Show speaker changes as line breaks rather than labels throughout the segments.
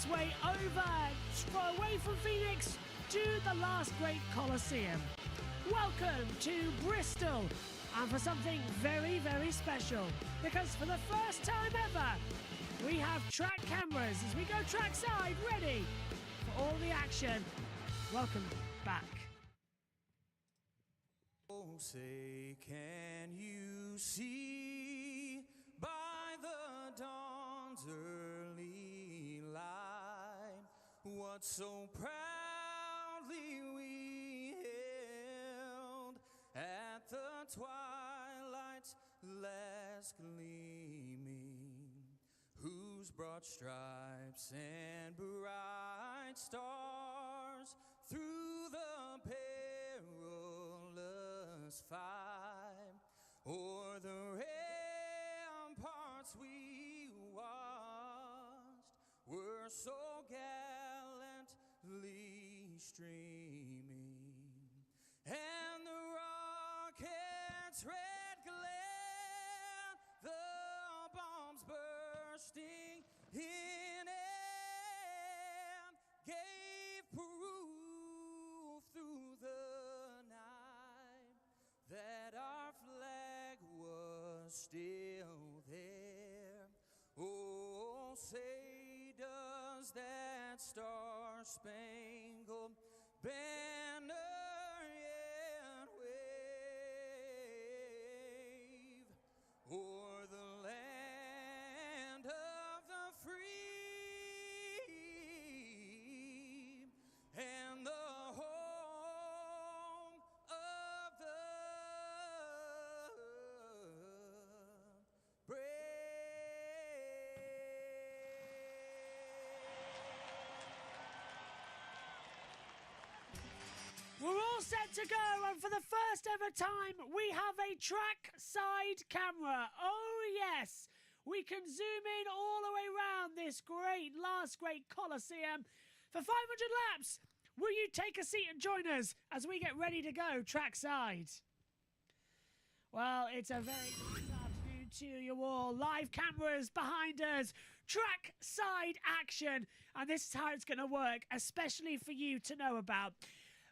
its way away from Phoenix to the last great Coliseum. Welcome to Bristol, and for something very, very special, because for the first time ever, we have track cameras as we go trackside, ready for all the action. Welcome back.
Oh, say, can you see by the dawn's early light what so proudly we hailed at the twilight's last gleaming, whose broad stripes and bright stars through the perilous fight o'er the ramparts we watched were so gallantly streaming, and the rocket's red glare, the bombs bursting in air, gave proof through the night that our flag was still there. Oh, say, does that star-spangled banner yet wave o'er the land of the free and the home of the brave?
We're all set to go, and for the first ever time, we have a track side camera. Oh yes, we can zoom in all the way around this last great Coliseum for 500 laps. Will you take a seat and join us as we get ready to go trackside? Well, it's a very good afternoon to you all. Live cameras behind us, track side action, and this is how it's going to work, especially for you to know about.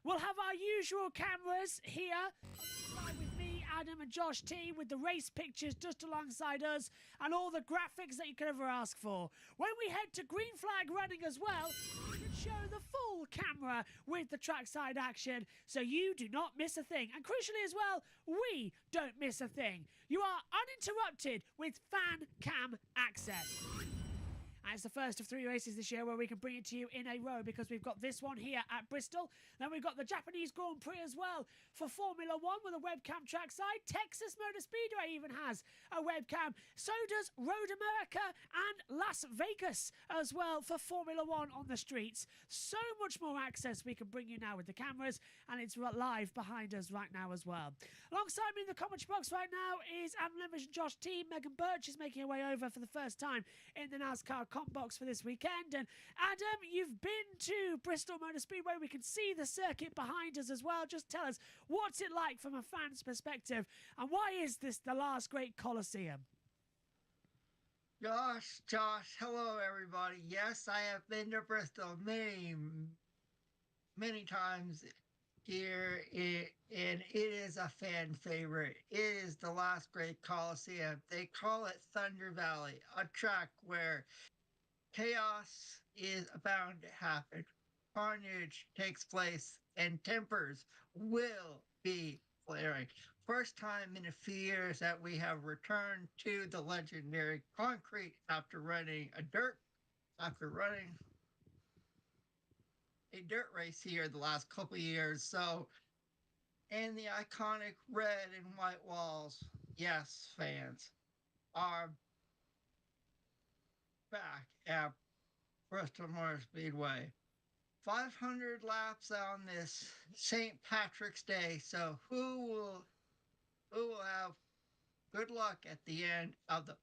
We'll have our usual cameras here with me, Adam and Josh T, with the race pictures just alongside us and all the graphics that you could ever ask for. When we head to green flag running as well, we can show the full camera with the trackside action so you do not miss a thing. And crucially as well, we don't miss a thing. You are uninterrupted with fan cam access. And it's the first of 3 races this year where we can bring it to you in a row, because we've got this one here at Bristol. Then we've got the Japanese Grand Prix as well for Formula 1 with a webcam trackside. Texas Motor Speedway even has a webcam. So does Road America and Las Vegas as well for Formula 1 on the streets. So much more access we can bring you now with the cameras, and it's live behind us right now as well. Alongside me in the commentary box right now is Adam Levish and Josh T. Megan Birch is making her way over for the first time in the NASCAR comp box for this weekend. And Adam, you've been to Bristol Motor Speedway. We can see the circuit behind us as well. Just tell us, what's it like from a fan's perspective, and why is this the last great Coliseum?
Josh, hello everybody. Yes, I have been to Bristol many times here, and it is a fan favorite. It is the last great Coliseum. They call it Thunder Valley, a track where chaos is bound to happen. Carnage takes place, and tempers will be flaring. First time in a few years that we have returned to the legendary concrete after running a dirt race here the last couple of years. So, and the iconic red and white walls, yes, fans, are back at Bristol Motor Speedway. 500 laps on this St. Patrick's Day. So who will have good luck at the end of the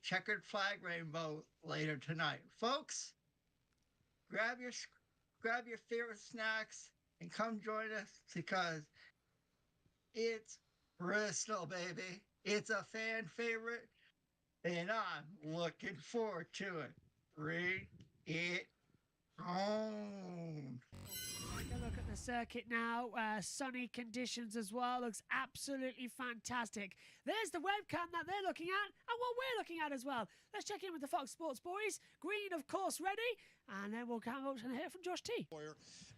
checkered flag rainbow later tonight, folks? Grab your favorite snacks and come join us, because it's Bristol, baby. It's a fan favorite, and I'm looking forward to it. Bring it on.
Take a look at the circuit now. Sunny conditions as well. Looks absolutely fantastic. There's the webcam that they're looking at and what we're looking at as well. Let's check in with the Fox Sports boys. Green, of course, ready. And then we'll come up and hear from Josh T.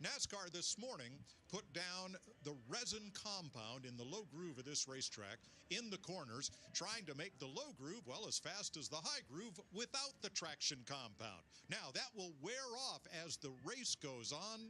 NASCAR this morning put down the resin compound in the low groove of this racetrack in the corners, trying to make the low groove, well, as fast as the high groove without the traction compound. Now, that will wear off as the race goes on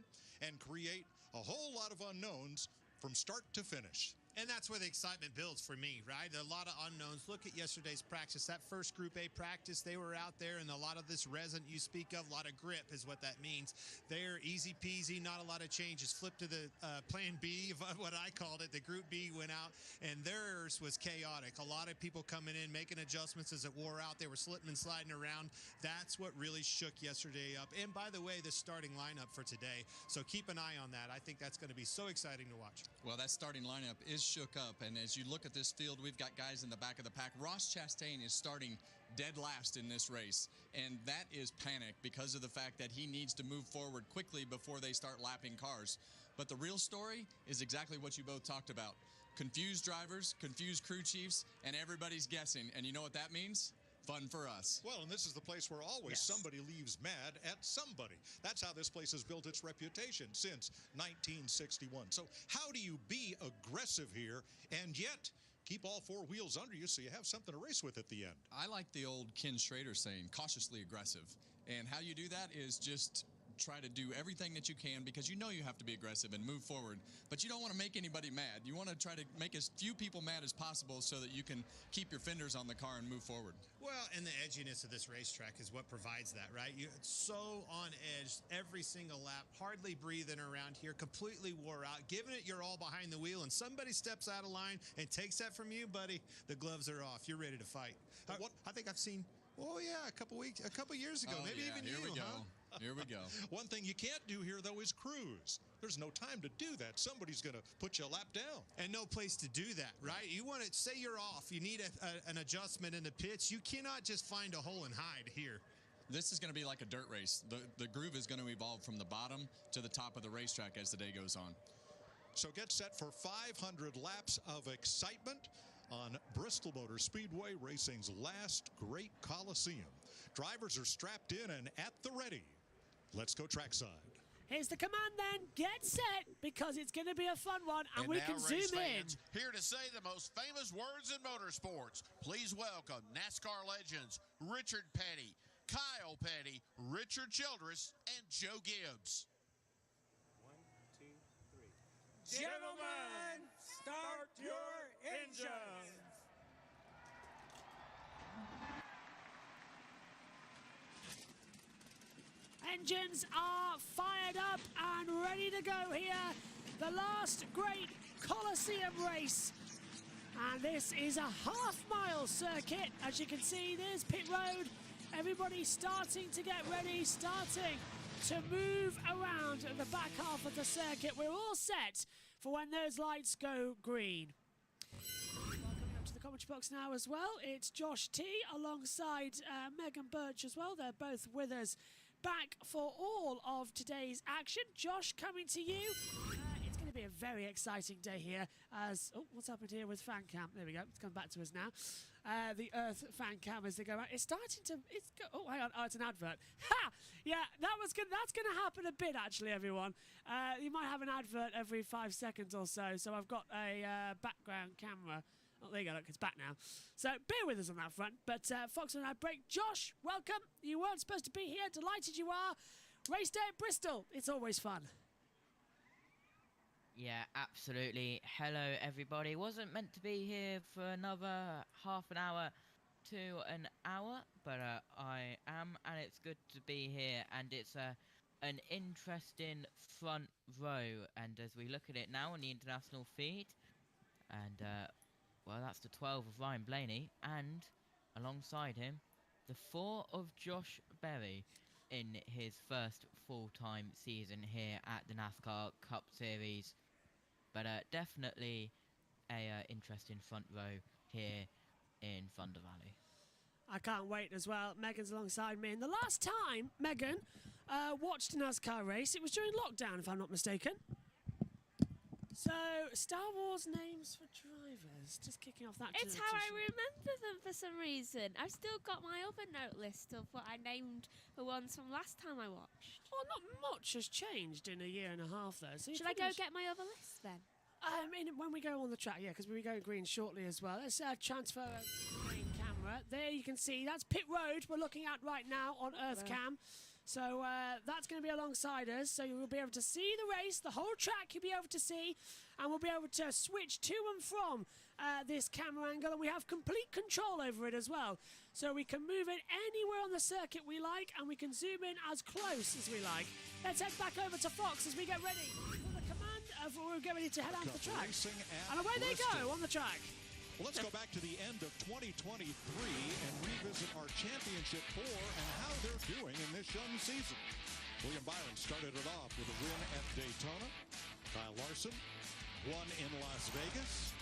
and create a whole lot of unknowns from start to finish.
And that's where the excitement builds for me, right? A lot of unknowns. Look at yesterday's practice. That first Group A practice, they were out there, and a lot of this resin you speak of, a lot of grip is what that means. They're easy peasy, not a lot of changes. Flip to the plan B, what I called it. The Group B went out, and theirs was chaotic. A lot of people coming in, making adjustments as it wore out. They were slipping and sliding around. That's what really shook yesterday up. And by the way, the starting lineup for today. So keep an eye on that. I think that's going to be so exciting to watch.
Well, that starting lineup is shook up, and as you look at this field, we've got guys in the back of the pack. Ross Chastain is starting dead last in this race, and that is panic because of the fact that he needs to move forward quickly before they start lapping cars. But the real story is exactly what you both talked about. Confused drivers, confused crew chiefs, and everybody's guessing. And you know what that means? Fun for us.
Well, and this is the place where always somebody leaves mad at somebody. That's how this place has built its reputation since 1961. So how do you be aggressive here and yet keep all four wheels under you so you have something to race with at the end?
I like the old Ken Schrader saying, cautiously aggressive. And how you do that is just try to do everything that you can, because you know you have to be aggressive and move forward, but you don't want to make anybody mad. You want to try to make as few people mad as possible so that you can keep your fenders on the car and move forward.
Well, and the edginess of this racetrack is what provides that, right? It's so on edge every single lap, hardly breathing around here, completely wore out, giving it your all behind the wheel, and somebody steps out of line and takes that from you, buddy, the gloves are off. You're ready to fight. I think I've seen, oh yeah, a couple years ago, maybe even
here
you,
we go.
huh?
Here we go.
One thing you can't do here, though, is cruise. There's no time to do that. Somebody's going to put you a lap down.
And no place to do that, right? You want to say you're off. You need an adjustment in the pits. You cannot just find a hole and hide here.
This is going to be like a dirt race. The groove is going to evolve from the bottom to the top of the racetrack as the day goes on.
So get set for 500 laps of excitement on Bristol Motor Speedway, racing's last great Coliseum. Drivers are strapped in and at the ready. Let's go trackside.
Here's the command then. Get set, because it's going to be a fun one, and we can zoom in.
Here to say the most famous words in motorsports. Please welcome NASCAR legends Richard Petty, Kyle Petty, Richard Childress, and Joe Gibbs.
1, 2, 3. Gentlemen, start your engines.
Engines are fired up and ready to go here. The last great Coliseum race. And this is a half-mile circuit. As you can see, there's pit road. Everybody starting to get ready, starting to move around the back half of the circuit. We're all set for when those lights go green. Welcome up to the commentary box now as well. It's Josh T alongside Megan Birch as well. They're both with us, back for all of today's action. Josh, coming to you. It's going to be a very exciting day here as... Oh, what's happened here with fan cam? There we go. It's come back to us now. The Earth fan cam as they go out. It's starting to... Oh, hang on. Oh, it's an advert. Ha! Yeah, that's going to happen a bit, actually, everyone. You might have an advert every 5 seconds or so. So I've got a background camera. Oh, there you go, look, it's back now. So bear with us on that front. But Fox and I break. Josh, welcome. You weren't supposed to be here. Delighted you are. Race day at Bristol. It's always fun.
Yeah, absolutely. Hello, everybody. Wasn't meant to be here for another half an hour to an hour, but I am, and it's good to be here. And it's an interesting front row. And as we look at it now on the international feed, and... well, that's the 12 of Ryan Blaney, and alongside him, the 4 of Josh Berry in his first full-time season here at the NASCAR Cup Series. But definitely a interesting front row here in Thunder Valley.
I can't wait as well. Megan's alongside me. And the last time Megan watched a NASCAR race, it was during lockdown, if I'm not mistaken. So, Star Wars names for drivers. Just kicking off that.
It's how I remember them for some reason. I've still got my other note list of what I named the ones from last time I watched.
Well, not much has changed in a year and a half, though. So
should I go get my other list then?
When we go on the track, yeah, because we'll be going green shortly as well. Let's transfer a green camera. There you can see, that's pit road we're looking at right now on Earth Cam. So that's going to be alongside us, so you'll be able to see the race, the whole track you'll be able to see, and we'll be able to switch to and from this camera angle, and we have complete control over it as well. So we can move it anywhere on the circuit we like, and we can zoom in as close as we like. Let's head back over to Fox as we get ready for the command of we'll get ready to head out the track. And away they go on the track.
Well, let's go back to the end of 2023 and revisit our championship four and how they're doing in this young season. William Byron started it off with a win at Daytona. Kyle Larson won in Las Vegas.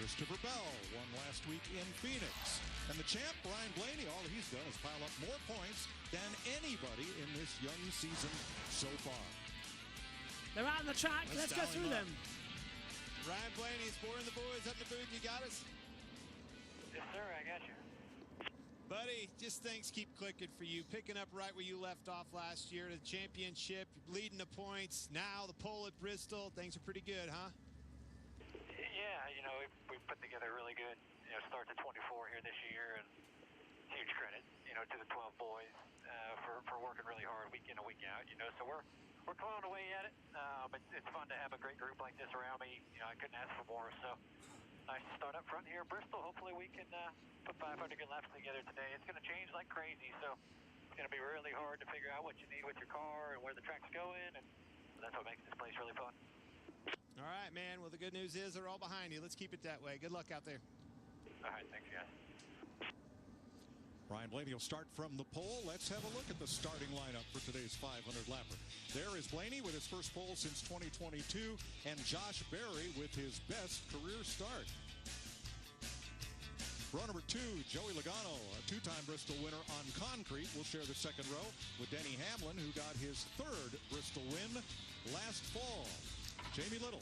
Christopher Bell won last week in Phoenix. And the champ, Ryan Blaney, all he's done is pile up more points than anybody in this young season so far.
They're out on the track. Let's go through them.
Ryan Blaney is pouring the boys up in the booth. You got us?
Yes, sir. I got you.
Buddy, just things keep clicking for you. Picking up right where you left off last year to the championship, leading the points. Now the pole at Bristol. Things are pretty good, huh?
Yeah, you know, we've put together a really good, start to 24 here this year, and huge credit, to the 12 boys for working really hard week in and week out, So we're clawing away at it. It's fun to have a great group like this around me. I couldn't ask for more. So nice to start up front here in Bristol. Hopefully we can put 500 good laps together today. It's going to change like crazy, so it's going to be really hard to figure out what you need with your car and where the track's going, and that's what makes this place really fun.
All right, man. Well, the good news is they're all behind you. Let's keep it that way. Good luck out there.
All right, thanks, guys.
Ryan Blaney will start from the pole. Let's have a look at the starting lineup for today's 500-lapper. There is Blaney with his first pole since 2022, and Josh Berry with his best career start. Row number 2, Joey Logano, a two-time Bristol winner on concrete, will share the second row with Denny Hamlin, who got his third Bristol win last fall. Jamie Little.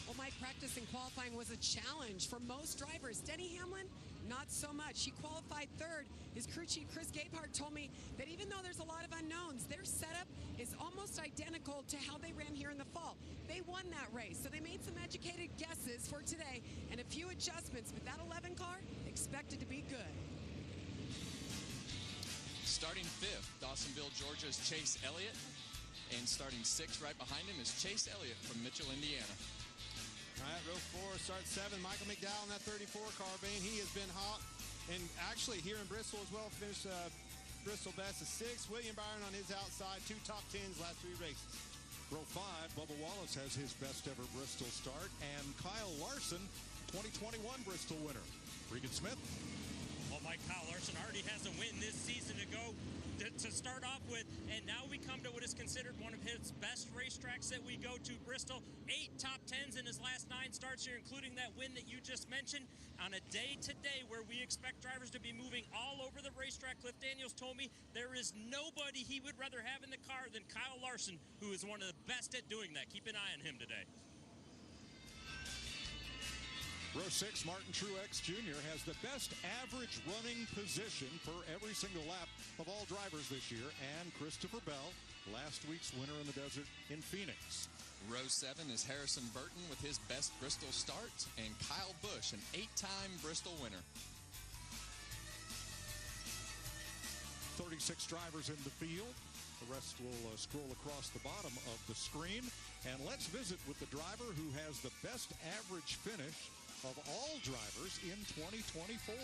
Well, Mike, practice and qualifying was a challenge for most drivers. Denny Hamlin, not so much. He qualified third. His crew chief, Chris Gabehart, told me that even though there's a lot of unknowns, their setup is almost identical to how they ran here in the fall. They won that race, so they made some educated guesses for today and a few adjustments, but that 11 car expected to be good.
Starting 5th, Dawsonville, Georgia's Chase Elliott. And starting 6th right behind him is Chase Elliott from Mitchell, Indiana.
All right, row 4, start 7. Michael McDowell in that 34 carbine. He has been hot. And actually here in Bristol as well, finished Bristol best of 6. William Byron on his outside, 2 top 10s last 3 races.
Row 5, Bubba Wallace has his best ever Bristol start. And Kyle Larson, 2021 Bristol winner. Regan Smith.
Well, Mike, Kyle Larson already has a win this season to go to start off with, and now we come to what is considered one of his best racetracks that we go to, Bristol. 8 top 10s in his last 9 starts here, including that win that you just mentioned. On a day today where we expect drivers to be moving all over the racetrack, Cliff Daniels told me there is nobody he would rather have in the car than Kyle Larson, who is one of the best at doing that. Keep an eye on him today.
Row 6, Martin Truex Jr. has the best average running position for every single lap of all drivers this year, and Christopher Bell, last week's winner in the desert in Phoenix.
Row 7 is Harrison Burton with his best Bristol start, and Kyle Busch, an 8-time Bristol winner.
36 drivers in the field. The rest will scroll across the bottom of the screen. And let's visit with the driver who has the best average finish of all drivers in 2024.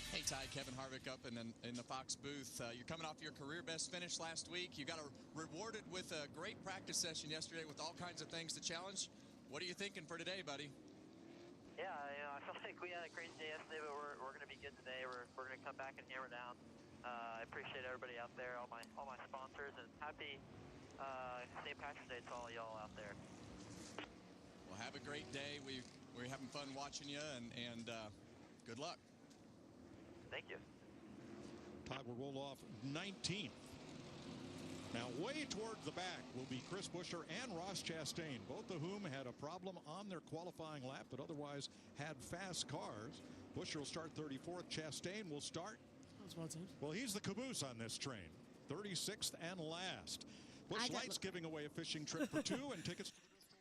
Hey, Ty, Kevin Harvick up in the Fox booth. You're coming off your career best finish last week. You got rewarded with a great practice session yesterday with all kinds of things to challenge. What are you thinking for today, buddy?
Yeah, I felt like we had a crazy day yesterday, but we're going to be good today. We're going to come back and hammer down. I appreciate everybody out there, all my sponsors, and happy St. Patrick's Day to all y'all out there.
Well, have a great day. We're having fun watching you, and good luck.
Thank you.
Todd will roll off 19th. Now, way towards the back will be Chris Buescher and Ross Chastain, both of whom had a problem on their qualifying lap, but otherwise had fast cars. Buescher will start 34th. Chastain will start. Well, he's the caboose on this train. 36th and last. Busch Light's giving away a fishing trip for 2 and tickets.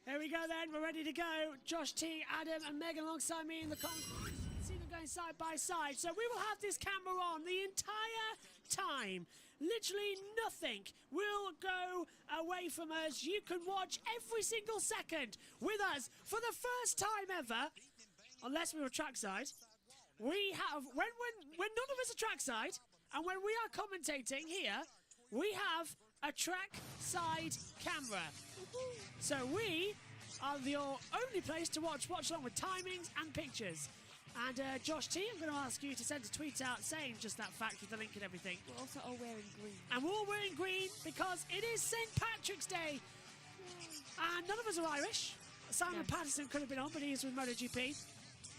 Here we go then, we're ready to go. Josh T, Adam and Megan alongside me in the concourse. See them going side by side. So we will have this camera on the entire time. Literally nothing will go away from us. You can watch every single second with us for the first time ever, unless we were trackside. We have, when none of us are trackside, and when we are commentating here, we have a trackside camera. So we are your only place to watch along with timings and pictures. And Josh T, I'm going to ask you to send a tweet out saying just that fact with the link and everything.
We're also all wearing green.
And we're all wearing green because it is St. Patrick's Day. And none of us are Irish. Simon Patterson could have been on, but he is with MotoGP.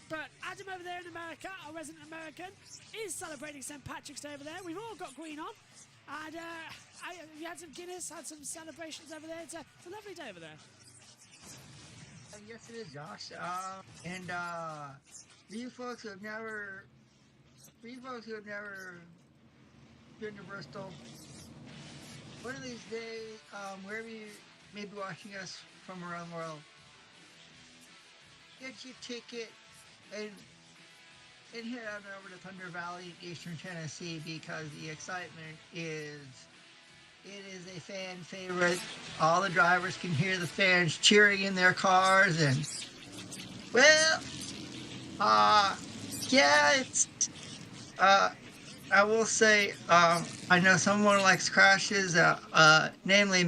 But Adam over there in America, our resident American, is celebrating St. Patrick's Day over there. We've all got green on. And you had some Guinness, had some celebrations over there. It's a lovely day over there.
Yes, it is, Josh. And for you folks who have never been to Bristol, one of these days, wherever you may be watching us from around the world, get your ticket and head on over to Thunder Valley, Eastern Tennessee, because the excitement is a fan favorite. All the drivers can hear the fans cheering in their cars, and it's I will say I know someone likes crashes, namely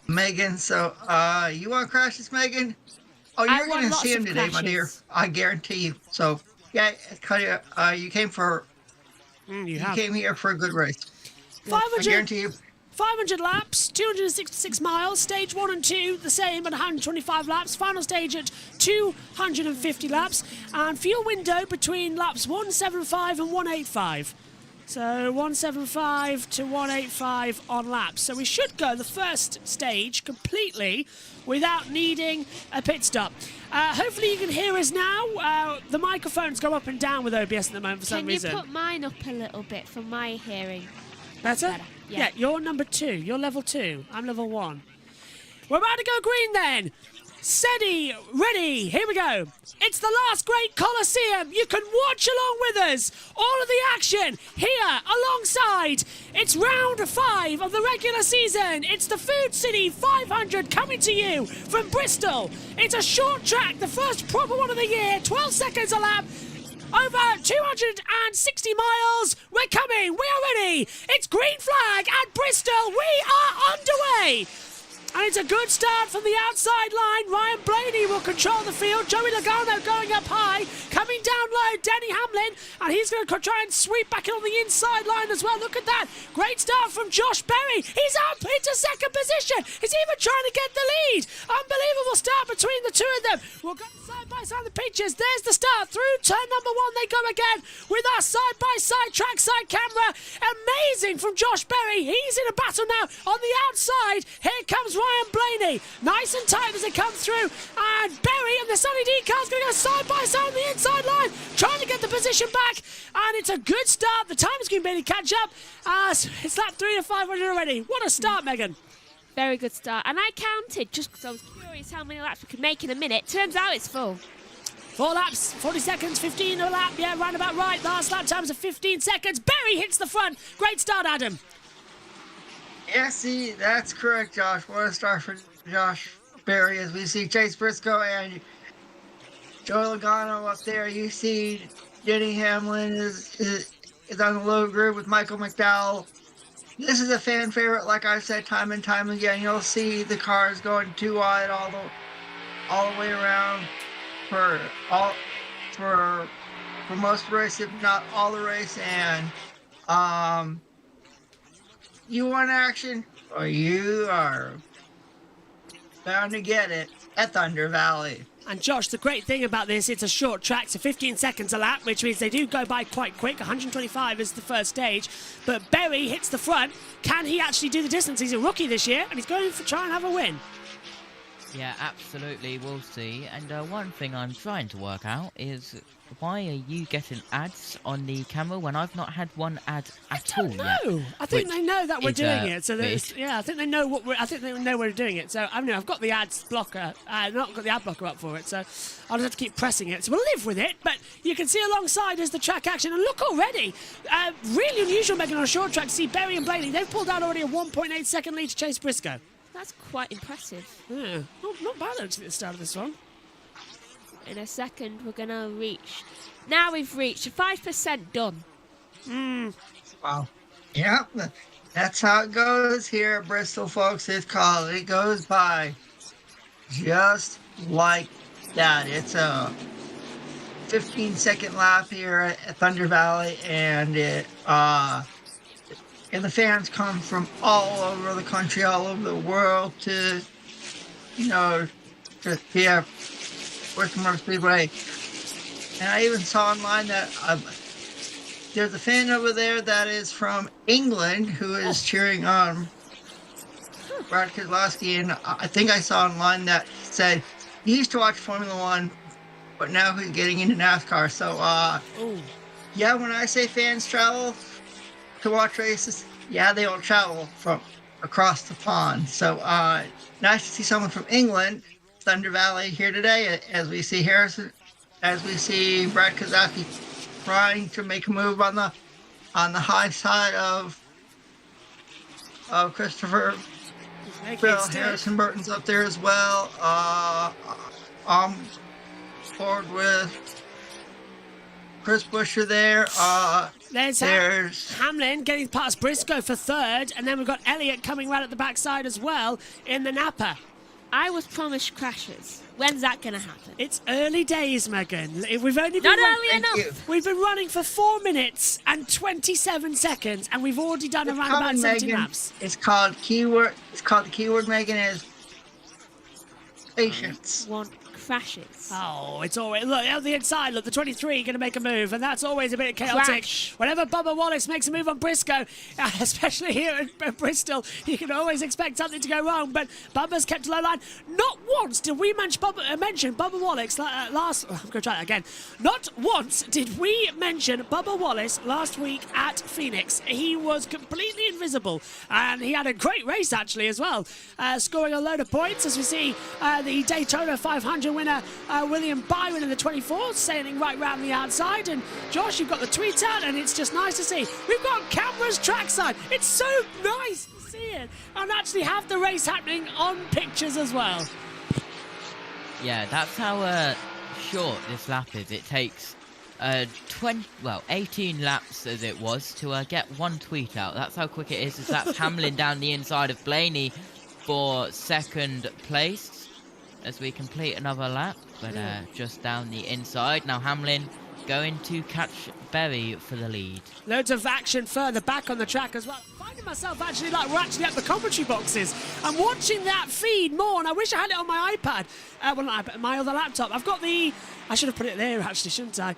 Megan. So you want crashes, Megan? Oh, you're going to see him today, my dear. I guarantee you. So yeah, you came came here for a good race.
500,
I guarantee you.
500 laps, 266 miles, stage 1 and 2 the same at 125 laps, final stage at 250 laps, and fuel window between laps 175 and 185. So 175 to 185 on laps. So we should go the first stage completely without needing a pit stop. Hopefully you can hear us now. The microphones go up and down with OBS at the moment for some reason.
Can you put mine up a little bit for my hearing?
Better? Yeah, you're number 2. You're level 2. I'm level 1. We're about to go green then. Steady, ready, here we go. It's the last great Coliseum. You can watch along with us. All of the action here alongside. It's round 5 of the regular season. It's the Food City 500 coming to you from Bristol. It's a short track, the first proper one of the year. 12 seconds a lap. Over 260 miles. We're coming. We are ready. It's green flag at Bristol. We are underway. And it's a good start from the outside line. Ryan Blaney will control the field. Joey Logano going up high. Coming down low, Denny Hamlin. And he's going to try and sweep back in on the inside line as well. Look at that. Great start from Josh Berry. He's up into second position. He's even trying to get the lead. Unbelievable start between the two of them. We'll go side by side the pictures. There's the start. Through turn number 1 they go again with our side by side trackside camera. Amazing from Josh Berry. He's in a battle now on the outside. Here comes Ryan Blaney, nice and tight as they come through, and Berry and the Sunny D car's going to go side by side on the inside line, trying to get the position back, and it's a good start. The time is going to barely catch up. It's lap 3 to 500 already. What a start, Megan.
Very good start, and I counted just because I was curious how many laps we could make in a minute. Turns out it's full.
4 laps, 40 seconds, 15 a lap. Yeah, round about right. Last lap times are 15 seconds. Berry hits the front. Great start, Adam.
Yeah, see, that's correct, Josh. What a start for Josh Berry as we see Chase Briscoe and Joey Logano up there. You see Denny Hamlin is on the low groove with Michael McDowell. This is a fan favorite, like I've said time and time again. You'll see the cars going 2 wide all the way around for most of the race, if not all the race, and you want action, or you are bound to get it at Thunder Valley.
And Josh, the great thing about this, it's a short track, so 15 seconds a lap, which means they do go by quite quick. 125 is the first stage. But Berry hits the front. Can he actually do the distance? He's a rookie this year, and he's going to try and have a win.
Yeah, absolutely, we'll see. And one thing I'm trying to work out is why are you getting ads on the camera when I've not had one ad at all yet?
No, I think they know that we're doing it. So
weird.
yeah, I think they know what I think they know we're doing it. So I mean, I've got the ads blocker, not got the ad blocker up for it. So I'll just have to keep pressing it. So we'll live with it. But you can see alongside is the track action, and look already, really unusual, Megan, on a short track to see Berry and Blaney. They've pulled out already a 1.8 second lead to chase Briscoe.
That's quite impressive.
Yeah, not bad actually at the start of this one.
In a second, we're going to reach. Now we've reached 5% done.
Wow. Yeah, that's how it goes here at Bristol, folks. It's called. It goes by just like that. It's a 15-second lap here at Thunder Valley, and and the fans come from all over the country, all over the world to be at Bristol Motor Speedway. And I even saw online that there's a fan over there that is from England who is cheering on Brad Keselowski, and I think I saw online that said he used to watch Formula One, but now he's getting into NASCAR. So, yeah, when I say fans travel to watch races, yeah, they all travel from across the pond. So, nice to see someone from England, Thunder Valley, here today, as we see Brad Keselowski trying to make a move on the high side of Christopher. Bill Harrison Burton's up there as well. On board with Chris Buescher there.
There's Hamlin getting past Briscoe for third, and then we've got Elliott coming right at the backside as well in the Napa.
I was promised crashes. When's that going to happen?
It's early days, Megan. We've only been
not early enough.
We've been running for 4 minutes and 27 seconds, and we've already done around about 17 laps.
It's called keyword. It's called the keyword, Megan, is patience.
Want crashes.
Oh, it's always look out the inside. Look, the 23 going to make a move, and that's always a bit chaotic.
Crash.
Whenever Bubba Wallace makes a move on Briscoe, especially here at Bristol, you can always expect something to go wrong. But Bubba's kept a low line. Not once did we mention Bubba Wallace last. I'm going to try that again. Not once did we mention Bubba Wallace last week at Phoenix. He was completely invisible, and he had a great race actually as well, scoring a load of points as we see the Daytona 500 winner William Byron in the 24, sailing right round the outside. And Josh, you've got the tweet out, and it's just nice to see. We've got cameras trackside. It's so nice to see it, and actually have the race happening on pictures as well.
Yeah, that's how short this lap is. It takes 18 laps as it was to get one tweet out. That's how quick it is. That's Hamlin down the inside of Blaney for second place as we complete another lap, but just down the inside. Now Hamlin going to catch Berry for the lead.
Loads of action further back on the track as well. Finding myself actually like we're actually at the commentary boxes. I'm watching that feed more, and I wish I had it on my iPad. Well, not iPad, my other laptop. I've got the. I should have put it there actually, shouldn't I?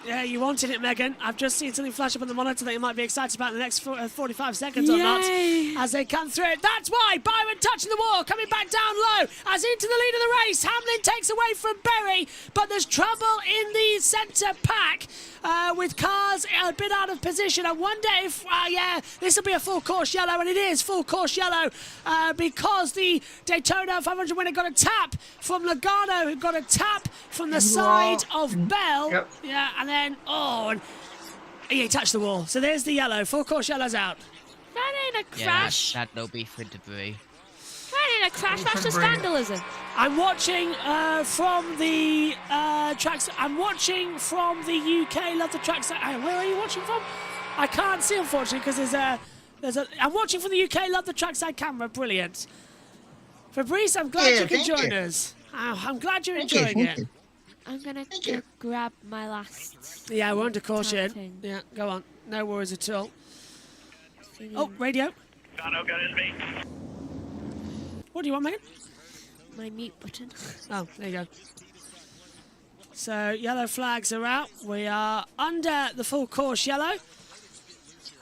Yeah, you wanted it, Megan. I've just seen something flash up on the monitor that you might be excited about in the next 45 seconds or not as they come through. That's why Byron touching the wall, coming back down low as into the lead of the race. Hamlin takes away from Berry, but there's trouble in the centre pack with cars a bit out of position. I wonder if, this will be a full course yellow, and it is full course yellow because the Daytona 500 winner got a tap from Logano, who got a tap from the side of Bell.
Yep.
Yeah, and then, and he touched the wall. So there's the yellow. Full course yellow's out.
That ain't a crash.
Yeah, that'll be for debris.
That ain't a crash. That's just vandalism.
I'm watching from the tracks. I'm watching from the UK. Love the tracks. Where are you watching from? I can't see, unfortunately, because there's a. I'm watching from the UK. Love the trackside camera. Brilliant. Fabrice, I'm glad you can join us. I'm glad you're enjoying it.
I'm going to grab my last.
Yeah, we're under caution. Yeah, go on. No worries at all. Oh, radio.
Dono got his mate.
What do you want, Megan?
my mute button.
Oh, there you go. So, yellow flags are out. We are under the full course yellow.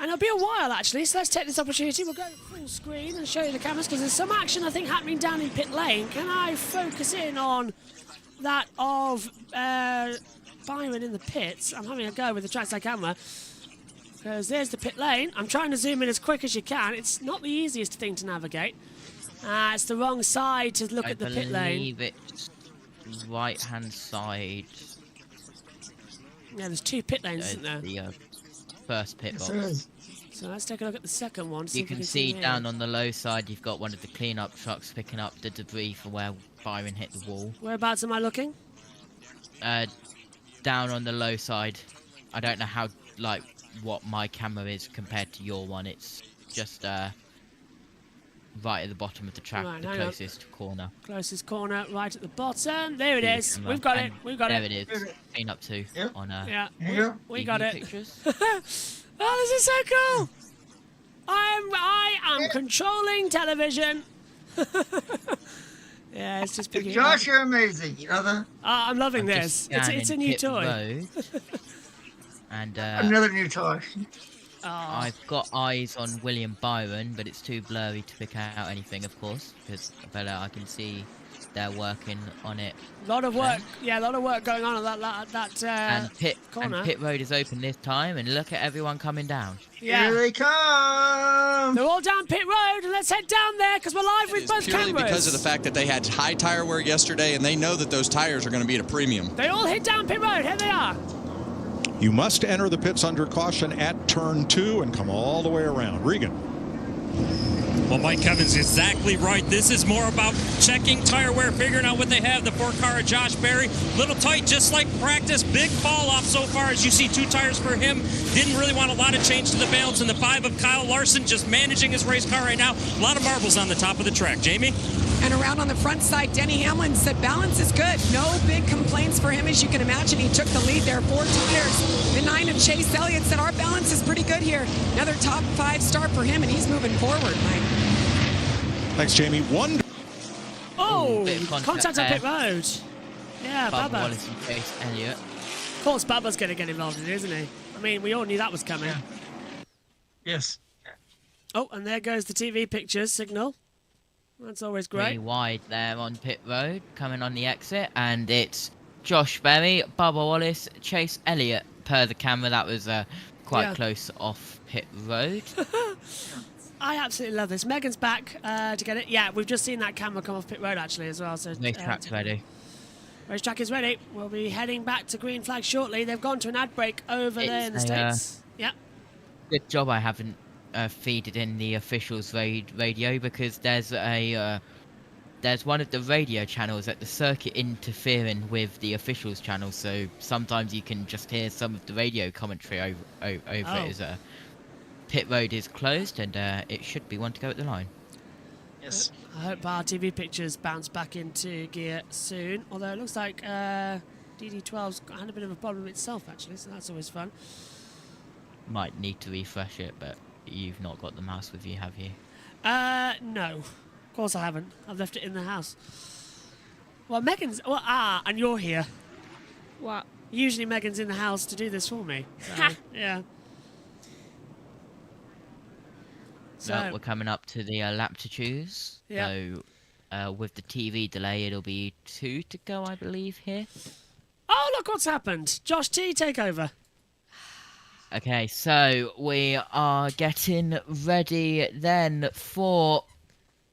And it'll be a while, actually, so let's take this opportunity. We'll go full screen and show you the cameras, because there's some action, I think, happening down in pit lane. Can I focus in on that of Byron in the pits? I'm having a go with the trackside camera, because there's the pit lane. I'm trying to zoom in as quick as you can. It's not the easiest thing to navigate. It's the wrong side to look at the pit lane.
I believe it's right-hand side.
Yeah, there's 2 pit lanes, isn't there?
The first pit box.
So let's take a look at the second one.
You can see down on the low side, you've got one of the clean-up trucks picking up the debris from where Byron hit the wall.
Whereabouts am I looking?
Down on the low side. I don't know how, like, what my camera is compared to your one. It's just right at the bottom of the track,
Right,
the closest corner.
Closest corner, right at the bottom. There it is. We've got it. We've got it.
There it is. Clean up too. On
Yeah, we
TV
got it.
Pictures.
Oh, this is so cool! I am controlling television. Yeah, it's just picking
Josh,
up.
you're amazing. You know that?
I'm loving this. It's a new
Pit
toy.
Road. And
Another new toy.
Oh.
I've got eyes on William Byron, but it's too blurry to pick out anything, of course, because I can see they're working on it.
A lot of work. Yeah, a lot of work going on at that
and
corner.
Pit Road is open this time, and look at everyone coming down.
Yeah.
Here they come!
They're all down pit road, and let's head down there because we're live with both
Purely
cameras.
because of the fact that they had high tire wear yesterday, and they know that those tires are going to be at a premium.
They all hit down pit road. Here they are.
You must enter the pits under caution at turn 2 and come all the way around. Regan.
Well, Mike Evans is exactly right. This is more about checking tire wear, figuring out what they have. The 4-car of Josh Berry, little tight, just like practice. Big fall off so far, as you see 2 tires for him. Didn't really want a lot of change to the balance. And the 5 of Kyle Larson just managing his race car right now. A lot of marbles on the top of the track. Jamie?
And around on the front side, Denny Hamlin said balance is good. No big complaints for him, as you can imagine. He took the lead there, 4 tires. The 9 of Chase Elliott said our balance is pretty good here. Another top 5 start for him, and he's moving forward, Mike.
Thanks, Jamie.
Oh,
bit of
contact on
there.
pit road. Yeah,
Bubba
Bubba.
Wallace and Chase Elliott.
Of course, Bubba's going to get involved in it, isn't he? I mean, we all knew that was coming.
Yes.
Oh, and there goes the TV pictures signal. That's always great.
Pretty wide there on pit road, coming on the exit, and it's Josh Berry, Bubba Wallace, Chase Elliott. Per the camera, that was quite close off pit road.
I absolutely love this. Megan's back to get it. Yeah, we've just seen that camera come off pit road actually as well. So
Racetrack's ready.
Racetrack is ready. We'll be heading back to green flag shortly. They've gone to an ad break over there in the States. Yeah.
Good job I haven't feeded in the officials radio, because there's one of the radio channels at the circuit interfering with the officials channel, so sometimes you can just hear some of the radio commentary over it as pit road is closed, and it should be one to go at the line.
Yes.
I hope our TV pictures bounce back into gear soon. Although it looks like DD12's had a bit of a problem itself actually, so that's always fun.
Might need to refresh it, but you've not got the mouse with you, have you?
No. Of course I haven't. I've left it in the house. Well, Megan's... Well, and you're here.
What?
Usually Megan's in the house to do this for me. So, yeah. So,
Well, we're coming up to the lap to choose.
Yeah.
So, with the TV delay, it'll be 2 to go, I believe, here.
oh, look what's happened. Josh T, take over.
Okay, so we are getting ready then for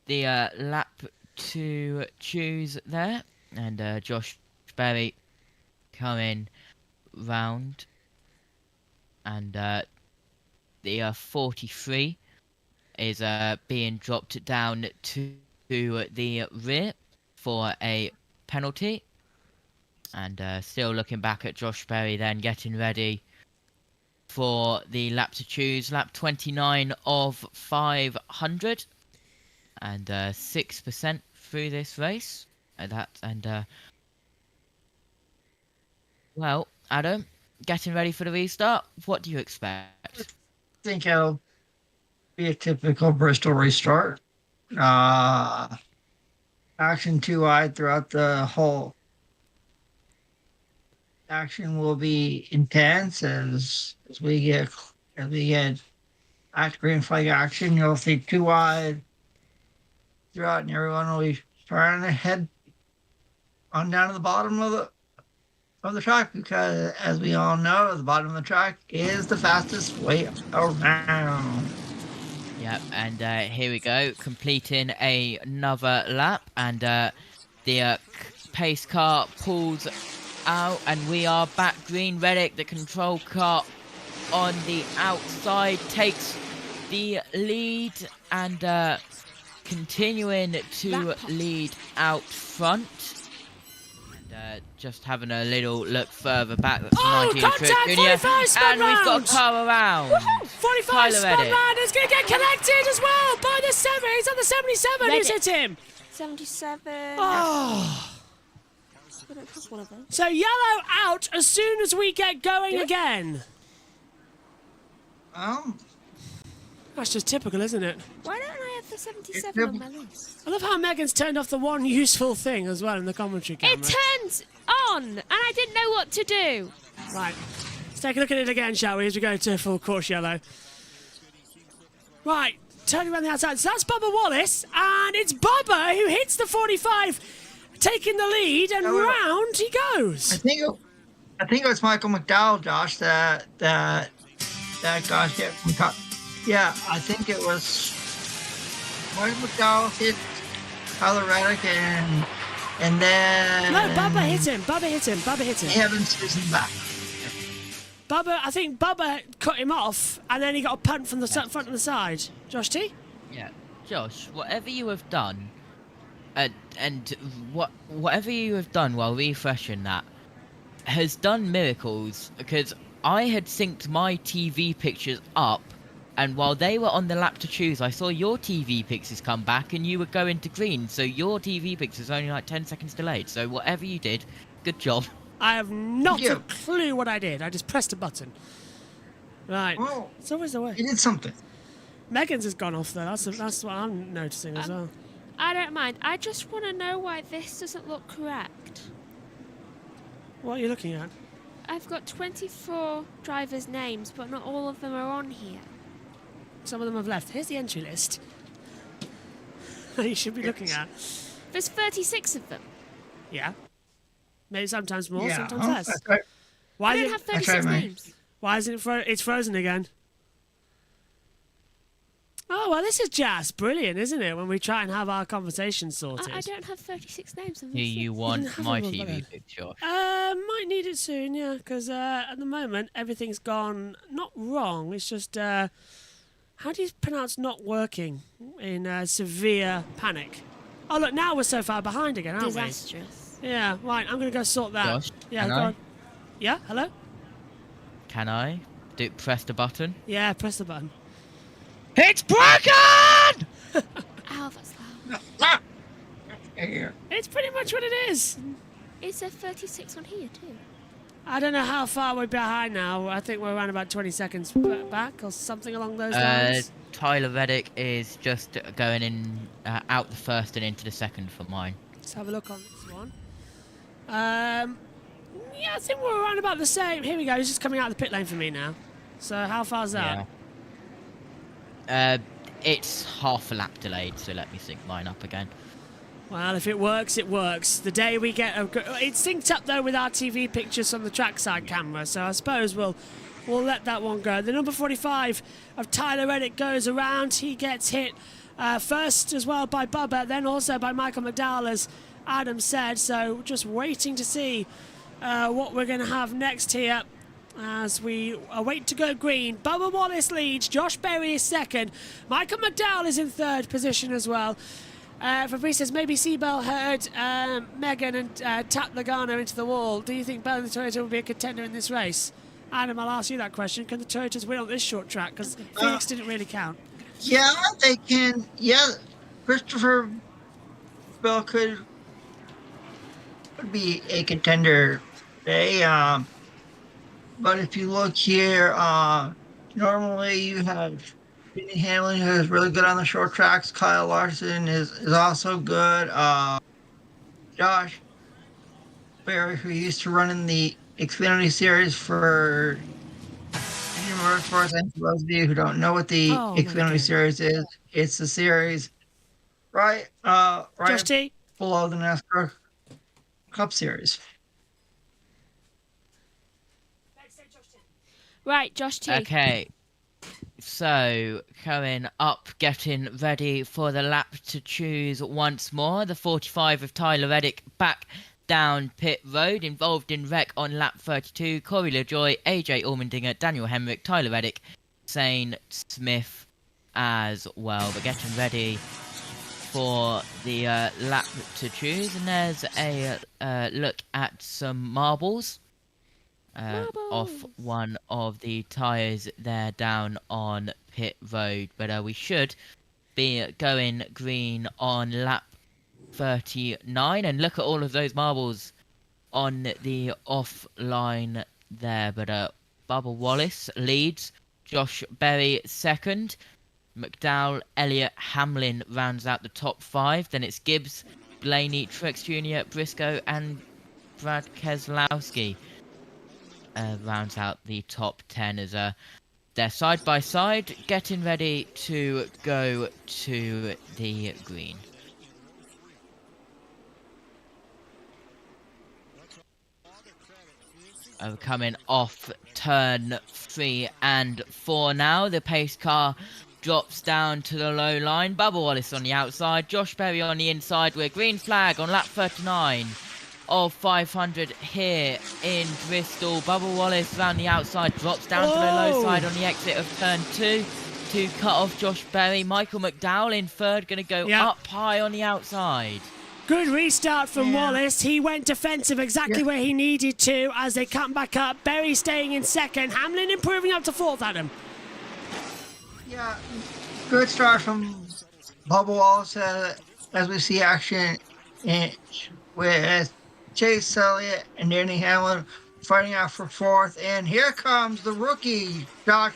the lap to choose there. And Josh Berry coming round. And the 43 is being dropped down to the rear for a penalty. And still looking back at Josh Berry then getting ready for the lap to choose, lap 29 of 500, and 6% through this race. Well, Adam, getting ready for the restart. What do you expect?
I think it'll be a typical Bristol restart. I action too wide throughout the whole. Action will be intense as we get at green flag action. You'll see too wide throughout, and everyone will be trying to head on down to the bottom of the track because, as we all know, the bottom of the track is the fastest way around.
Yep, and here we go, completing another lap, and the pace car pulls out, and we are back green. Reddick, the control car on the outside, takes the lead, and continuing to lead out front. And just having a little look further back. That's 19
contact! 45 spun
and we've got a car around.
45 spun round is going to get collected as well by the 7. He's on the 77. Who's hit him?
77.
Oh.
One of them.
So yellow out as soon as we get going again. That's just typical, isn't it?
Why don't I have the 77 on my list?
I love how Megan's turned off the one useful thing as well in the commentary camera.
It turns on, and I didn't know what to do.
Right. Let's take a look at it again, shall we, as we go to full course yellow. Right. Turning around the outside. So that's Bubba Wallace, and it's Bubba who hits the 45, taking the lead, and round he goes.
I think it was Michael McDowell, Josh, that got hit from top. Yeah, I think it was Michael McDowell hit Tyler Reddick, and then...
No, Bubba hit him.
Evans is in the back.
I think Bubba cut him off, and then he got a punt from the front and the side. Josh T?
Yeah. Josh, whatever you have done, whatever you have done while refreshing that, has done miracles, because I had synced my TV pictures up, and while they were on the lap to choose, I saw your TV pictures come back, and you were going to green, so your TV pictures only like 10 seconds delayed. So whatever you did, good job.
I have not a clue what I did. I just pressed a button. Right.
Well,
it's always the way.
You did something.
Megan's has gone off, though. That's what I'm noticing as well.
I don't mind. I just want to know why this doesn't look correct.
What are you looking at?
I've got 24 drivers' names, but not all of them are on here.
Some of them have left. Here's the entry list. You should be looking at.
There's 36 of them.
Yeah. Maybe sometimes more,
Yeah,
sometimes less.
that's right.
Why
I
is
don't have 36 names.
Why isn't it it's frozen again? Oh, well, this is just brilliant, isn't it? When we try and have our conversation sorted.
I don't have 36 names.
Do you want my TV picture?
Might need it soon, yeah, because at the moment everything's gone not wrong. It's just how do you pronounce not working in severe panic? Oh look, now we're so far behind again, aren't
Disastrous.
we? Yeah, right. I'm gonna go sort that.
Josh,
yeah, go on. Yeah, hello.
Can I press the button?
Yeah, press the button.
It's broken!
Ow, that's loud.
It's pretty much what it is.
Is there 36 on here too?
I don't know how far we're behind now. I think we're around about 20 seconds back or something along those lines.
Tyler Reddick is just going in out the first and into the second for mine.
Let's have a look on this one. Yeah, I think we're around about the same. Here we go. He's just coming out of the pit lane for me now. So how far is that?
Yeah. It's half a lap delayed, so let me sync mine up again.
Well, if it works, it works. The day we get it's synced up though with our TV pictures on the trackside camera, so I suppose we'll let that one go. The number 45 of Tyler Reddick goes around. He gets hit first as well by Bubba, then also by Michael McDowell, as Adam said. So just waiting to see what we're going to have next here as we await to go green. Bubba Wallace leads. Josh Berry is second. Michael McDowell is in third position as well. Fabrice says maybe Seabell heard Megan and tapped Logano into the wall. Do you think Bell and the Toyota will be a contender in this race? Adam, I'll ask you that question. Can the Toyotas win on this short track? Because Phoenix didn't really count.
Yeah, they can. Yeah, Christopher Bell could be a contender today. But if you look here, normally you have Denny Hamlin, who is really good on the short tracks. Kyle Larson is also good. Josh Berry, who used to run in the Xfinity Series for JBMotorsports. And for those of you who don't know what the Xfinity Series is, it's the series right below the NASCAR Cup Series.
Right, Josh T.
Okay. So, coming up, getting ready for the lap to choose once more. The 45 of Tyler Reddick back down pit road, involved in wreck on lap 32. Corey LaJoy, AJ Allmendinger, Daniel Hemrick, Tyler Reddick, Zane Smith as well. But getting ready for the lap to choose. And there's a look at some marbles. Off one of the tyres there down on pit road, but we should be going green on lap 39, and look at all of those marbles on the offline there. But Bubba Wallace leads, Josh Berry second, McDowell, Elliott, Hamlin rounds out the top 5. Then it's Gibbs, Blaney, Truex Jr., Briscoe and Brad Keselowski rounds out the top 10 as they're side by side, getting ready to go to the green. Coming off turn 3 and 4 now. The pace car drops down to the low line. Bubba Wallace on the outside, Josh Berry on the inside with green flag on lap 39 of 500 here in Bristol. Bubba Wallace around the outside, drops down to the low side on the exit of turn 2 to cut off Josh Berry. Michael McDowell in third, going to go up high on the outside.
Good restart from Wallace. He went defensive exactly where he needed to as they come back up. Berry staying in second. Hamlin improving up to fourth, Adam.
Yeah, good start from Bubba Wallace as we see action with Chase Elliott and Denny Hamlin fighting out for fourth. And here comes the rookie, Josh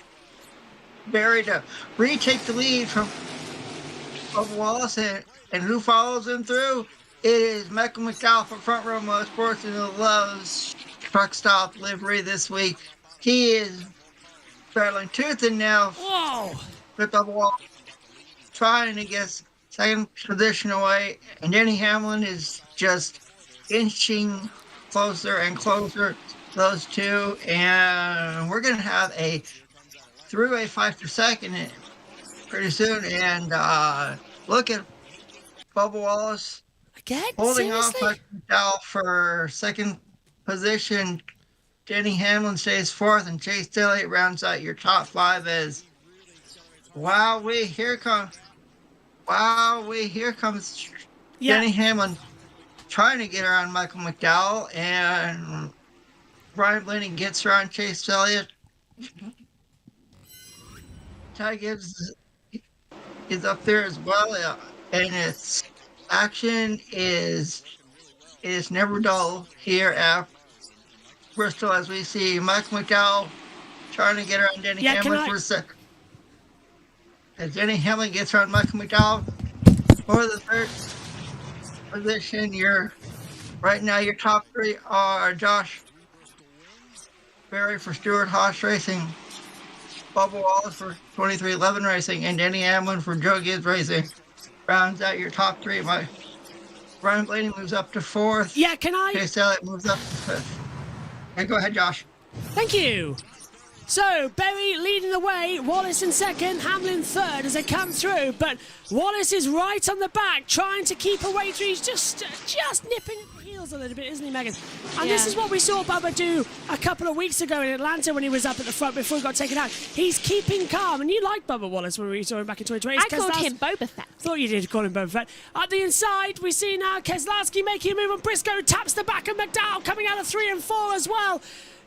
Berry, to retake the lead from Bubba Wallace. And who follows him through? It is Michael McDowell from Front Row Motorsports in the Lowe's truck stop livery this week. He is battling tooth and nail with Bubba Wallace, trying to get second position away. And Denny Hamlin is just inching closer and closer, those two, and we're going to have a three-way fight for second pretty soon. And look at Bubba Wallace
again
holding off McDowell for second position. Denny Hamlin stays fourth, and Chase Elliott rounds out your top 5 as here comes Denny Hamlin trying to get around Michael McDowell, and Brian Blaney gets around Chase Elliott. Ty Gibbs is up there as well, and its action is never dull here at Bristol as we see Michael McDowell trying to get around Denny Hamlin for a second. As Denny Hamlin gets around Michael McDowell for the third position, right now your top 3 are Josh Berry for Stewart Haas Racing, Bubba Wallace for 2311 Racing, and Denny Hamlin for Joe Gibbs Racing. Rounds out your top 3. Brian Blaney moves up to 4th. Chase Elliott moves up to 5th. And go ahead, Josh.
Thank you. So, Berry leading the way, Wallace in second, Hamlin third as they come through, but Wallace is right on the back, trying to keep away through. He's just nipping heels a little bit, isn't he, Megan? And this is what we saw Bubba do a couple of weeks ago in Atlanta when he was up at the front before he got taken out. He's keeping calm, and you liked Bubba Wallace when we saw him back in 2020.
I called him Boba Fett.
Thought you did call him Boba Fett. At the inside, we see now Keselowski making a move on Briscoe, taps the back of McDowell, coming out of 3 and 4 as well.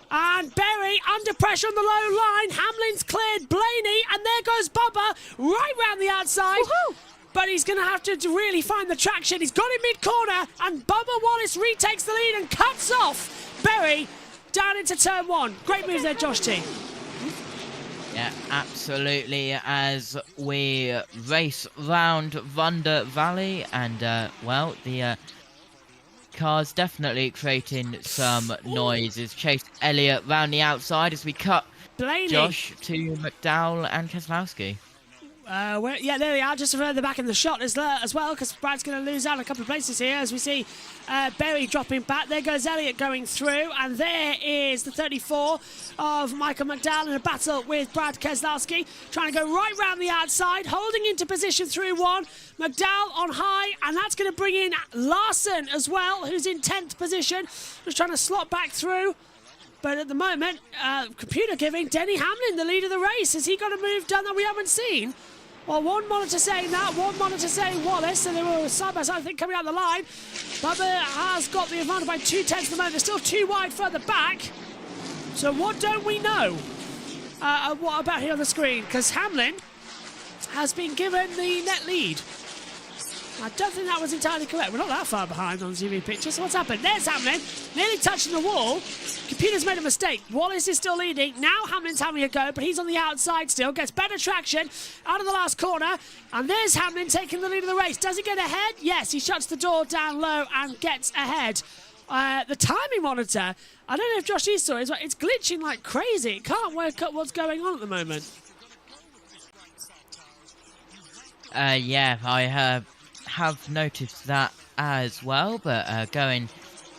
And Berry under pressure on the low line. Hamlin's cleared Blaney, and there goes Bubba right round the outside. But he's going to have to really find the traction. He's got him mid-corner, and Bubba Wallace retakes the lead and cuts off Berry down into turn 1. Great moves there, Josh T.
Yeah, absolutely. As we race round Thunder Valley, and the car's definitely creating some noise. Is Chase Elliott round the outside as we cut
Blaney.
Josh to McDowell and Keselowski.
Yeah, there we are, just further back in the shot as well, because Brad's going to lose out a couple of places here as we see Berry dropping back. There goes Elliott going through, and there is the 34 of Michael McDowell in a battle with Brad Keselowski, trying to go right round the outside, holding into position through one. McDowell on high, and that's going to bring in Larson as well, who's in 10th position, just trying to slot back through. But at the moment, computer giving Denny Hamlin the lead of the race. Has he got a move done that we haven't seen? Well, one monitor saying that, one monitor saying Wallace, so they were side by side, I think, coming out the line. Bubba has got the advantage by 2 tenths at the moment. They're still too wide further back. So what don't we know? What about here on the screen? Because Hamlin has been given the net lead. I don't think that was entirely correct. We're not that far behind on TV pictures. So what's happened? There's Hamlin, nearly touching the wall. Computer's made a mistake. Wallace is still leading. Now Hamlin's having a go, but he's on the outside still. Gets better traction out of the last corner. And there's Hamlin taking the lead of the race. Does he get ahead? Yes, he shuts the door down low and gets ahead. The timing monitor, I don't know if Josh E saw it, but it's glitching like crazy. It can't work out what's going on at the moment.
Yeah, I have noticed that as well, but going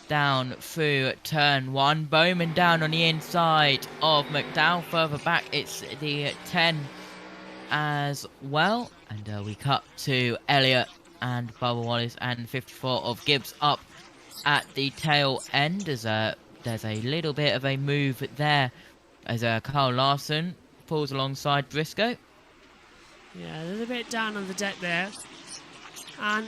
down through turn 1, Bowman down on the inside of McDowell. Further back, it's the 10 as well, and we cut to Elliott and Bubba Wallace and 54 of Gibbs up at the tail end. As there's a little bit of a move there as Kyle Larson pulls alongside Briscoe.
Yeah, a little bit down on the deck there. And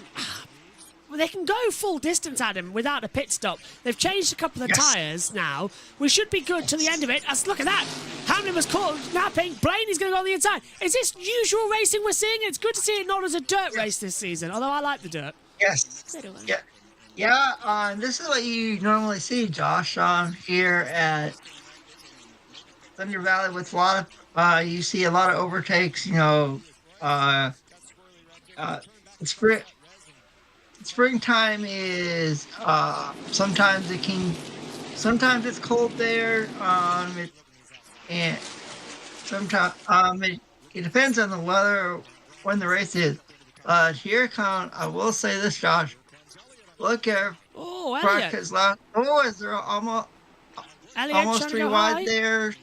they can go full distance at him without a pit stop. They've changed a couple of tyres now. We should be good to the end of it. Look at that. Hamlin was caught napping. Blaney's going to go on the inside. Is this usual racing we're seeing? It's good to see it not as a dirt race this season, although I like the dirt.
Yes. Yeah, this is what you normally see, Josh, here at Thunder Valley with a lot of, you see a lot of overtakes, springtime is sometimes it's cold there, and sometimes it depends on the weather when the race is. Here comes, I will say this, Josh. Look at
Elliott.
Is there almost 3 wide there?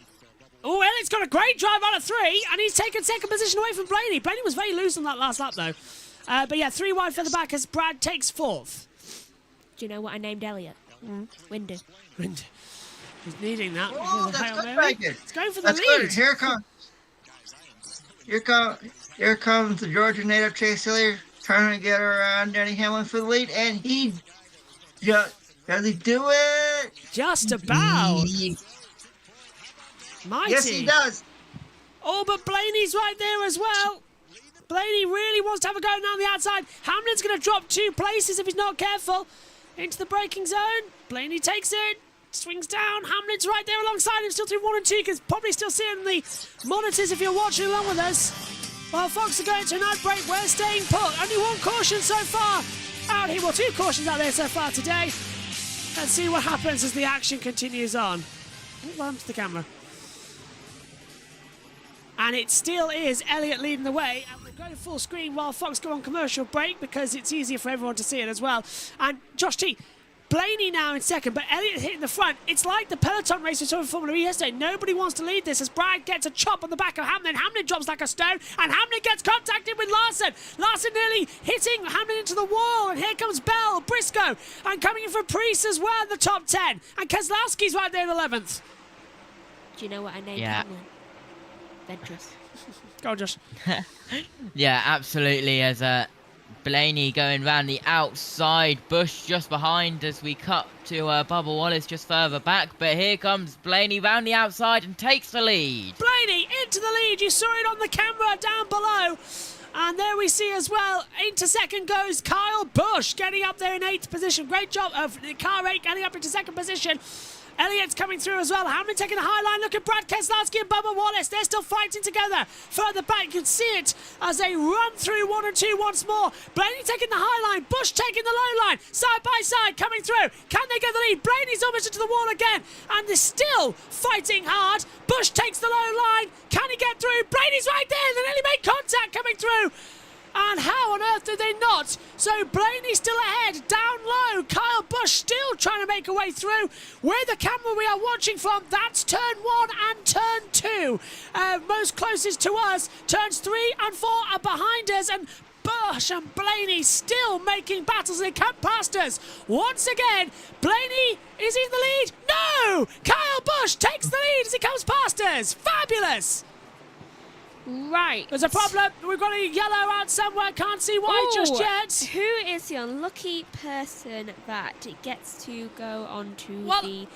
Oh, Elliott's got a great drive out of 3, and he's taken second position away from Blaney. Blaney was very loose on that last lap, though. But yeah, 3 wide for the back as Brad takes 4th.
Do you know what I named Elliott? Windy.
Windy. He's needing that.
Oh, that's good, Megan.
He's going for the lead.
Good. Here comes the Georgia native Chase Elliott trying to get around Denny Hamlin for the lead, and he does he do it?
Just about. Mighty.
Yes, he does.
Oh, but Blaney's right there as well. Blaney really wants to have a go down the outside. Hamlin's going to drop 2 places if he's not careful. Into the braking zone. Blaney takes it. Swings down. Hamlin's right there alongside him. Still doing 1 and 2. You can probably still see it on the monitors if you're watching along with us. While Fox are going to a night break, we're staying put. Only 1 caution so far out here. Well, 2 cautions out there so far today. Let's see what happens as the action continues on. What happened to the camera? And it still is Elliott leading the way. And we're going full screen while Fox go on commercial break because it's easier for everyone to see it as well. And Josh T, Blaney now in second, but Elliott hitting the front. It's like the peloton race we saw in Formula E yesterday. Nobody wants to lead this as Brad gets a chop on the back of Hamlin. Hamlin drops like a stone, and Hamlin gets contacted with Larson. Larson nearly hitting Hamlin into the wall, and here comes Bell, Briscoe, and coming in for Priest as well in the top 10. And Keselowski's right there in 11th.
Do you know what I named Hamlin? Ventress.
Go on, Josh.
Yeah, absolutely. As Blaney going round the outside, Bush just behind as we cut to Bubba Wallace just further back. But here comes Blaney round the outside and takes the lead.
Blaney into the lead. You saw it on the camera down below. And there we see as well, into second goes Kyle Busch, getting up there in 8th position. Great job of car 8 getting up into second position. Elliott's coming through as well. Hamlin taking the high line. Look at Brad Keselowski and Bubba Wallace. They're still fighting together. Further back, you can see it as they run through 1 and 2 once more. Blaney taking the high line. Busch taking the low line. Side by side, coming through. Can they get the lead? Blaney's almost into the wall again. And they're still fighting hard. Busch takes the low line. Can he get through? Blaney's right there. They nearly made contact coming through. And how on earth did they not? So Blaney's still ahead, down low. Kyle Busch still trying to make a way through. Where the camera we are watching from, that's turn 1 and turn 2. Most closest to us, turns 3 and 4 are behind us. And Busch and Blaney still making battles. They come past us. Once again, Blaney, is he in the lead? No! Kyle Busch takes the lead as he comes past us. Fabulous!
Right.
There's a problem. We've got a yellow out somewhere. Can't see why just yet.
Who is the unlucky person that gets to go on to the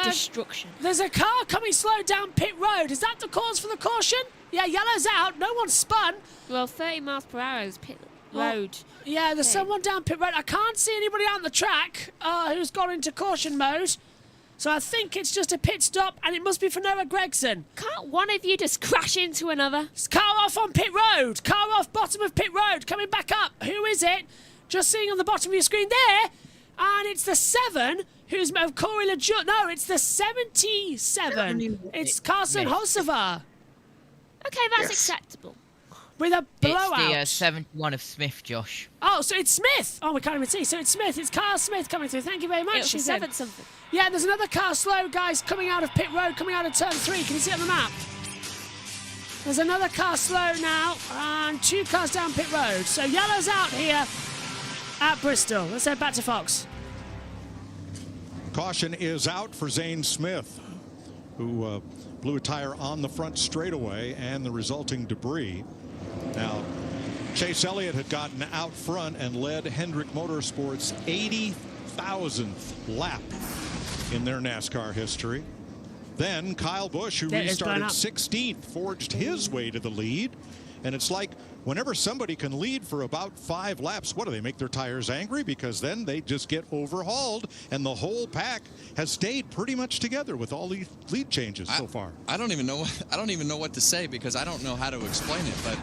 destruction?
There's a car coming slow down pit road. Is that the cause for the caution? Yeah, yellow's out. No one's spun.
Well, 30 miles per hour is pit road.
Yeah, there's someone down pit road. I can't see anybody on the track who's gone into caution mode. So I think it's just a pit stop, and it must be for Noah Gregson.
Can't one of you just crash into another?
It's car off on pit road. Car off bottom of pit road. Coming back up. Who is it? Just seeing on the bottom of your screen there. And it's the 7 who's Corey LeJour. No, it's the 77. It's Carson Hocevar.
Okay, that's acceptable.
With a blowout.
It's the 71 of Smith, Josh.
Oh, so it's Smith. Oh, we can't even see. So it's Smith. It's Carl Smith coming through. Thank you very much.
It was 7 something.
Yeah, there's another car slow, guys, coming out of pit road, coming out of turn 3. Can you see it on the map? There's another car slow now, and 2 cars down pit road. So yellow's out here at Bristol. Let's head back to Fox.
Caution is out for Zane Smith, who blew a tire on the front straightaway and the resulting debris. Now, Chase Elliott had gotten out front and led Hendrick Motorsports' 80,000th lap in their NASCAR history. Then Kyle Busch, who restarted 16th, forged his way to the lead. And it's like whenever somebody can lead for about 5 laps, what do they make their tires angry? Because then they just get overhauled, and the whole pack has stayed pretty much together with all these lead changes so far.
I don't even know what to say, because I don't know how to explain it, but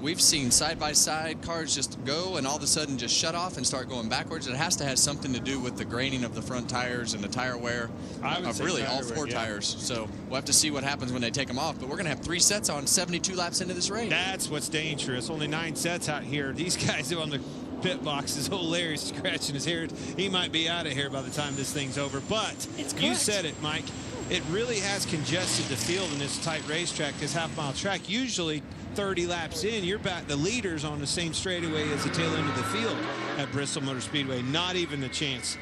we've seen side-by-side cars just go and all of a sudden just shut off and start going backwards. It has to have something to do with the graining of the front tires and the tire wear of really all 4 tires. So we'll have to see what happens when they take them off. But we're going to have 3 sets on 72 laps into this race.
That's what's dangerous. Only 9 sets out here. These guys on the pit box is old Larry's scratching his hair. He might be out of here by the time this thing's over. But you said it, Mike. It really has congested the field in this tight racetrack, this half-mile track. Usually 30 laps in, you're back the leaders on the same straightaway as the tail end of the field at Bristol Motor Speedway. Not even a chance.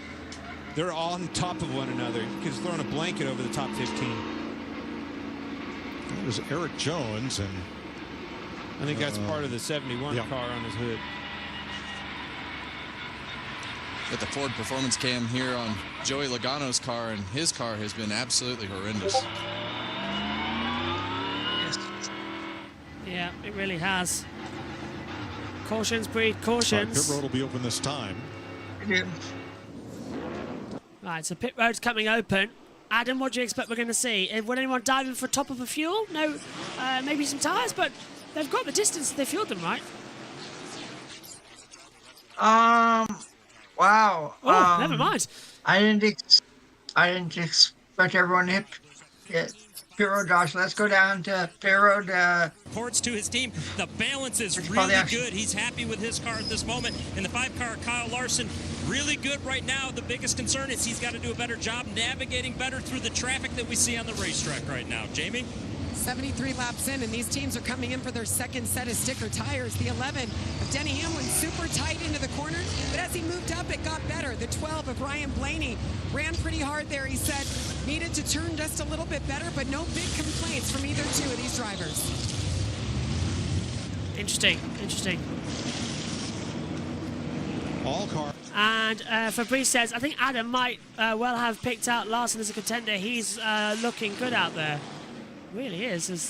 They're on top of one another. You could have thrown a blanket over the top 15.
There's Eric Jones, and
I think that's part of the 71 car on his hood.
With the Ford Performance Cam here on Joey Logano's car, and his car has been absolutely horrendous.
Yeah, it really has. Cautions breed cautions.
Pit road will be open this time.
Right, so pit road's coming open. Adam, what do you expect we're going to see? Would anyone dive in for top of a fuel? No, maybe some tyres, but they've got the distance. They fueled them, right?
Wow.
Oh, never mind.
I didn't expect everyone to hit pit road, Josh. Let's go down to pit road.
Reports to his team. The balance is really good. He's happy with his car at this moment. And the 5-car, Kyle Larson, really good right now. The biggest concern is he's got to do a better job navigating better through the traffic that we see on the racetrack right now. Jamie?
73 laps in, and these teams are coming in for their second set of sticker tires. The 11 of Denny Hamlin super tight into the corner, but as he moved up, it got better. The 12 of Ryan Blaney ran pretty hard there. He said needed to turn just a little bit better, but no big complaints from either 2 of these drivers.
Interesting.
All cars.
And Fabrice says, I think Adam might well have picked out Larson as a contender. He's looking good out there. Really is. As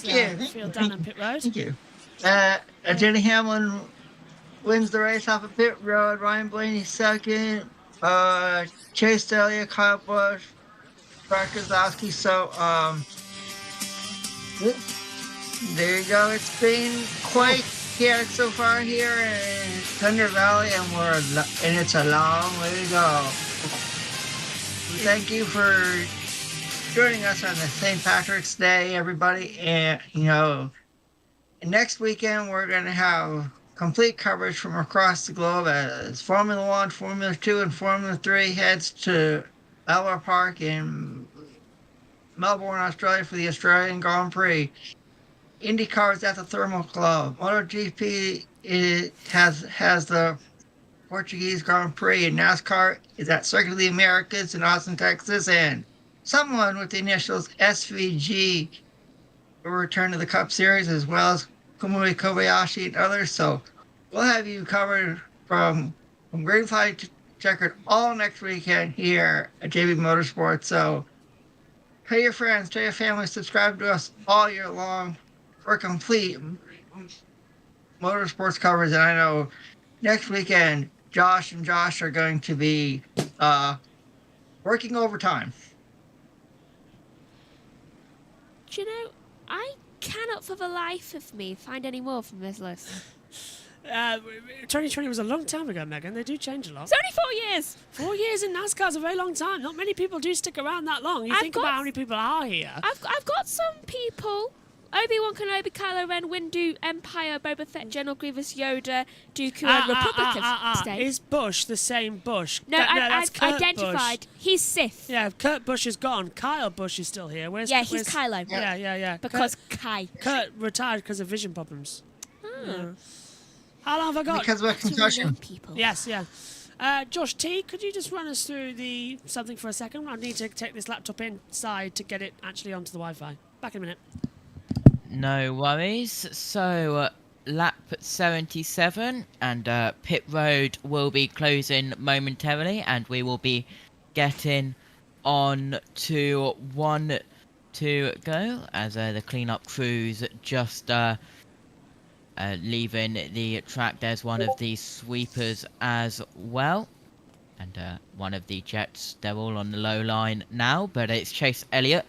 field down on pit road.
Thank you. Denny Hamlin wins the race off of pit road. Ryan Blaney second. Chase Elliott, Kyle Busch Brad Kozlowski. So, there you go. It's been quite chaotic so far here in Thunder Valley, and it's a long way to go. Thank you for joining us on the St. Patrick's Day, everybody. And, next weekend we're going to have complete coverage from across the globe as Formula One, Formula 2, and Formula 3 heads to Albert Park in Melbourne, Australia for the Australian Grand Prix. IndyCar is at the Thermal Club. MotoGP has the Portuguese Grand Prix, and NASCAR is at Circuit of the Americas in Austin, Texas, and someone with the initials SVG will return to the Cup Series, as well as Kamui Kobayashi and others. So we'll have you covered from Greenlight to Checkered all next weekend here at JB Motorsports. So tell your friends, tell your family, subscribe to us all year long for complete motorsports coverage. And I know next weekend, Josh and Josh are going to be working overtime.
Do you know, I cannot for the life of me find any more from this list.
2020 was a long time ago, Megan. They do change a lot.
It's only 4 years.
4 years in NASCAR is a very long time. Not many people do stick around that long. You think about how many people are here.
I've got some people. Obi-Wan Kenobi, Kylo Ren, Windu, Empire, Boba Fett, General Grievous, Yoda, Dooku, and Republic of State.
Is Bush the same Bush?
No,
that's
I've
Kurt
identified.
Busch.
He's Sith.
Yeah, Kurt Busch is gone. Kyle Busch is still here. Where's
he's Kylo.
Yeah.
Because Kai.
Kurt retired because of vision problems. Yeah. How long have I got?
Because of a concussion.
Yes, yeah. Josh T, could you just run us through something for a second? I need to take this laptop inside to get it actually onto the Wi-Fi. Back in a minute.
No worries. So, lap 77 and pit road will be closing momentarily, and we will be getting on to 1 to go as the cleanup crews just leaving the track. There's one of the sweepers as well, and one of the jets. They're all on the low line now, but it's Chase Elliott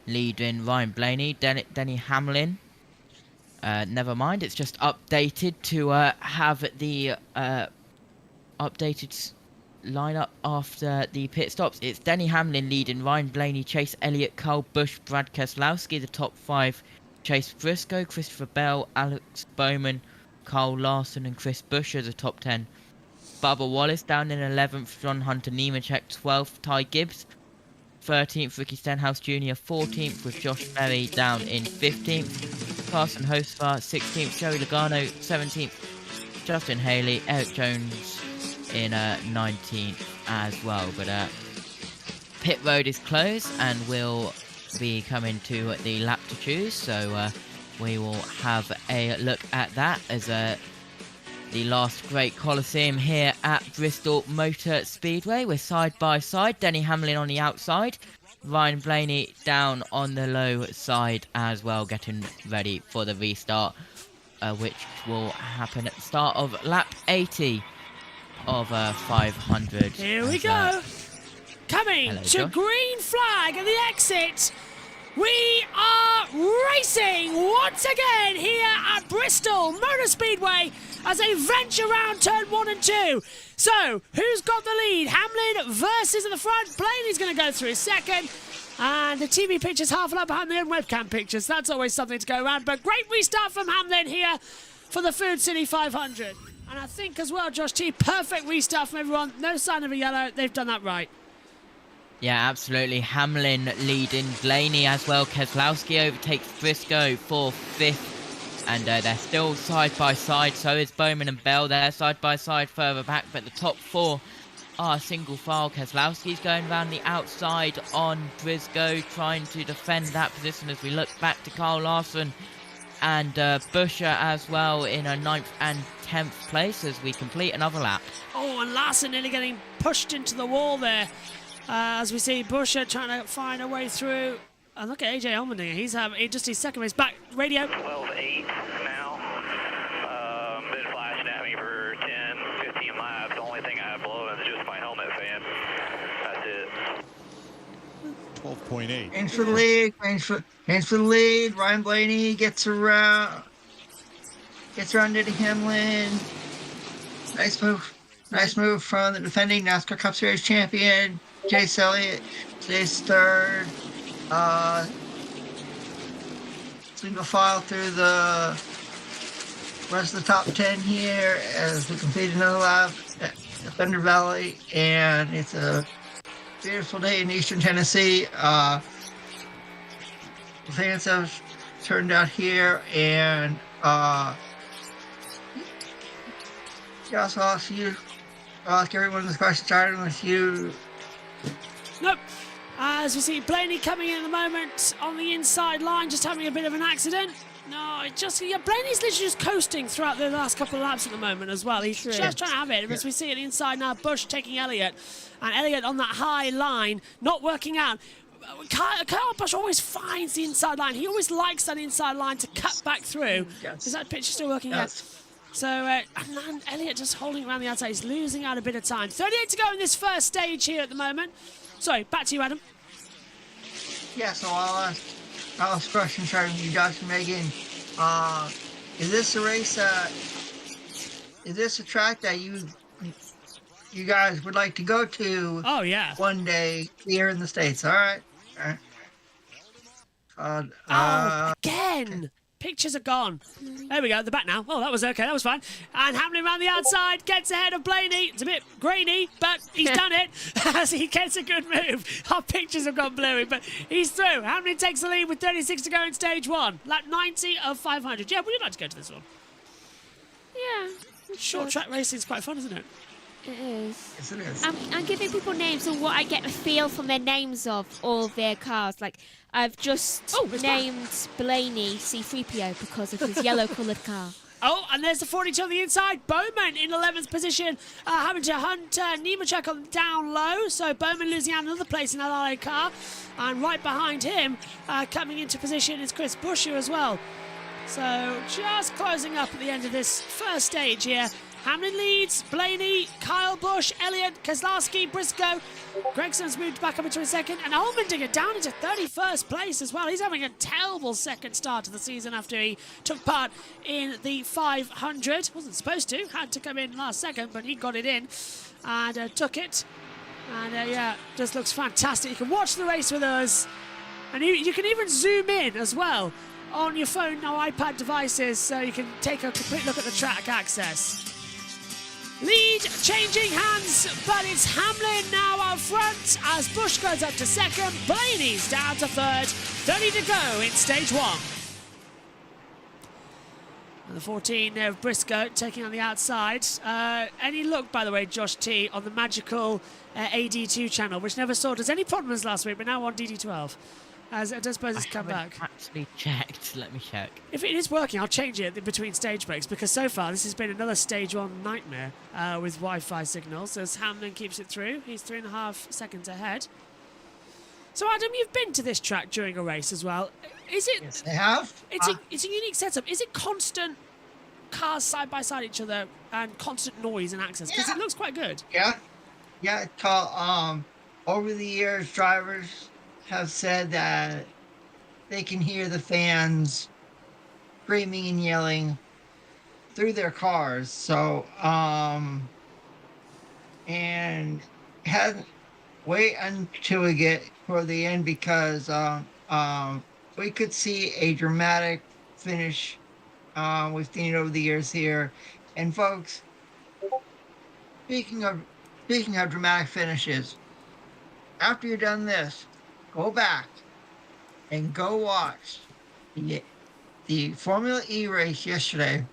leading Ryan Blaney, Denny Hamlin. Never mind, it's just updated to have the updated lineup after the pit stops. It's Denny Hamlin leading Ryan Blaney, Chase Elliott, Kyle Busch, Brad Keselowski, the top 5. Chase Briscoe, Christopher Bell, Alex Bowman, Kyle Larson, and Chris Buescher are the top 10. Bubba Wallace down in 11th, John Hunter Nemechek 12th, Ty Gibbs 13th, Ricky Stenhouse Jr. 14th, with Josh Berry down in 15th, Carson Hocevar 16th, Joey Logano 17th, Justin Haley, Eric Jones in 19th as well. But pit road is closed and will be coming to the lap to choose, so we will have a look at that as the last great Coliseum here at Bristol Motor Speedway. We're side by side, Denny Hamlin on the outside, Ryan Blaney down on the low side as well, getting ready for the restart, which will happen at the start of lap 80 of 500.
Here we go. Coming
Hello,
to
Josh.
green flag at the exit. We are racing once again here at Bristol Motor Speedway as they venture around turn 1 and 2. So, who's got the lead? Hamlin versus at the front. Blaney's going to go through second. And the TV picture's half an hour behind the webcam pictures. That's always something to go around. But great restart from Hamlin here for the Food City 500. And I think as well, Josh T, perfect restart from everyone. No sign of a yellow. They've done that right.
Yeah, absolutely. Hamlin leading Blaney as well. Keselowski overtakes Briscoe for 5th. And they're still side by side. So is Bowman and Bell. They're side by side further back. But the top 4 are single file. Keselowski's going around the outside on Briscoe, trying to defend that position as we look back to Kyle Larson and Buescher as well in a 9th and 10th place as we complete another lap.
Oh, and Larson nearly getting pushed into the wall there. As we see Buescher trying to find a way through. And look at AJ Allmendinger. He's just his second race back. Radio.
12-8 now. Been flashing at me for 10, 15 laps. The only thing I have blown is just my helmet fan. That's it.
1:08.
Thanks for the lead. Thanks for the lead. Ryan Blaney gets around Denny Hamlin. Nice move. Nice move from the defending NASCAR Cup Series champion, Chase Elliott. Chase third. Single file through the rest of the top 10 here as we complete another lap at Thunder Valley. And it's a beautiful day in Eastern Tennessee. The fans have turned out here, and so I'll ask everyone this question, starting with you.
Nope. As we see Blaney coming in at the moment on the inside line, just having a bit of an accident. No, Blaney's literally just coasting throughout the last couple of laps at the moment as well. He's just trying to have it. As we see it inside now, Busch taking Elliott. And Elliott on that high line, not working out. Kyle Busch always finds the inside line. He always likes that inside line to cut back through.
Yes.
Is that picture still working out? So, and Elliott just holding around the outside. He's losing out a bit of time. 38 to go in this first stage here at the moment. Sorry, back to you, Adam.
Yeah, so I'll ask a question starting with you, Dr. Megan. Is this a race, is this a track that you guys would like to go to?
Oh, yeah.
One day here in the States, all right?
Again! Pictures are gone. There we go, they're back now. Oh, that was okay, that was fine. And Hamlin around the outside, gets ahead of Blaney. It's a bit grainy, but he's done it as he gets a good move. Our pictures have gone blurry, but he's through. Hamlin takes the lead with 36 to go in stage 1. Lap 90 of 500. Yeah, we'd like to go to this one.
Yeah.
Short track racing is quite fun, isn't it?
It is.
Yes, it is.
I'm giving people names and what I get a feel from their names of all their cars. Like, I've just named Blaney C-3PO because of his yellow-coloured car.
Oh, and there's the 42 on the inside. Bowman in 11th position, having to hunt Nemechek on down low. So Bowman losing out another place in that LA car. And right behind him, coming into position, is Chris Buescher as well. So just closing up at the end of this first stage here. Hamlin leads, Blaney, Kyle Busch, Elliott, Keselowski, Briscoe. Gregson's moved back up into a second, and Allmendinger down into 31st place as well. He's having a terrible second start to the season after he took part in the 500. Wasn't supposed to, had to come in last second, but he got it in and took it. And yeah, just looks fantastic. You can watch the race with us, and you can even zoom in as well on your phone or iPad devices, so you can take a complete look at the track access. Lead changing hands, but it's Hamlin now out front as Busch goes up to second. Blaney's down to third. 30 to go in stage 1. And the 14 of Briscoe taking on the outside. Any look, by the way, Josh T, on the magical AD2 channel, which never saw us any problems last week, but now on DD12. As I don't suppose it's come back.
Actually checked. Let me check.
If it is working, I'll change it between stage breaks, because so far this has been another stage 1 nightmare with Wi-Fi signals. As Hamlin keeps it through, he's 3.5 seconds ahead. So Adam, you've been to this track during a race as well. Is it?
Yes, I have.
It's a unique setup. Is it constant cars side by side each other and constant noise and access? Because it looks quite good.
Yeah, it's called. Over the years, drivers have said that they can hear the fans screaming and yelling through their cars. So, and hasn't wait until we get toward the end, because we could see a dramatic finish. We've seen it over the years here. And folks, speaking of dramatic finishes, after you're done this, go back and go watch the Formula E race yesterday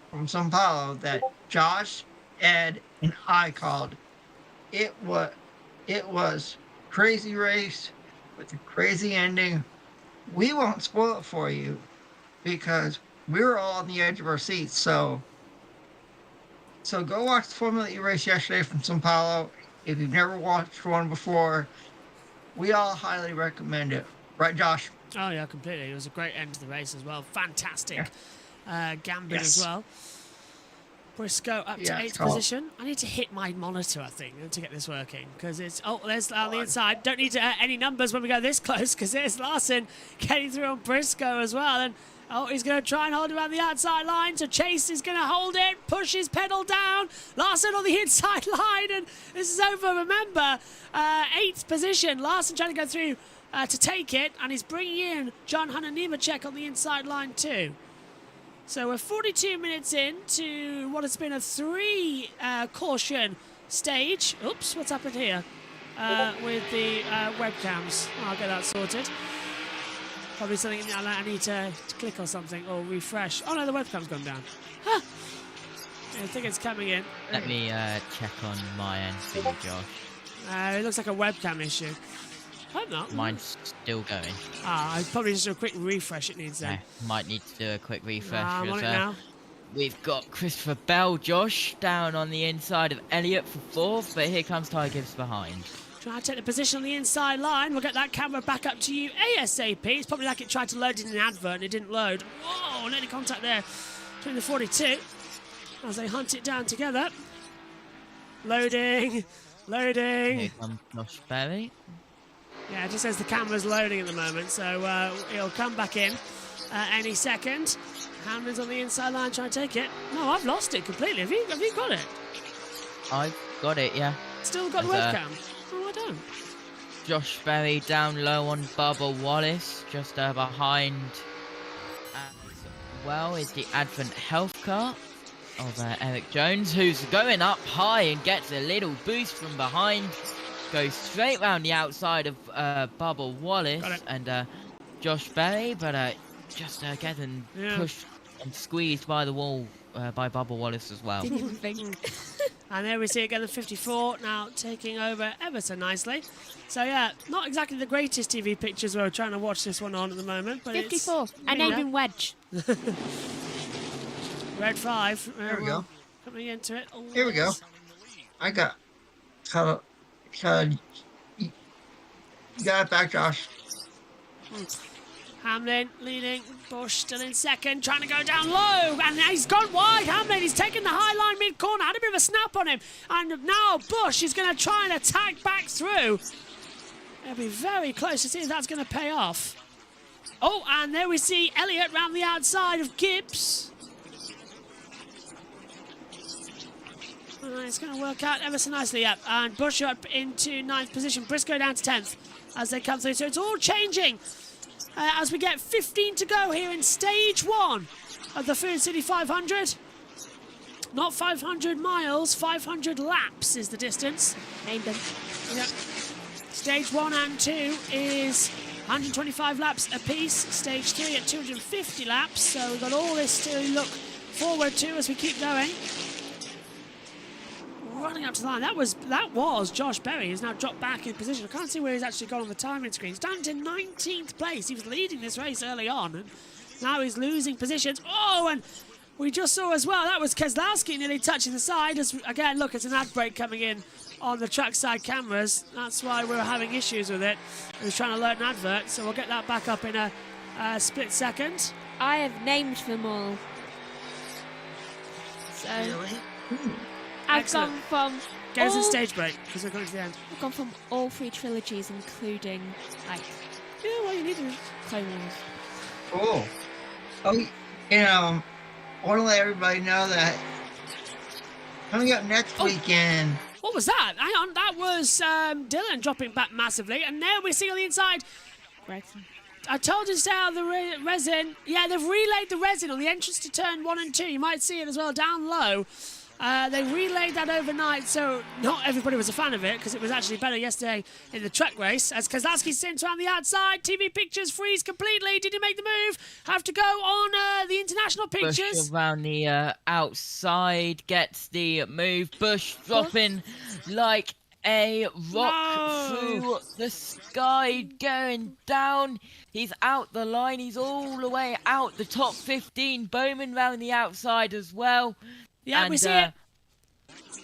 from Sao Paulo that Josh, Ed, and I called. It was crazy race with a crazy ending. We won't spoil it for you because we were all on the edge of our seats. So go watch the Formula E race yesterday from Sao Paulo. If you've never watched one before, we all highly recommend it. Right, Josh?
Oh, yeah, completely. It was a great end to the race as well. Fantastic gambit as well. Briscoe up to 8th position. I need to hit my monitor, I think, to get this working. Because it's... Oh, there's on the inside. Don't need any numbers when we go this close, because there's Larson getting through on Briscoe as well. And he's going to try and hold it around the outside line. So Chase is going to hold it, push his pedal down. Larson on the inside line, and this is over. Remember, 8th position. Larson trying to go through to take it, and he's bringing in John Hunter Nemechek on the inside line too. So we're 42 minutes in to what has been a 3 caution stage. Oops, what's happened here with the webcams? I'll get that sorted. Probably something I need to click or something or refresh. Oh no, the webcam's gone down. Huh. I think it's coming in.
Let me check on my end for you, Josh.
It looks like a webcam issue. Hope not.
Mine's still going.
I probably just do a quick refresh. It needs then.
Might need to do a quick refresh.
I'm on it now.
We've got Christopher Bell, Josh, down on the inside of Elliott for 4th, but here comes Ty Gibbs behind.
Try to take the position on the inside line. We'll get that camera back up to you ASAP. It's probably like it tried to load in an advert and it didn't load. Whoa, nearly contact there between the 42 as they hunt it down together. Loading.
Here comes Josh Berry.
Yeah, it just says the camera's loading at the moment, so it'll come back in any second. Hamlin's on the inside line trying to take it. No, I've lost it completely. Have you got it?
I've got it, yeah.
Still got the webcam? Oh, I don't.
Josh Berry down low on Bubba Wallace, just behind as well is the Advent Health Car of Eric Jones, who's going up high and gets a little boost from behind. Goes straight round the outside of Bubba Wallace and Josh Berry, but just getting pushed and squeezed by the wall by Bubba Wallace as well.
Didn't even think.
And there we see again the 54 now taking over ever so nicely. So yeah, not exactly the greatest TV pictures we're trying to watch this one on at the moment. But
54. I named him Wedge.
Red 5.
There we go.
Coming into it. Oh,
Here we go. I got... You got it back, Josh.
Hamlin leading, Bush still in second, trying to go down low, and he's gone wide. Hamlin, he's taken the high line mid-corner, had a bit of a snap on him, and now Bush is going to try and attack back through. It'll be very close to see if that's going to pay off. Oh, and there we see Elliott round the outside of Gibbs. It's going to work out ever so nicely, yeah. And Bush up into 9th position. Briscoe down to 10th as they come through. So it's all changing as we get 15 to go here in stage 1 of the Food City 500. Not 500 miles, 500 laps is the distance.
Named them.
Yep. Stage 1 and 2 is 125 laps apiece. Stage 3 at 250 laps. So we've got all this to look forward to as we keep going. Running up to the line. That was Josh Berry, who's now dropped back in position. I can't see where he's actually gone on the timing screen. He's down to 19th place. He was leading this race early on, and now he's losing positions. Oh, and we just saw as well, that was Keselowski nearly touching the side. As again, look, it's an ad break coming in on the trackside cameras. That's why we're having issues with it. He was trying to load an advert, so we'll get that back up in a split second.
I have named them all. So... I've
Excellent.
gone from
Get us in stage break, because we're going to the end.
I've gone from all 3 trilogies, including, like...
Yeah, well, you need to...
Clone Wars.
Cool. Oh, I want to let everybody know that coming up next weekend...
What was that? Hang on, that was Dylan dropping back massively, and now we're seeing on the inside...
Gregson.
I told you to stay out of the resin. Yeah, they've relayed the resin on the entrance to turn 1 and 2. You might see it as well down low. They relayed that overnight, so not everybody was a fan of it because it was actually better yesterday in the truck race. As Keselowski sent around the outside, TV pictures freeze completely. Did he make the move? Have to go on the international pictures.
Bush around the outside gets the move. Bush dropping like a rock through the sky, going down. He's out the line. He's all the way out the top 15. Bowman round the outside as well.
Yeah,
and,
we see it.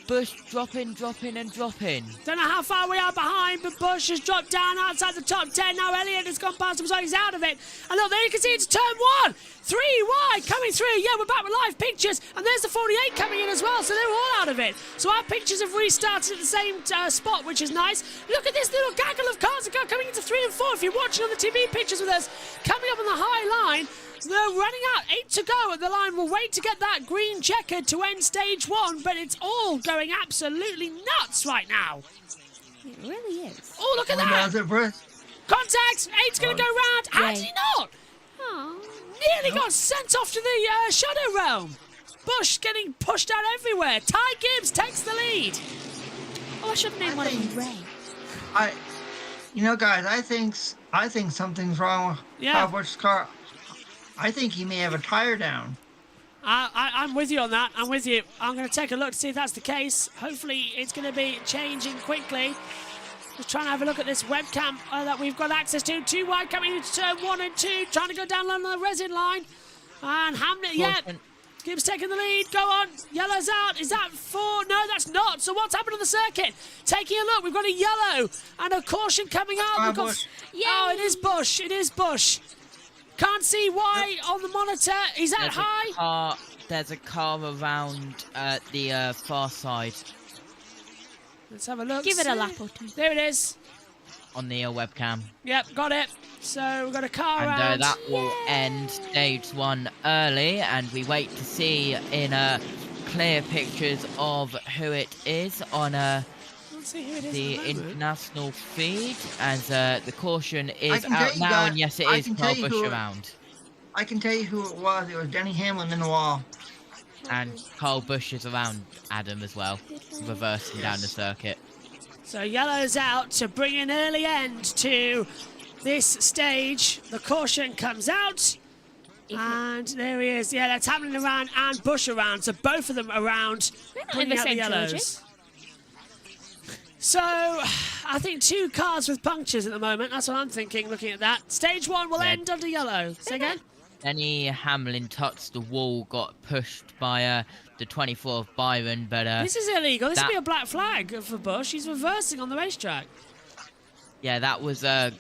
Bush dropping and dropping.
Don't know how far we are behind, but Bush has dropped down outside the top 10. Now Elliott has gone past him, so he's out of it. And look, there you can see it's turn 1. 3 wide coming through. Yeah, we're back with live pictures. And there's the 48 coming in as well, so they're all out of it. So our pictures have restarted at the same spot, which is nice. Look at this little gaggle of cars that go coming into 3 and 4. If you're watching on the TV pictures with us, coming up on the high line, they're running out. 8 to go at the line. We'll wait to get that green checkered to end stage 1, but it's all going absolutely nuts right now.
It really is.
Oh, look at that! Contact! 8's going to go round. How did he not?
Oh.
Nearly got sent off to the Shadow Realm. Bush getting pushed out everywhere. Ty Gibbs takes the lead.
Oh, I should have named one of them Ray.
You know, guys, I think something's wrong with Kyle Busch's car. I think he may have a tire down.
I'm with you on that. I'm with you. I'm going to take a look to see if that's the case. Hopefully, it's going to be changing quickly. Just trying to have a look at this webcam that we've got access to. 2 wide coming into turn 1 and 2. Trying to go down on the resin line. And Hamlet, Gibbs taking the lead. Go on. Yellow's out. Is that 4? No, that's not. So what's happened on the circuit? Taking a look. We've got a yellow and a caution coming out. We've got, oh, it is Bush. It is Bush. Can't see why on the monitor. Is that high?
There's a car around the far side.
Let's have a look.
Give it a lap or 2.
There it is.
On the webcam.
Yep, got it. So we've got a car around.
And that will end stage 1 early, and we wait to see in clear pictures of who it is on the international feed, as the caution is out now, and yes, it is Kyle Busch around.
I can tell you who it was. It was Denny Hamlin in the wall.
And Kyle Busch is around Adam as well, reversing down the circuit.
So yellow's out to bring an early end to this stage. The caution comes out. And there he is. Yeah, that's Hamlin around and Busch around. So both of them around, bringing out the yellows. So, I think 2 cars with punctures at the moment. That's what I'm thinking, looking at that. Stage 1 will end under yellow. Say again?
Denny Hamlin touched the wall, got pushed by the 24 of Byron, but...
this is illegal. This would be a black flag for Busch. He's reversing on the racetrack.
Yeah, that was not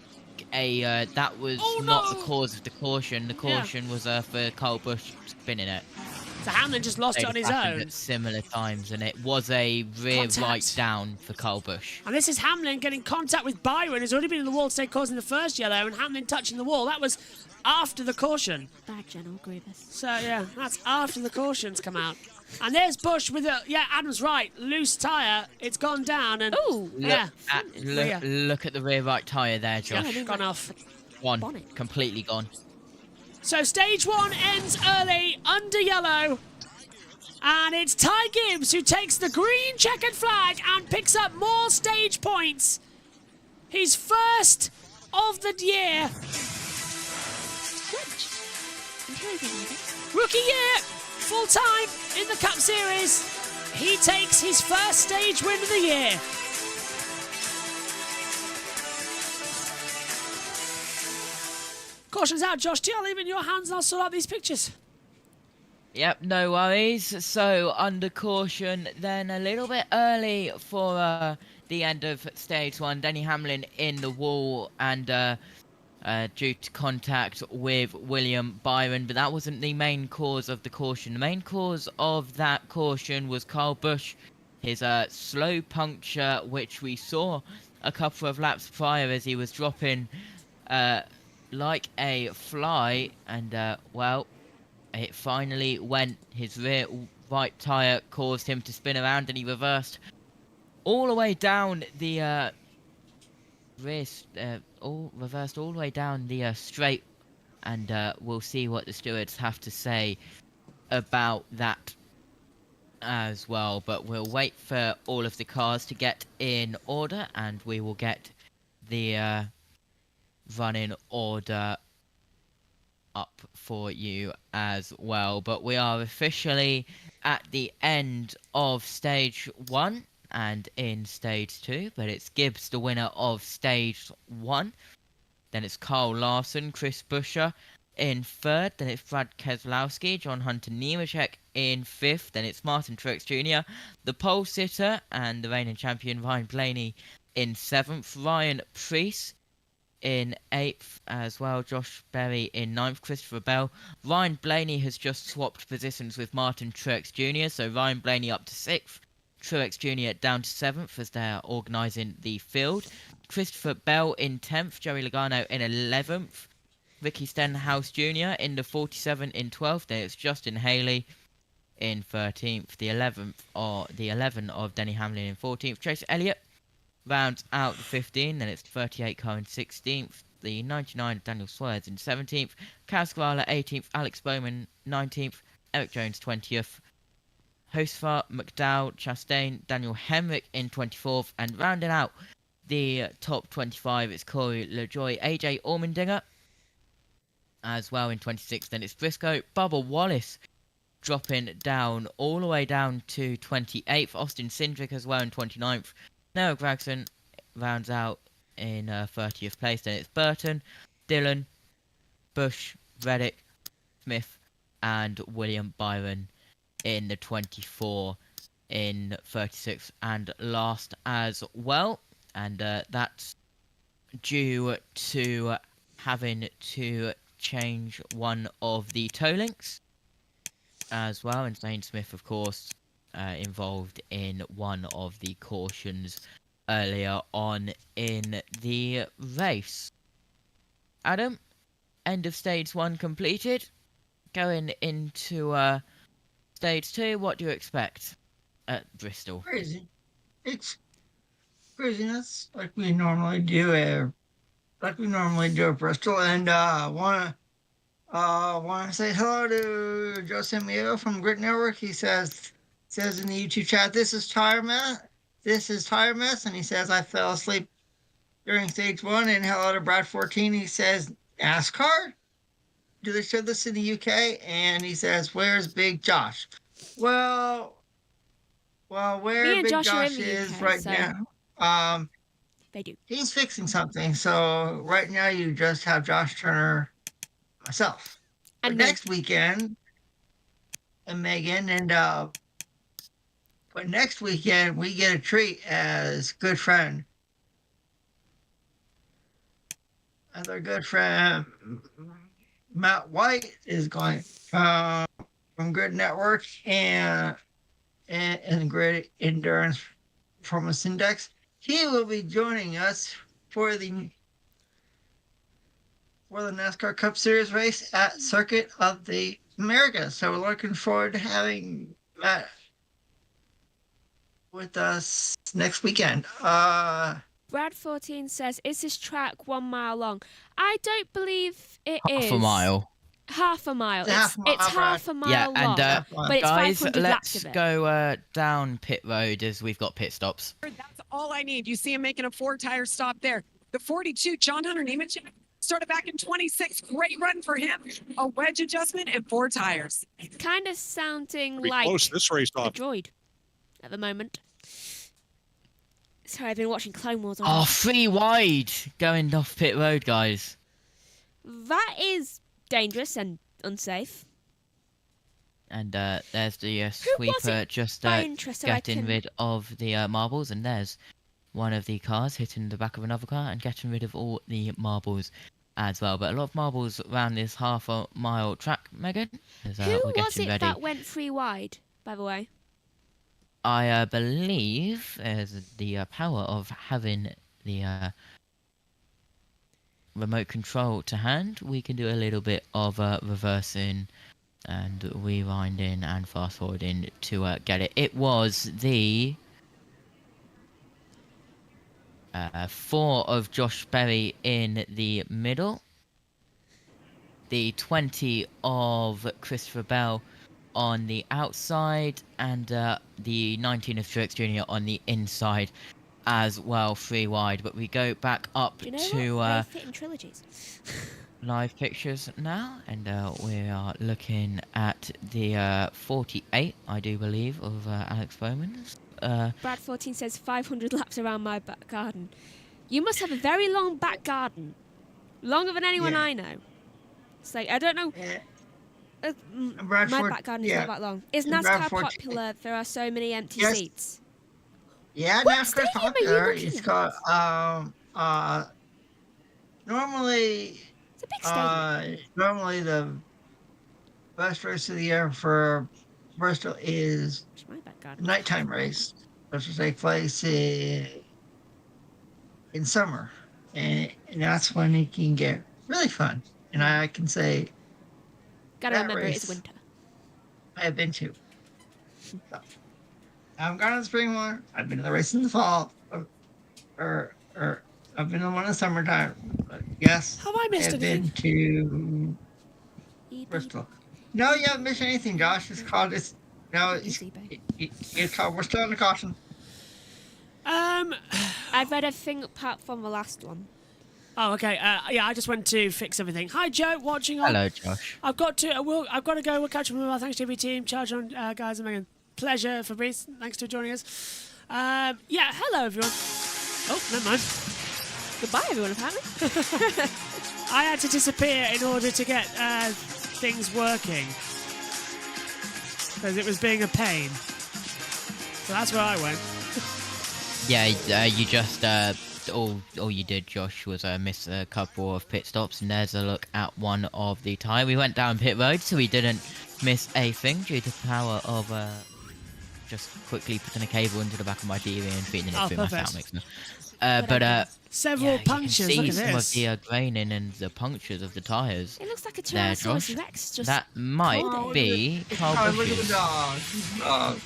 the cause of the caution. The caution was for Kyle Busch spinning it.
So Hamlin just lost it on his own.
At similar times, and it was a rear right down for Kyle Busch.
And this is Hamlin getting contact with Byron, who's already been in the wall today, causing the first yellow, and Hamlin touching the wall. That was after the caution.
Bad General Grievous.
So, yeah, that's after the cautions come out. And there's Busch with a, Adam's right, loose tyre. It's gone down, and
look at the rear right tyre there, Josh.
Yeah, gone off.
Gone. Completely gone.
So stage 1 ends early under yellow. And it's Ty Gibbs who takes the green checkered flag and picks up more stage points. He's first of the year. Rookie year, full time in the Cup Series. He takes his first stage win of the year. Caution's out, Josh. I'll leave it in your hands and I'll sort out these pictures.
Yep, no worries. So, under caution, then a little bit early for the end of stage 1. Denny Hamlin in the wall and due to contact with William Byron, but that wasn't the main cause of the caution. The main cause of that caution was Kyle Busch, his slow puncture, which we saw a couple of laps prior as he was dropping like a fly, and well, it finally went. His rear right tyre caused him to spin around, and he reversed all the way down the reversed all the way down the straight, and we'll see what the stewards have to say about that as well. But we'll wait for all of the cars to get in order, and we will get the running order up for you as well. But we are officially at the end of stage 1 and in stage 2, but it's Gibbs the winner of stage 1. Then it's Carl Larson, Chris Buescher in 3rd. Then it's Brad Keselowski, John Hunter Nemechek in 5th. Then it's Martin Truex Jr., the pole sitter, and the reigning champion Ryan Blaney in 7th. Ryan Preece in 8th as well. Josh Berry in 9th. Christopher Bell. Ryan Blaney has just swapped positions with Martin Truex Jr., so Ryan Blaney up to 6th. Truex Jr. down to 7th as they're organising the field. Christopher Bell in 10th. Joey Logano in 11th. Ricky Stenhouse Jr. in the 47 in 12th. Then it's Justin Haley in 13th. The 11 of Denny Hamlin in 14th. Chase Elliott rounds out the 15. Then it's 38 car in 16th. The 99 of Daniel Suarez in 17th. Kaz Grala 18th. Alex Bowman 19th. Eric Jones 20th. Hocevar, McDowell, Chastain, Daniel Hemrick in 24th. And rounding out the top 25, it's Corey LaJoie, AJ Allmendinger as well in 26th. Then it's Briscoe, Bubba Wallace dropping down all the way down to 28th. Austin Cindric as well in 29th. Noah Gragson rounds out in 30th place. Then it's Burton, Dillon, Bush, Reddick, Smith, and William Byron in the 24 in 36th and last as well. And that's due to having to change one of the toe links as well. And Zane Smith, of course, involved in one of the cautions earlier on in the race. Adam, end of stage 1 completed. Going into stage 2, what do you expect at Bristol?
Crazy. It's craziness like we normally do at Bristol. And wanna say hello to Joe Samio from Grit Network. He says in the YouTube chat, this is Tire Mess, and he says I fell asleep during stage 1. And hello to Brad 14. He says NASCAR. Do they show this in the UK? And he says, where's Big Josh? Well, where Big Josh is UK, right now,
they do.
He's fixing something. So right now you just have Josh Turner, myself. And next weekend, and Megan, and but next weekend we get a treat as good friend. Another good friend, Matt White, is going from Grid Network and Grid Endurance Performance Index. He will be joining us for the NASCAR Cup Series race at Circuit of the Americas. So we're looking forward to having Matt with us next weekend.
Brad 14 says, is this track 1 mile long? I don't believe it is.
Half a mile.
Half a mile. It's half a mile
yeah,
long.
And
but it's
guys,
500 laps of it.
let's go down pit road as we've got pit stops.
That's all I need. You see him making a 4-tire stop there. The 42, John Hunter Nemechek, started back in 26. Great run for him. A wedge adjustment and 4 tires.
It's kind of sounding
Pretty
like
close this race
a
off.
droid at the moment. Sorry, I've been watching Clone Wars.
Oh, 3 wide going off pit road, guys.
That is dangerous and unsafe.
And there's the sweeper just getting rid of the marbles. And there's one of the cars hitting the back of another car and getting rid of all the marbles as well. But a lot of marbles around this half a mile track, Megan.
Who was it that went 3 wide, by the way?
I believe there's the power of having the remote control to hand. We can do a little bit of reversing and rewinding and fast forwarding to get it. It was the 4 of Josh Berry in the middle, the 20 of Christopher Bell on the outside, and the 19 of Truex Jr. on the inside as well, 3 wide. But we go back up to live pictures now, and we are looking at the 48, I do believe, of Alex Bowman's.
Brad 14 says 500 laps around my back garden. You must have a very long back garden, longer than anyone I know. It's like, I don't know.
Bradford,
my back garden is
yeah.
not that long. Is
In
NASCAR
Bradford,
popular? There are so many empty
Yes.
seats.
Yeah,
What
NASCAR's
stadium are you
popular.
looking
It's
at?
called normally
It's a big stadium.
normally the best race of the year for Bristol is
It's my back
the
garden.
nighttime race, which will take place in summer, and that's when it can get really fun. And I can say
Gotta
that
remember,
race
it's winter.
I have been to. So, I've gone to the spring one. I've been to the race in the fall, or I've been to one in the summertime. But yes,
Have I missed
have
anything?
been to Bristol. No, you haven't missed anything, Josh. It's called it's called We're Still in the Caution.
I've read everything apart from the last one.
Oh, okay. Yeah, I just went to fix everything. Hi, Joe, watching on.
Hello, Josh.
I've got to go. We'll catch up with our Thanks TV team. Charge on, guys and Megan. Pleasure, Fabrice. Thanks for joining us. Yeah, hello, everyone. Oh, never mind.
Goodbye, everyone, apparently.
I had to disappear in order to get things working. Because it was being a pain. So that's where I went.
Yeah, you just all you did, Josh, was miss a couple of pit stops, and there's a look at one of the tyre. We went down pit road, so we didn't miss a thing due to the power of just quickly putting a cable into the back of my TV and feeding it through my sound mixer.
Several punctures.
You
Look
can
at
see some
this.
of the graining and the punctures of the tyres.
It looks like a
There,
Tyrannosaurus
Josh.
Rex. Just
That might be Carl
Oh, look at
Busch's.
the dog.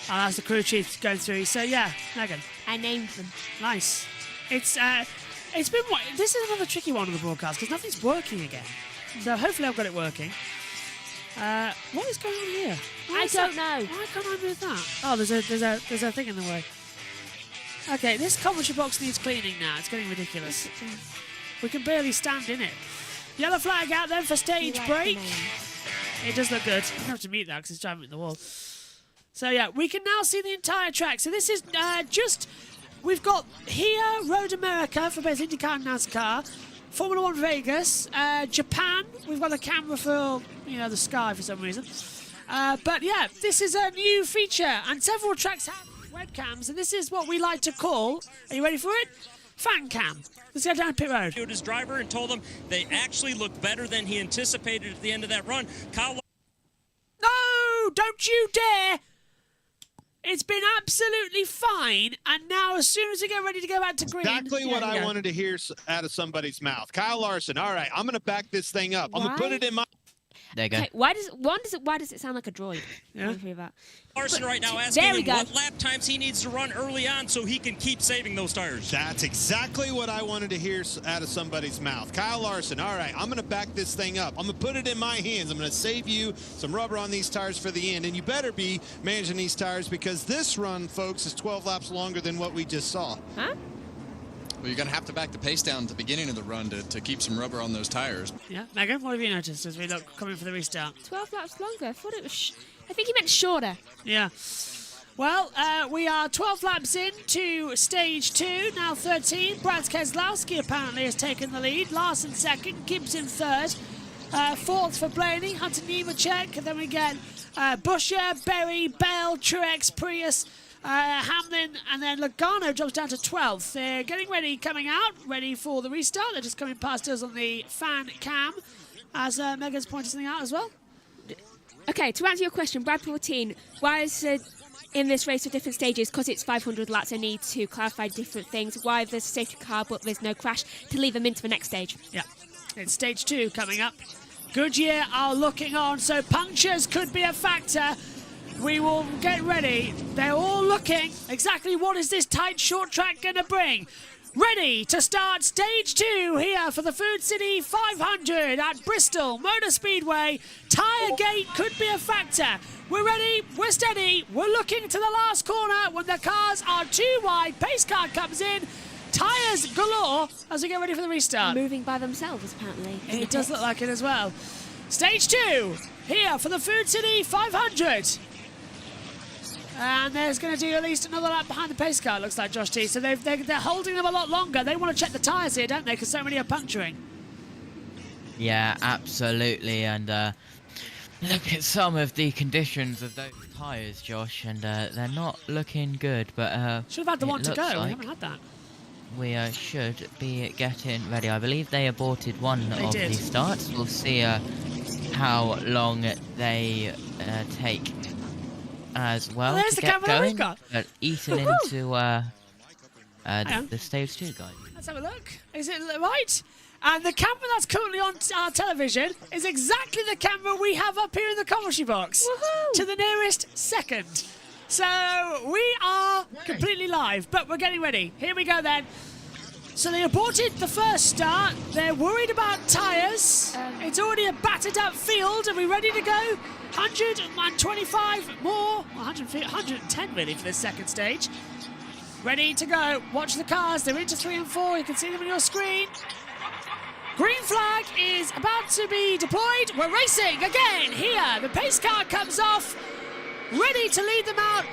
Oh, that's the crew chief going through. So yeah, Megan.
I named them.
Nice. It's been this is another tricky one on the broadcast because nothing's working again. So hopefully I've got it working. What is going on here?
I don't know.
Why can't I move that? Oh, there's a thing in the way. Okay, this commentary box needs cleaning now. It's getting ridiculous. We can barely stand in it. Yellow flag out then for stage break. It does look good. I have to mute that because it's driving at the wall. So yeah, we can now see the entire track. So this is we've got here Road America for both IndyCar and NASCAR, Formula One Vegas, Japan. We've got a camera for the sky for some reason. But yeah, this is a new feature, and several tracks have webcams, and this is what we like to call. Are you ready for it? Fan cam. Let's go down pit road.
His driver and told him they actually looked better than he anticipated at the end of that run. Kyle.
No, don't you dare! It's been absolutely fine, and now as soon as we get ready to go back to green...
Exactly what I wanted to hear out of somebody's mouth. Kyle Larson, all right, I'm going to back this thing up. I'm going to put it in my...
There you go.
Okay, why does it sound like a droid?
Yeah.
Larson right now asking him what lap times he needs to run early on so he can keep saving those tires.
That's exactly what I wanted to hear out of somebody's mouth. Kyle Larson, all right, I'm going to back this thing up. I'm going to put it in my hands. I'm going to save you some rubber on these tires for the end. And you better be managing these tires because this run, folks, is 12 laps longer than what we just saw.
Huh?
Well, you're going to have to back the pace down at the beginning of the run to keep some rubber on those tires.
Yeah, Megan, what have you noticed as we look coming for the restart?
12 laps longer. I thought it was... I think he meant shorter.
Yeah. Well, we are 12 laps into stage 2, now 13. Brad Keselowski apparently has taken the lead. Larson second, Gibbs in third. Fourth for Blaney, Hunter Nemechek. And then we get Buscher, Berry, Bell, Truex, Prius, Hamlin, and then Logano drops down to 12th. They're getting ready, coming out, ready for the restart. They're just coming past us on the fan cam, as Megan's pointed something out as well.
Okay, to answer your question, Brad 14, why is it in this race with different stages? Because it's 500 laps, I need to clarify different things. Why there's a safety car, but there's no crash, to leave them into the next stage.
Yeah, it's stage 2 coming up. Goodyear are looking on, so punctures could be a factor. We will get ready. They're all looking. Exactly what is this tight short track going to bring? Ready to start stage 2 here for the Food City 500 at Bristol Motor Speedway. Tyre gate could be a factor. We're ready, we're steady, we're looking to the last corner when the cars are too wide. Pace car comes in. Tyres galore as we get ready for the restart.
Moving by themselves, apparently.
It does look like it as well. Stage 2 here for the Food City 500. And there's going to do at least another lap behind the pace car, looks like, Josh T. So they're holding them a lot longer. They want to check the tyres here, don't they? Because so many are puncturing.
Yeah, absolutely. And look at some of the conditions of those tyres, Josh, and they're not looking good. But
should have had the one to go.
Like
we haven't had that.
We should be getting ready. I believe they aborted one of the starts. We'll see how long they take as well
there's
to
the
get
camera
going.
we've got.
Eating into the stage 2, guys.
Let's have a look. Is it right? And the camera that's currently on our television is exactly the camera we have up here in the commentary box.
Woohoo!
To the nearest second. So we are completely live, but we're getting ready. Here we go then. So they aborted the first start. They're worried about tyres. It's already a battered up field. Are we ready to go? 125 more. 110 really for this second stage. Ready to go. Watch the cars. They're into 3 and 4. You can see them on your screen. Green flag is about to be deployed. We're racing again here. The pace car comes off. Ready to lead them out.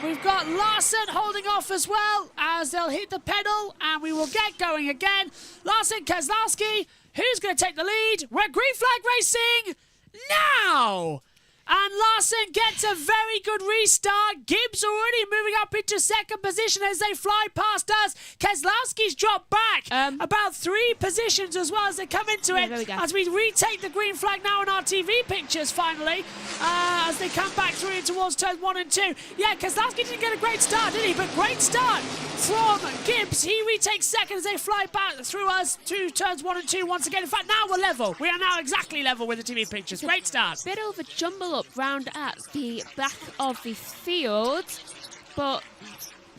We've got Larson holding off as well as they'll hit the pedal and we will get going again. Larson, Keselowski, who's going to take the lead? We're green flag racing now. And Larson gets a very good restart. Gibbs already moving up into second position as they fly past us. Keselowski's dropped back about 3 positions as well as they come into it. As we retake the green flag now on our TV pictures finally. As they come back through towards turns 1 and 2. Yeah, Keselowski didn't get a great start, did he? But great start from Gibbs. He retakes second as they fly back through us to turns 1 and 2 once again. In fact, now we're level. We are now exactly level with the TV pictures. Great start.
Bit of a jumble up round at the back of the field, but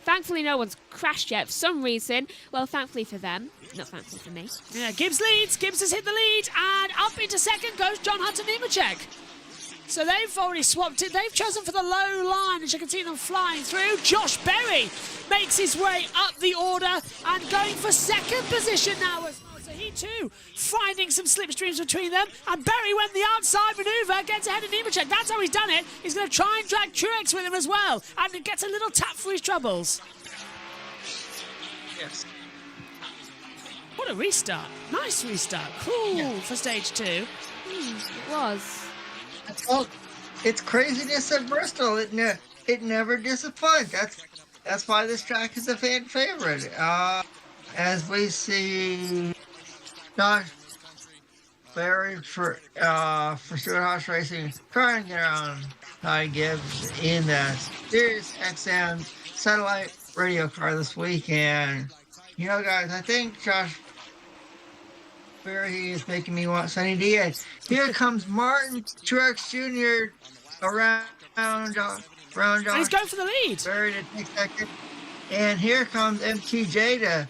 thankfully no one's crashed yet for some reason. Well, thankfully for them, not thankfully for me.
Yeah, Gibbs leads. Gibbs has hit the lead, and up into second goes John Hunter Nemechek. So they've already swapped it. They've chosen for the low line, as you can see them flying through. Josh Berry makes his way up the order and going for second position now as well. So he too finding some slipstreams between them. And Berry went the outside manoeuvre, gets ahead of Nemechek. That's how he's done it. He's going to try and drag Truex with him as well. And it gets a little tap for his troubles.
Yes.
What a restart. Nice restart. Cool for stage 2.
It was.
Well, it's craziness at Bristol. It never disappoints. That's why this track is a fan favorite. As we see Josh Berry for Stewart Haas Racing trying to get around Ty Gibbs in the Sirius XM satellite radio car this weekend. You know, guys, I think Josh Berry is making me want Sunny Diaz. Here comes Martin Truex Jr. around
And he's going for the lead.
Berry to take second. And here comes MTJ to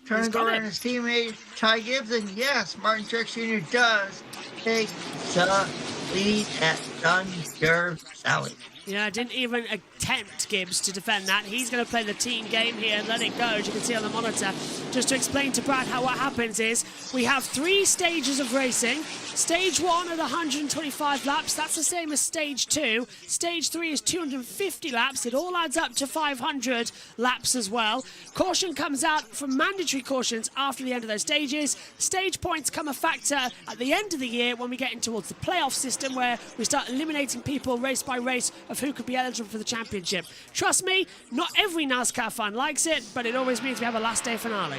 turn and go around his teammate Ty Gibbs. And yes, Martin Truex Jr. does take the lead at Thunder Valley.
Yeah, didn't even attempt Gibbs to defend that. He's going to play the team game here and let it go, as you can see on the monitor. Just to explain to Brad how what happens is we have 3 stages of racing. Stage 1 at 125 laps. That's the same as stage 2. Stage 3 is 250 laps. It all adds up to 500 laps as well. Caution comes out from mandatory cautions after the end of those stages. Stage points come a factor at the end of the year when we get in towards the playoff system, where we start eliminating people race by race of who could be eligible for the championship. Trust me, not every NASCAR fan likes it, but it always means we have a last day finale.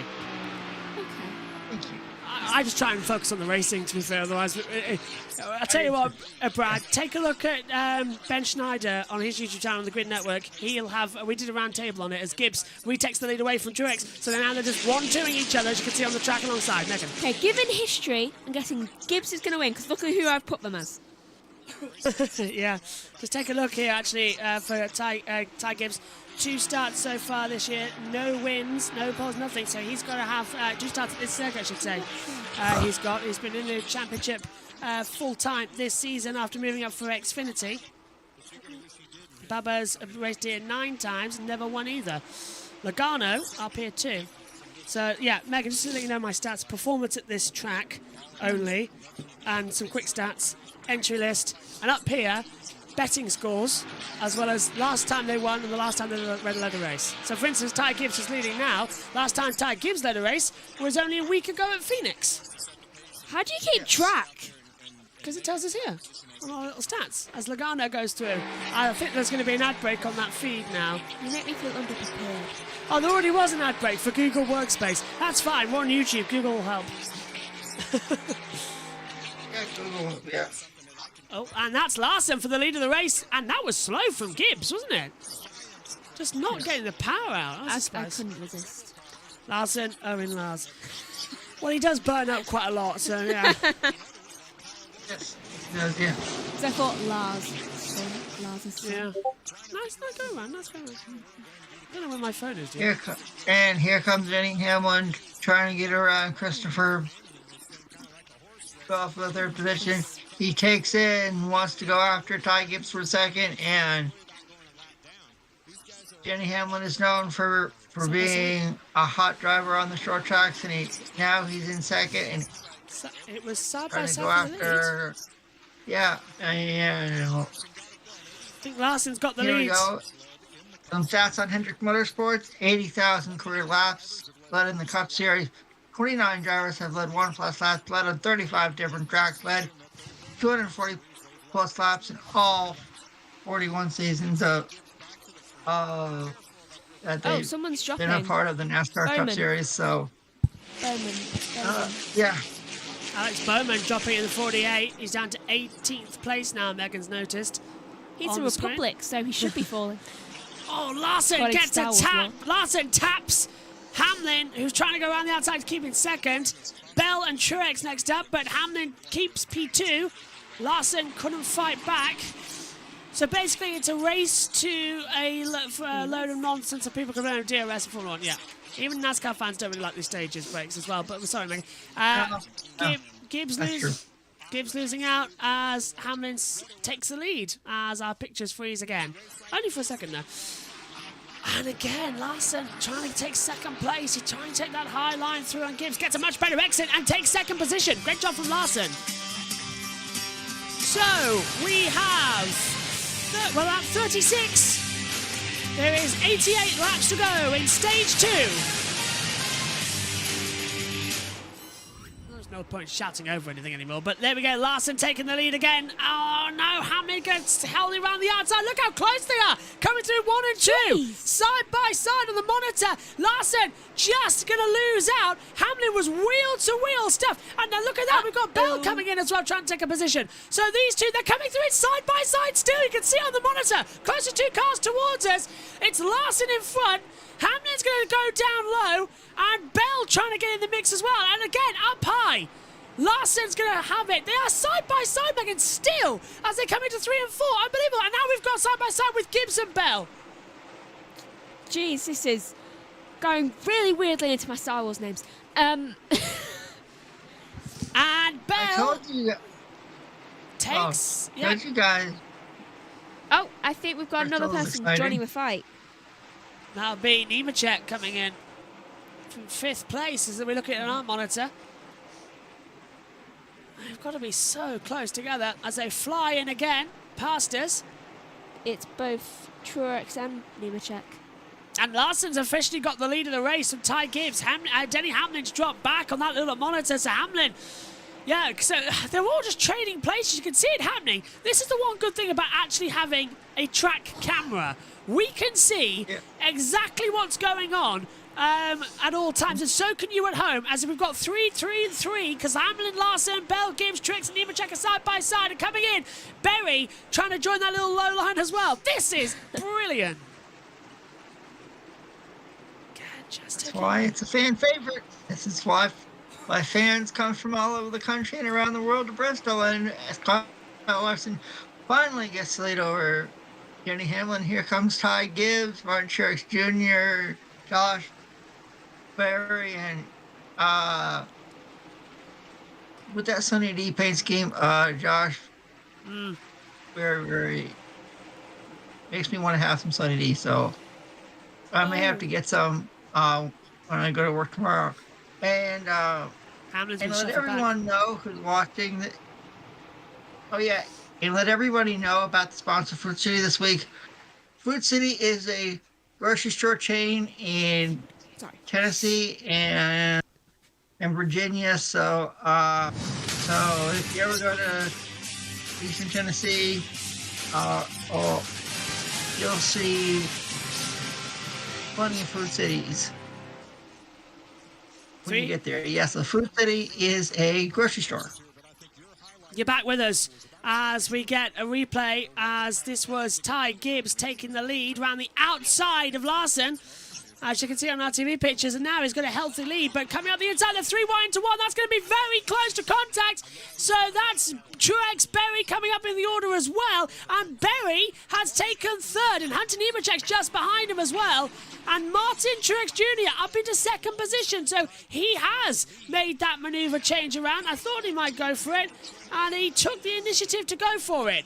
Thank you.
I just try and focus on the racing, to be fair, otherwise I'll tell you what, Brad, take a look at Ben Schneider on his YouTube channel on the Grid Network. He'll have, we did a round table on it as Gibbs retakes the lead away from Truex, so now they're just 1-2ing each other, as you can see on the track alongside. Megan.
Okay, given history, I'm guessing Gibbs is going to win, because look at who I've put them as.
Yeah, just take a look here actually for Ty Gibbs. 2 starts so far this year, no wins, no poles, nothing. So he's got to have 2 starts at this circuit, I should say. He's been in the championship full time this season after moving up for Xfinity. Bubba's raced here 9 times, never won either. Logano up here too. So yeah, Megan, just to let you know my stats: performance at this track only, and some quick stats, entry list, and up here, betting scores, as well as last time they won and the last time they led a race. So for instance, Ty Gibbs is leading now. Last time Ty Gibbs led a race was only a week ago at Phoenix.
How do you keep track?
Because it tells us here on our little stats as Logano goes through. I think there's going to be an ad break on that feed now.
You make me feel underprepared.
Oh, there already was an ad break for Google Workspace. That's fine. We're on YouTube. Google will help.
Yeah.
Oh, and that's Larson for the lead of the race. And that was slow from Gibbs, wasn't it? Just not getting the power out.
I couldn't resist.
Larson, Owen Lars. Well, he does burn up quite a lot, so yeah.
Yes, he does, yeah.
Because I thought Lars is son.
Yeah. Nice, go, man. Nice go, man. I don't know where my phone is, dude.
Here comes Denny Hamlin trying to get around Christopher. Off the third position. He takes in, wants to go after Ty Gibbs for second, and Denny Hamlin is known for being a hot driver on the short tracks, and now he's in second, and
it was side by
trying to
side
go after. Yeah.
I think Larson's got the lead.
Here we go. Some stats on Hendrick Motorsports: 80,000 career laps led in the Cup Series. 29 drivers have led 1+ laps, led on 35 different tracks, led 240+ laps in all 41 seasons of that they've
someone's
been a part of the NASCAR Cup Series. So, yeah.
Alex Bowman dropping in the 48. He's down to 18th place now, Megan's noticed.
He's a Republic, so he should be falling.
Oh, Larson gets a tap. Larson taps Hamlin, who's trying to go around the outside to keep in second. Bell and Truex next up, but Hamlin keeps P2. Larson couldn't fight back. So basically, it's a race to a load of nonsense that people can learn DRS and Formula 1. Yeah. Even NASCAR fans don't really like these stages breaks as well, but we're sorry, Megan. Gibbs losing out as Hamlin takes the lead as our pictures freeze again. Only for a second, though. And again, Larson trying to take second place. He's trying to take that high line through, and Gibbs gets a much better exit and takes second position. Great job from Larson. So, we have, at 36, there is 88 laps to go in stage 2. There's no point shouting over anything anymore, but there we go. Larson taking the lead again. Oh no, Hamlin gets held around the outside. Look how close they are. Coming through 1 and 2. Side by side on the monitor. Larson just going to lose out. Hamlin was wheel to wheel stuff. And now look at that. We've got Bell coming in as well, trying to take a position. So these two, they're coming through it side by side still. You can see on the monitor. Closer 2 cars towards us. It's Larson in front. Hamlin's going to go down low. And Bell trying to get in the mix as well. And again, up high. Larson's going to have it. They are side by side, Megan, still as they come into 3 and 4. Unbelievable. And now we've got side by side with Gibbs and Bell.
Jeez, this is going really weirdly into my Star Wars names. And Bell
I told you.
takes.
Told you guys.
Oh, I think we've got another person joining the fight.
That'll be Nemechek coming in from 5th place as we look at it on our monitor. They've got to be so close together as they fly in again past us.
It's both Truex and Nemechek.
And Larson's officially got the lead of the race from Ty Gibbs. Denny Hamlin's dropped back on that little monitor. So Hamlin, yeah, so they're all just trading places. You can see it happening. This is the one good thing about actually having a track camera. We can see exactly what's going on at all times, and so can you at home, as we've got 3, 3, and 3, because Hamlin, Larson, Bell, Gibbs, Truex, and Nemechek are side by side, and coming in, Berry trying to join that little low line as well. This is brilliant.
That's why it's a fan favorite. This is why fans come from all over the country and around the world to Bristol, and as Kyle Larson finally gets the lead over Denny Hamlin, here comes Ty Gibbs, Martin Truex Jr., Josh Berry, and with that Sunny D paint scheme, Josh, very, very makes me want to have some Sunny D. So I may have to get some when I go to work tomorrow. And let everyone know who's watching. And let everybody know about the sponsor Fruit City this week. Fruit City is a grocery store chain in Tennessee, and in Virginia. So, so if you ever go to Eastern Tennessee, you'll see plenty of food cities when you get there. Yes, the food city is a grocery store.
You're back with us as we get a replay, as this was Ty Gibbs taking the lead around the outside of Larson. As you can see on our TV pictures, and now he's got a healthy lead, but coming up the inside, the 3 wide into 1, that's going to be very close to contact. So that's Truex Berry coming up in the order as well, and Berry has taken third, and Hunter Nemechek's just behind him as well, and Martin Truex Jr. up into second position, so he has made that manoeuvre change around. I thought he might go for it, and he took the initiative to go for it.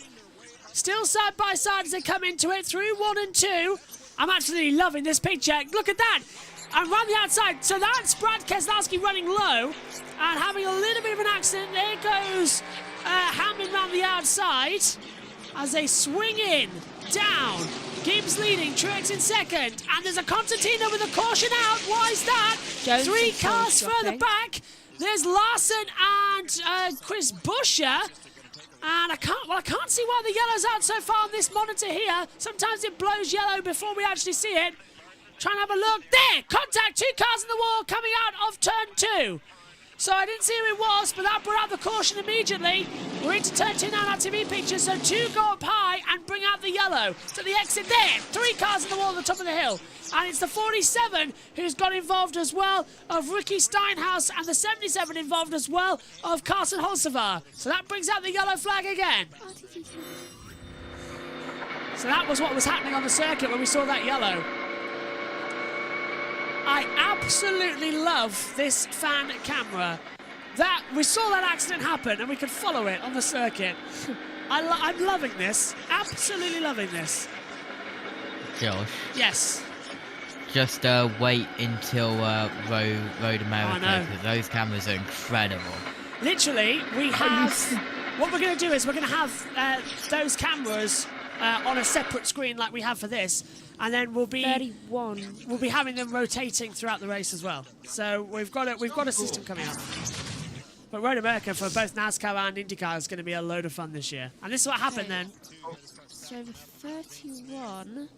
Still side by side as they come into it, through 1 and 2. I'm absolutely loving this picture. Look at that. And run the outside. So that's Brad Keselowski running low and having a little bit of an accident. There goes Hamlin round the outside as they swing in, down. Gibbs leading, Truex in second. And there's a Constantino with a caution out. Why is that?
Jones
3 cars further back. There's Larson and Chris Buescher. And I can't see why the yellow's out so far on this monitor here. Sometimes it blows yellow before we actually see it. Trying to have a look. There! Contact! 2 cars in the wall coming out of turn 2. So I didn't see who it was, but that brought out the caution immediately. We're into turn 2 now on our TV pictures. So 2 go up high and bring out the yellow. So the exit there. 3 cars in the wall at the top of the hill. And it's the 47 who's got involved as well of Ricky Steinhaus, and the 77 involved as well of Carson Holsevar. So that brings out the yellow flag again. So that was what was happening on the circuit when we saw that yellow. I absolutely love this fan camera. That we saw that accident happen and we could follow it on the circuit. I'm loving this. Absolutely loving this.
Josh.
Yes.
Just wait until Road America, because those cameras are incredible.
Literally, we have... What we're going to do is we're going to have those cameras on a separate screen like we have for this, and then we'll be
31.
We'll be having them rotating throughout the race as well. So we've got a system coming up. But Road America for both NASCAR and IndyCar is going to be a load of fun this year. And this is what happened then.
So the 31...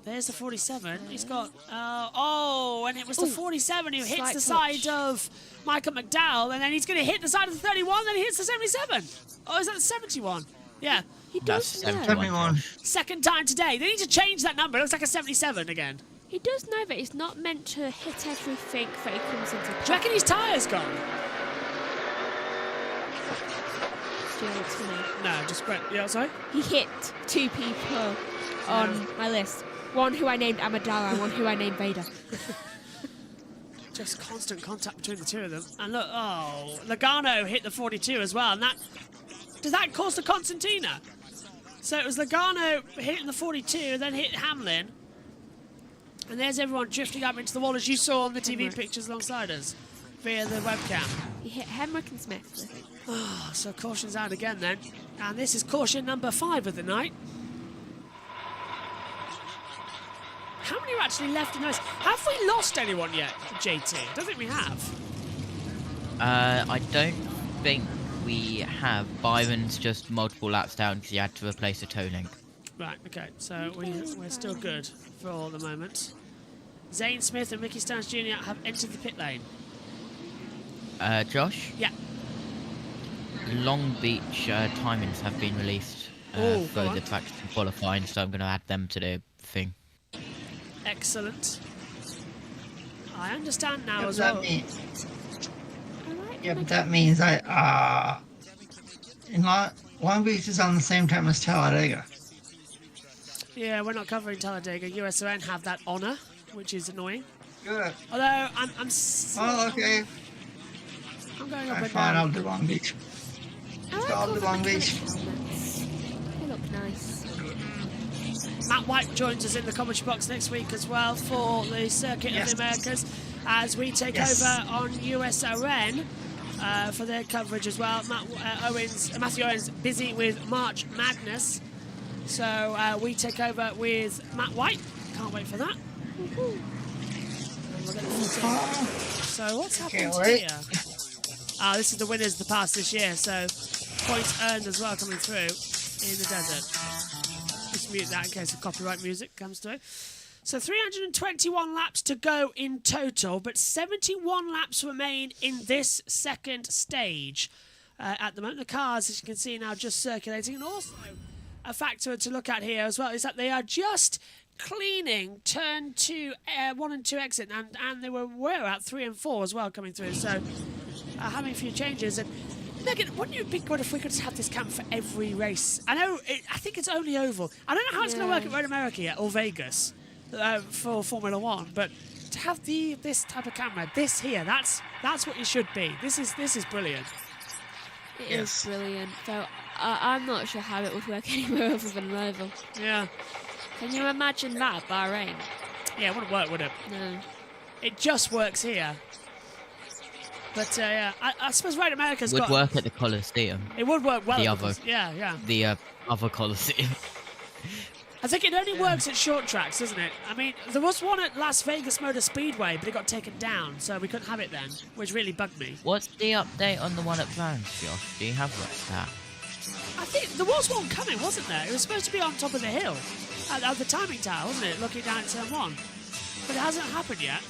There's the 47. He's got... and it was the 47 who hits the side of Michael McDowell, and then he's going to hit the side of the 31, then he hits the 77. Oh, is that the 71? Yeah.
He does know.
71.
Second time today. They need to change that number. It looks like a 77 again.
He does know that he's not meant to hit everything that he comes into.
Do you reckon his tyre's gone? No, just great. Yeah, sorry?
He hit 2 people on my list. One who I named Amidala, one who I named Vader.
Just constant contact between the two of them. And look, Logano hit the 42 as well. And does that cause the Constantina? So it was Logano hitting the 42, then hit Hamlin. And there's everyone drifting up into the wall, as you saw on the TV pictures alongside us via the webcam.
He hit Hemrick and Smith, I think.
Oh, so caution's out again then. And this is caution number 5 of the night. How many are actually left in those? Have we lost anyone yet, JT? I don't think we have.
I don't think we have. Byron's just multiple laps down because he had to replace a toe link.
Right, okay. So we're still good for the moment. Zane Smith and Ricky Stans Jr. have entered the pit lane.
Josh?
Yeah.
Long Beach timings have been released for the practice and qualifying, so I'm going to add them to the thing.
Excellent. I understand now as well.
Yeah, but that means Long Beach is on the same time as Talladega.
Yeah, we're not covering Talladega. USON have that honor, which is annoying.
Good.
Although I'm
oh, okay.
I'm going up and
fine,
down.
I'll do Long Beach. I'll do Long Beach.
They look nice.
Matt White joins us in the commentary box next week as well for the Circuit of the Americas as we take over on USON for their coverage as well. Matthew Owens busy with March Madness. So we take over with Matt White. Can't wait for that. So what's happened here? This is the winners of the past this year, so points earned as well coming through in the desert. Just mute that in case the copyright music comes through. So 321 laps to go in total, but 71 laps remain in this second stage. At the moment, the cars, as you can see now, just circulating. And also a factor to look at here as well is that they are just cleaning turn 1 and 2 exit, and they were at 3 and 4 as well coming through. So having a few changes. And Megan, wouldn't it be good if we could just have this cam for every race? I think it's only oval. I don't know how it's going to work at Road America yet, or Vegas for Formula 1, but to have this type of camera, this here, that's what it should be. This is brilliant.
It is brilliant. So I'm not sure how it would work anywhere other than an oval.
Yeah.
Can you imagine that, Bahrain?
Yeah, it wouldn't work, would it?
No.
It just works here. But yeah, I suppose Road America's
would work at the Coliseum.
It would work well.
The other,
the
other Coliseum.
I think it only works at short tracks, doesn't it? I mean, there was one at Las Vegas Motor Speedway, but it got taken down, so we couldn't have it then, which really bugged me.
What's the update on the one at Vans, Josh? Do you have that?
I think there was one coming, wasn't there? It was supposed to be on top of the hill, at the timing tower, wasn't it? Looking down at turn 1. But it hasn't happened yet.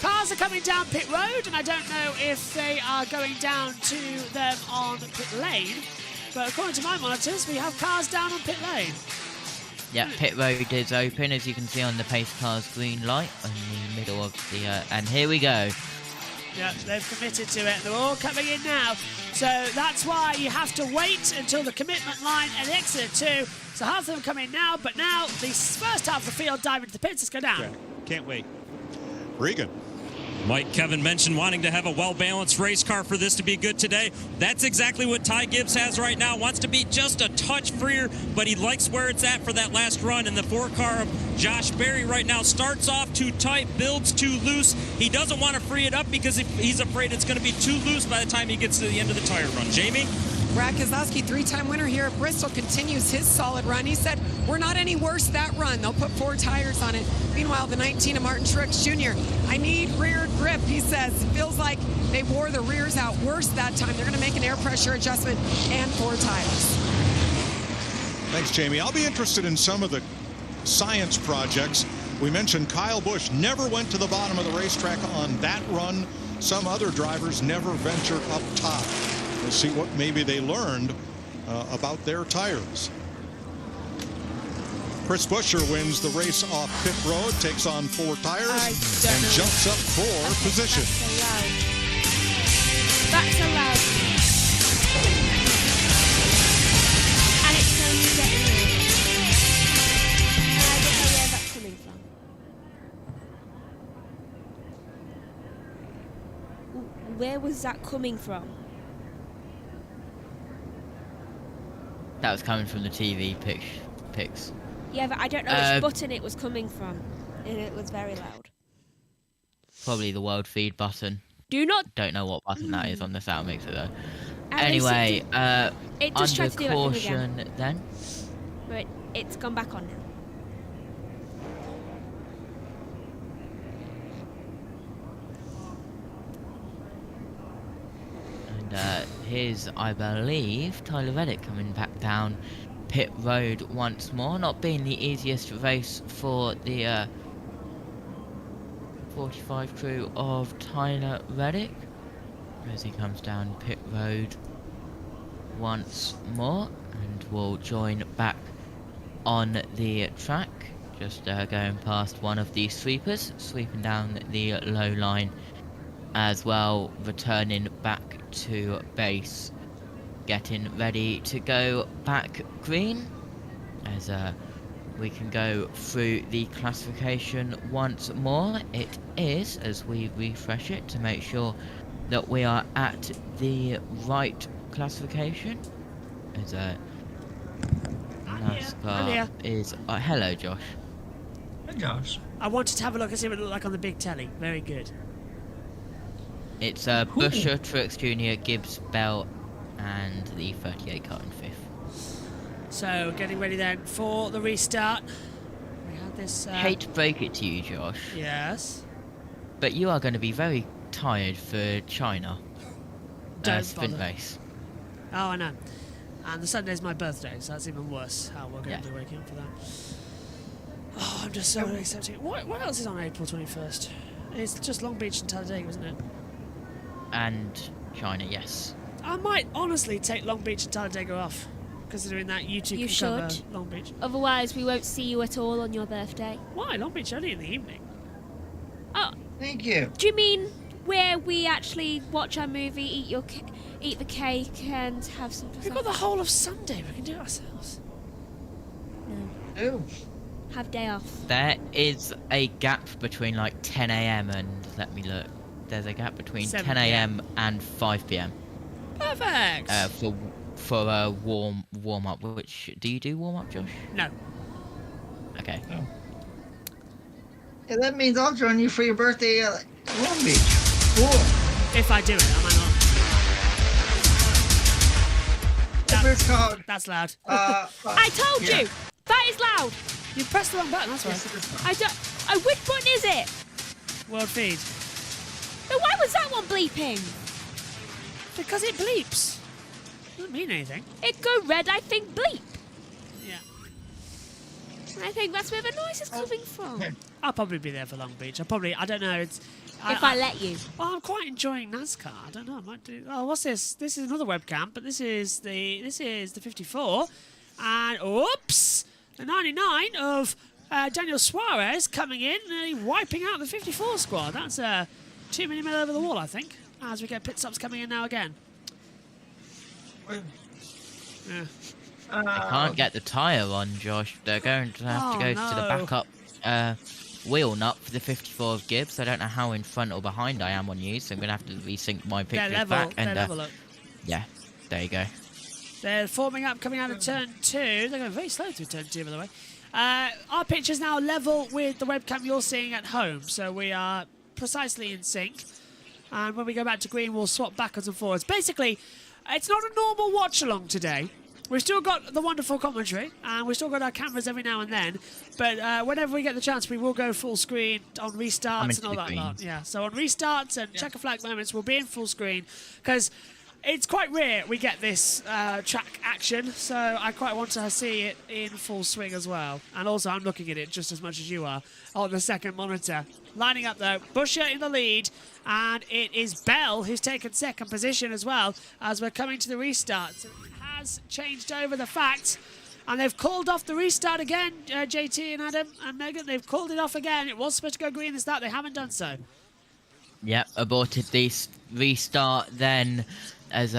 Cars are coming down pit road, and I don't know if they are going down to them on pit lane. But according to my monitors, we have cars down on pit lane.
Yeah, pit road is open, as you can see on the pace car's green light in the middle of the... and here we go.
Yeah, they've committed to it. They're all coming in now. So that's why you have to wait until the commitment line and exit 2. So half of them come in now, but now the first half of the field dive into the pits. Let's go down.
Yeah. Can't wait.
Regan.
Mike Kevin mentioned wanting to have a well-balanced race car for this to be good today. That's exactly what Ty Gibbs has right now. Wants to be just a touch freer, but he likes where it's at for that last run. And the 4-car of Josh Berry right now starts off too tight, builds too loose. He doesn't want to free it up because he's afraid it's going to be too loose by the time he gets to the end of the tire run. Jamie?
Brad Keselowski, 3-time winner here at Bristol, continues his solid run. He said, we're not any worse that run. They'll put 4 tires on it. Meanwhile, the 19 of Martin Truex Jr., I need rear grip, he says. Feels like they wore the rears out worse that time. They're going to make an air pressure adjustment and 4 tires.
Thanks, Jamie. I'll be interested in some of the science projects. We mentioned Kyle Busch never went to the bottom of the racetrack on that run. Some other drivers never venture up top. We'll see what maybe they learned about their tires. Chris Buescher wins the race off pit road, takes on 4 tires, and jumps up 4 position.
That's allowed. And it's only getting in. And I don't know where that's coming from. Where was that coming from?
That was coming from the TV pics.
Yeah, but I don't know which button it was coming from. And it was very loud.
Probably the world feed button. Don't know what button that is on the sound mixer though. Anyway,
it just
under
tried to do
caution then.
Right, it's gone back on now.
And here's, I believe, Tyler Reddick coming back down pit road once more. Not being the easiest race for the 45 crew of Tyler Reddick as he comes down pit road once more, and will join back on the track, just going past one of the sweepers, sweeping down the low line as well, returning back to base, getting ready to go back green as we can go through the classification once more. It is, as we refresh it to make sure that we are at the right classification, as NASCAR is... hello, Josh.
Hey, Josh. I wanted to have a look and see what it looked like on the big telly. Very good.
It's Buescher, Truex Jr., Gibbs, Bell, and the 38 car in 5th.
So, getting ready then for the restart. We had this...
Hate to break it to you, Josh.
Yes?
But you are going to be very tired for China.
Don't
sprint
bother.
race.
Oh, I know. And the Sunday's my birthday, so that's even worse how we're going to be waking up for that. Oh, I'm just so accepting. What else is on April 21st? It's just Long Beach and Talladega, isn't it?
And China, yes.
I might honestly take Long Beach and Talladega off, considering that you two
You
can cover
should.
Long Beach.
Otherwise, we won't see you at all on your birthday.
Why? Long Beach only in the evening.
Oh,
Thank you.
do you mean where we actually watch our movie, eat the cake, and have some?
We've got the whole of Sunday. We can do it ourselves.
No.
Ew.
Have day off.
There is a gap between like 10 a.m. and let me look. There's a gap between
7
10 a.m. and 5 p.m.
Perfect.
For a warm up. Which do you do warm up, Josh?
No.
Okay.
Yeah, that means I'll join you for your birthday at Long Beach. Cool.
If I do it, I might not.
It's called.
That's loud.
I told you. That is loud.
You pressed the wrong button. That's right.
I don't. Which button is it?
World feed.
But why was that one bleeping?
Because it bleeps. Doesn't mean anything.
It go red. I think bleep.
Yeah.
I think that's where the noise is coming from.
I'll probably be there for Long Beach. I don't know. It's.
If I let you.
Well, I'm quite enjoying NASCAR. I don't know. I might do. Oh, what's this? This is another webcam, but this is the 54, and oops, the 99 of Daniel Suarez coming in, wiping out the 54 squad. That's 2 mil over the wall, I think. As we get pit stops coming in now again. Yeah.
I can't get the tyre on, Josh. They're going to have to go to the backup wheel nut for the 54 of Gibbs. I don't know how in front or behind I am on you, so I'm going to have to resync my pictures back. And yeah, there you go.
They're forming up coming out of turn 2. They're going very slow through turn 2, by the way. Our picture's now level with the webcam you're seeing at home, so we are precisely in sync. And when we go back to green, we'll swap backwards and forwards. Basically, it's not a normal watch-along today. We've still got the wonderful commentary, and we've still got our cameras every now and then. But whenever we get the chance, we will go full screen on restarts and all that lot. Yeah, so on restarts and checker flag moments, we'll be in full screen because it's quite rare we get this track action. So I quite want to see it in full swing as well. And also, I'm looking at it just as much as you are on the second monitor. Lining up though, Busher in the lead, and it is Bell who's taken second position as well as we're coming to the restart. So it has changed over the fact, and they've called off the restart again, JT and Adam and Megan. They've called it off again. It was supposed to go green at the start. They haven't done so.
Yep, aborted the restart then as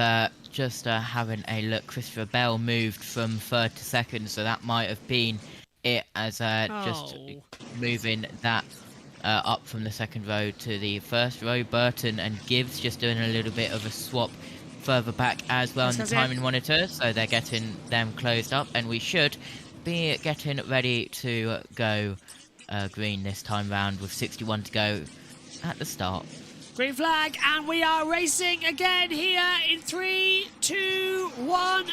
just having a look. Christopher Bell moved from third to second, so that might have been it as just moving that up from the second row to the first row. Burton and Gibbs just doing a little bit of a swap further back as well on the timing monitor, so they're getting them closed up, and we should be getting ready to go green this time round with 61 to go at the start.
Green flag, and we are racing again here in 3, 2, 1.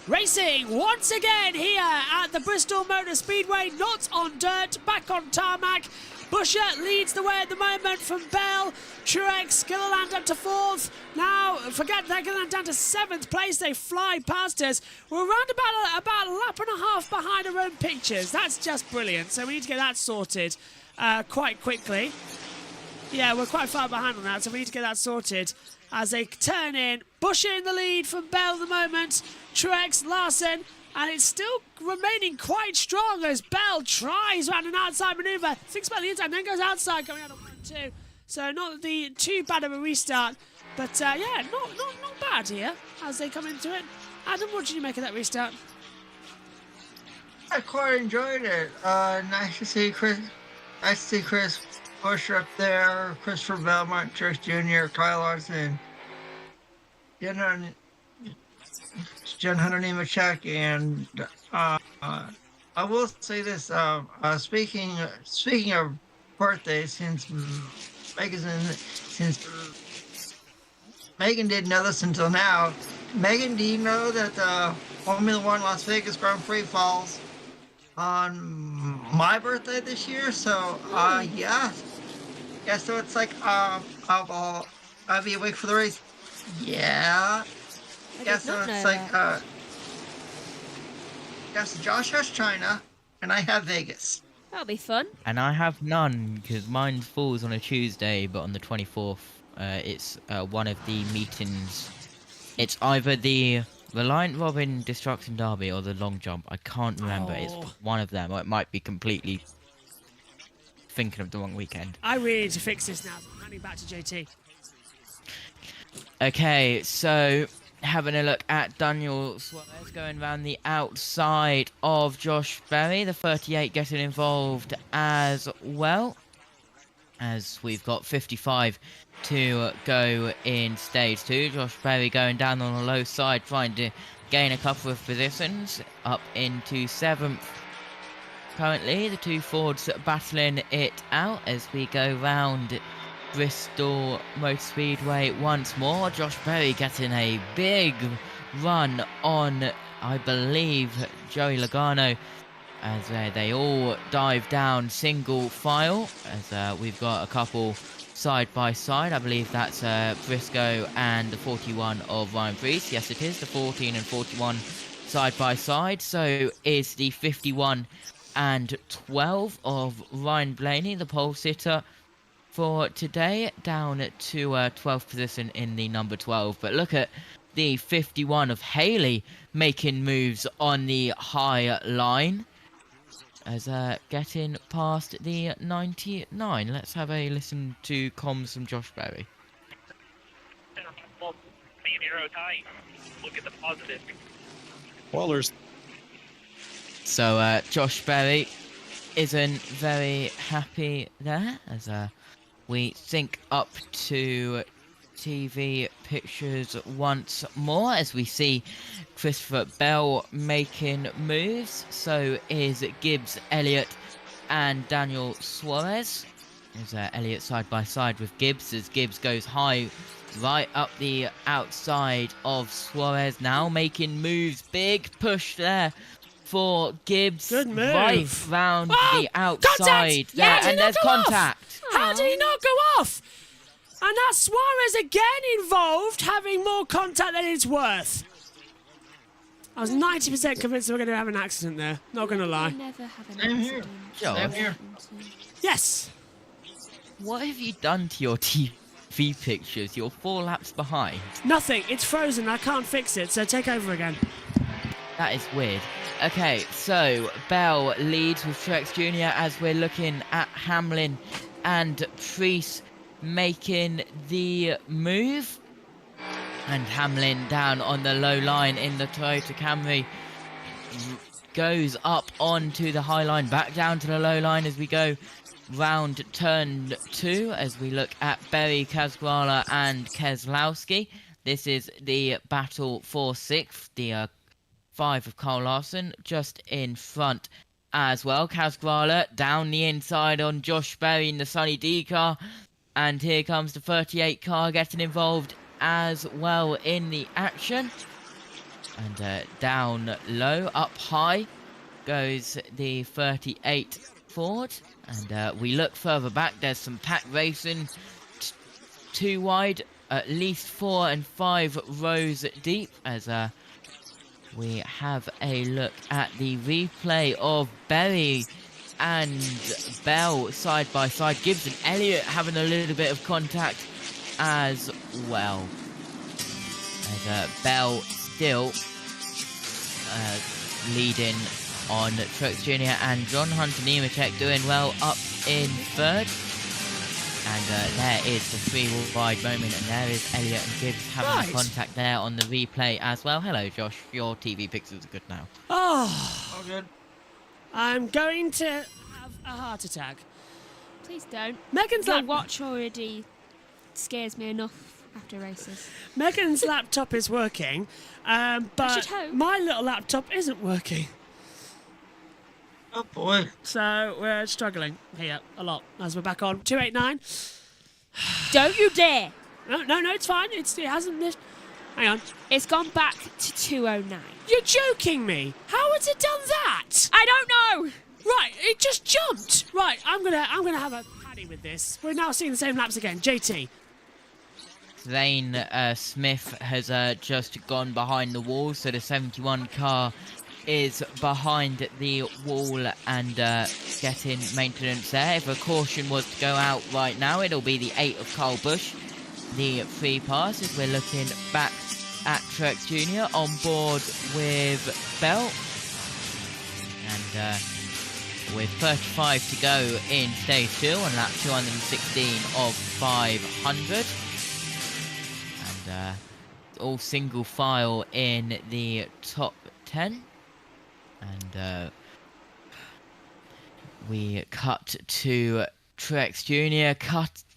Racing once again here at the Bristol Motor Speedway, not on dirt, back on tarmac. Busher leads the way at the moment from Bell. Truex, Gilliland up to 4th. Now, forget that, Gilliland down to 7th place. They fly past us. We're around about a lap and a half behind our own pictures. That's just brilliant. So we need to get that sorted quite quickly. Yeah, we're quite far behind on that, so we need to get that sorted as they turn in. Busher in the lead from Bell at the moment. Truex, Larson, and it's still remaining quite strong as Bell tries around an outside manoeuvre. Thinks about the inside, and then goes outside, coming out of 1-2. So not too bad of a restart, but yeah, not bad here as they come into it. Adam, what did you make of that restart?
I quite enjoyed it. Nice to see Chris Busher up there, Christopher Bell, Martin Truex Jr., Kyle Larson, Jen Hunter Nemechek, and I will say this. Speaking of birthdays, since Megan didn't know this until now. Megan, do you know that the Formula One Las Vegas Grand Prix falls on my birthday this year? So yeah. So it's like I'll be awake for the race Yeah.
I
Yes,
did not
it's
know
like,
that.
yes, Josh has China, and I have Vegas.
That'll be fun.
And I have none because mine falls on a Tuesday, but on the 24th, it's one of the meetings. It's either the Reliant Robin Destruction Derby or the long jump. I can't remember. It's one of them, or it might be completely thinking of the wrong weekend.
I really need to fix this now. I'm handing back to JT.
Okay, so having a look at Daniel Suarez going around the outside of Josh Berry, the 38 getting involved as well, as we've got 55 to go in stage 2. Josh Berry going down on the low side, trying to gain a couple of positions up into 7th. Currently, the two Fords battling it out as we go round Bristol Motor Speedway once more. Josh Berry getting a big run on, I believe, Joey Logano, as they all dive down single file, as we've got a couple side by side. I believe that's Briscoe and the 41 of Ryan Preece. Yes, it is the 14 and 41 side by side. So is the 51 and 12 of Ryan Blaney, the pole sitter for today, down to 12th position in the number 12. But look at the 51 of Haley making moves on the high line, as getting past the 99. Let's have a listen to comms from Josh Berry.
Look at the positive.
Wallers.
So Josh Berry isn't very happy there, as we sync up to TV pictures once more, as we see Christopher Bell making moves. So is Gibbs, Elliott and Daniel Suarez. There's Elliott side by side with Gibbs, as Gibbs goes high right up the outside of Suarez, now making moves. Big push there for Gibbs.
Good move.
Right round the outside.
Contact!
There,
How did
and
he
there's
not go off?
contact.
How did he not go off? And that's Suarez again involved, having more contact than it's worth. I was 90% convinced we were going to have an accident there. Not going to lie.
Never have an
Same here.
accident.
Same here.
Yes.
What have you done to your TV pictures? You're 4 laps behind.
Nothing. It's frozen. I can't fix it, so take over again.
That is weird. Okay, so Bell leads with Truex Jr. as we're looking at Hamlin and Preece making the move. And Hamlin down on the low line in the Toyota Camry goes up onto the high line, back down to the low line as we go round turn 2, as we look at Berry, Kasgrala and Keselowski. This is the battle for 6th, the 5 of Carl Larson just in front as well. Kasgrala down the inside on Josh Berry in the Sunny D car, and here comes the 38 car getting involved as well in the action. And down low, up high goes the 38 Ford, and we look further back, there's some pack racing, 2 wide, at least 4 and 5 rows deep, as we have a look at the replay of Berry and Bell side by side. Gibbs and Elliott having a little bit of contact as well, as Bell still leading on Truex Jr. and John Hunter Nemechek doing well up in 3rd. And there is the 3 wide moment, and there is Elliott and Gibbs having contact there on the replay as well. Hello, Josh. Your TV pictures are good now.
Oh,
All good.
I'm going to have a heart attack.
Please don't.
Megan's
Your watch already scares me enough after races.
Megan's laptop is working, but
should hope.
my little laptop isn't working.
Oh boy.
So we're struggling here a lot as we're back on 289.
Don't you dare!
No, it's fine. It hasn't missed. Hang on.
It's gone back to 209.
You're joking me. How has it done that?
I don't know!
Right, it just jumped. Right, I'm gonna have a paddy with this. We're now seeing the same laps again. JT.
Zane Smith has just gone behind the wall, so the 71 car is behind the wall and getting maintenance there. If a caution was to go out right now, it'll be the 8 of Kyle Busch. The free pass as we're looking back at Truex Jr. on board with Bell. And with 35 to go in stage 2 on lap 216 of 500. And all single file in the top 10. And we cut to Truex Jr.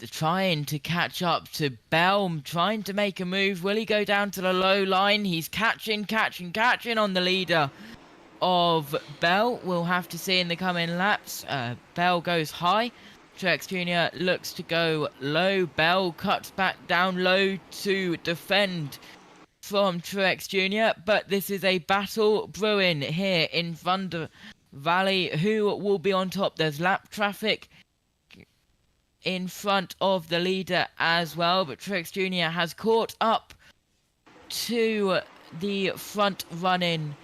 trying to catch up to Bell, trying to make a move. Will he go down to the low line? He's catching on the leader of Bell. We'll have to see in the coming laps. Bell goes high. Truex Jr. looks to go low. Bell cuts back down low to defend from Truex Jr. But this is a battle brewing here in Thunder Valley. Who will be on top? There's lap traffic in front of the leader as well, but Truex Jr. has caught up to the front running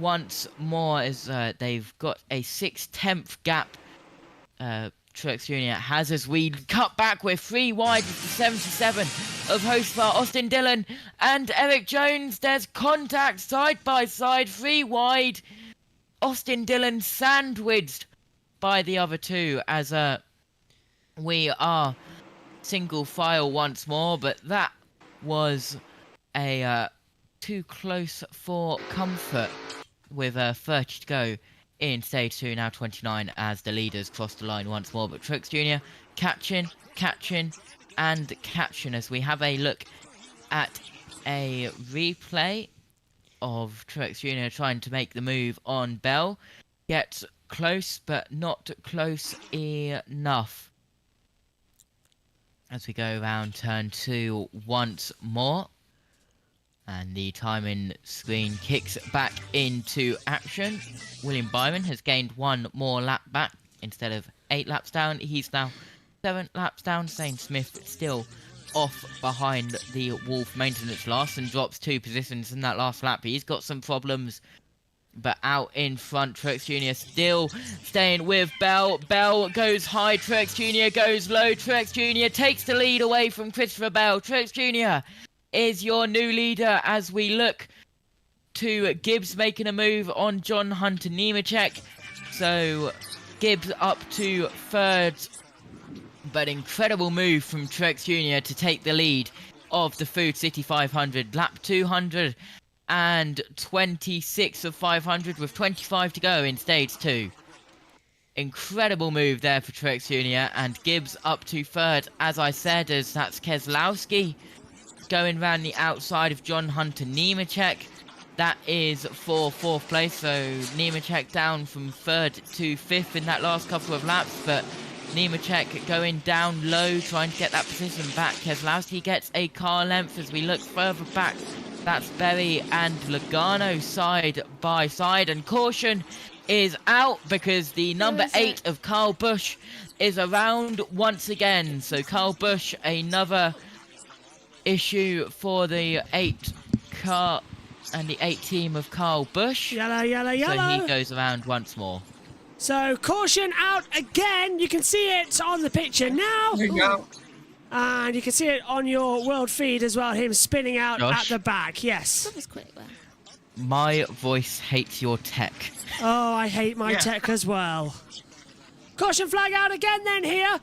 once more as they've got a 6/10 gap. Truex Jr. has as we cut back. We're 3 wide with the 77 of Hostfar, Austin Dillon and Eric Jones. There's contact side by side, 3 wide. Austin Dillon sandwiched by the other two as we are single file once more, but that was a too close for comfort with 30 to go in stage 2, now 29 as the leaders cross the line once more. But Truex Jr. catching and catching as we have a look at a replay of Truex Jr. trying to make the move on Bell. Gets close, but not close enough. As we go around turn 2 once more. And the timing screen kicks back into action. William Byron has gained 1 more lap back instead of 8 laps down. He's now 7 laps down. Zane Smith still off behind the Wolf maintenance. Larson drops 2 positions in that last lap. He's got some problems. But out in front, Truex Jr. still staying with Bell. Bell goes high, Truex Jr. goes low. Truex Jr. takes the lead away from Christopher Bell. Truex Jr. is your new leader as we look to Gibbs making a move on John Hunter Nemechek. So Gibbs up to 3rd, but incredible move from Truex Jr. to take the lead of the Food City 500. Lap 226 of 500 with 25 to go in stage 2. Incredible move there for Truex Jr. and Gibbs up to 3rd, as I said, as that's Keselowski going round the outside of John Hunter Nemechek. That is for 4th place, so Nemechek down from 3rd to 5th in that last couple of laps, but Nemechek going down low, trying to get that position back. Keselowski gets a car length as we look further back. That's Berry and Logano side by side, and caution is out because the number 8 of Kyle Busch is around once again. So Kyle Busch, another issue for the 8 car and the 8 team of Kyle Busch.
Yellow.
So he goes around once more.
So caution out again. You can see it on the picture now.
There you go.
And you can see it on your world feed as well, him spinning out
Josh?
at the back. Yes.
That was quick there.
My voice hates your tech.
Oh, I hate my tech as well. Caution flag out again then here.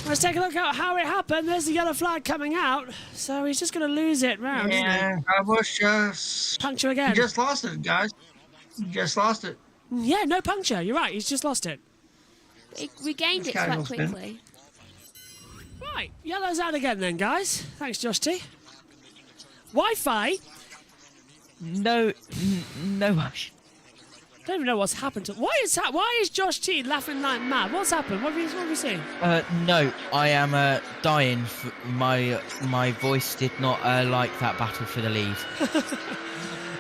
Let's take a look at how it happened. There's the yellow flag coming out. So he's just going to lose it round, isn't he?
I was just...
Puncture again.
He just lost it, guys. He just lost it.
Yeah, no puncture. You're right. He's just lost it.
It regained it quite quickly.
Right. Yellow's out again then, guys. Thanks, Josh T. Wi-Fi?
No.
Don't even know what's happened to... Why is Josh T laughing like mad? What's happened? What have you seen?
No, I am dying. My voice did not like that battle for the lead.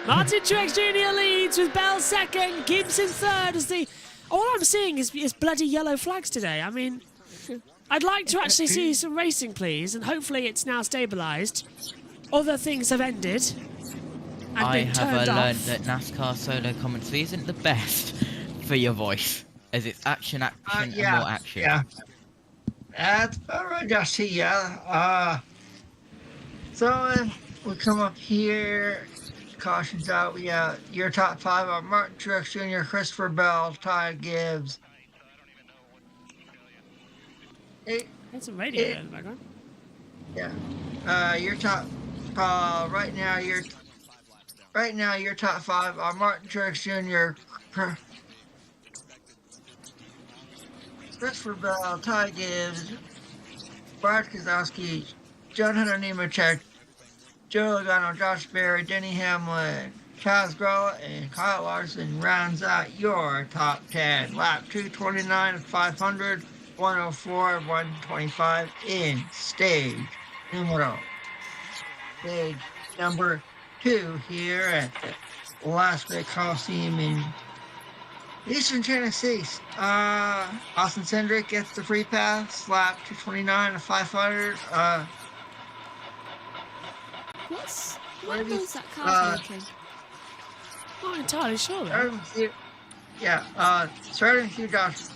Martin Truex Jr. leads with Bell 2nd, Gibbs in 3rd as the... All I'm seeing is bloody yellow flags today. I mean, I'd like to actually see some racing, please, and hopefully it's now stabilised. Other things have ended. And
I
been
have
turned
learned
off.
that NASCAR solo commentary isn't the best for your voice, as it's action, and more action.
Yeah. That's all right, Josh. Yeah. So we come up here. Cautions out. We got your top 5 are Martin Truex Jr., Christopher Bell, Ty Gibbs.
There's some radio there in the background.
Yeah. Your top. Right now your top 5 are Martin Truex Jr., Christopher Bell, Ty Gibbs, Brad Keselowski, John Hunter Nemechek, Joe Logano, Josh Berry, Denny Hamlin, Chaz Grolla, and Kyle Larson rounds out your top 10. Lap 229 of 500, 104, 125 in stage number 2 here at the Las Vegas Coliseum in Eastern Tennessee. Austin Cindric gets the free pass, lap 229 of 500.
What was that car making?
Not entirely sure. Though.
Starting with you, Josh.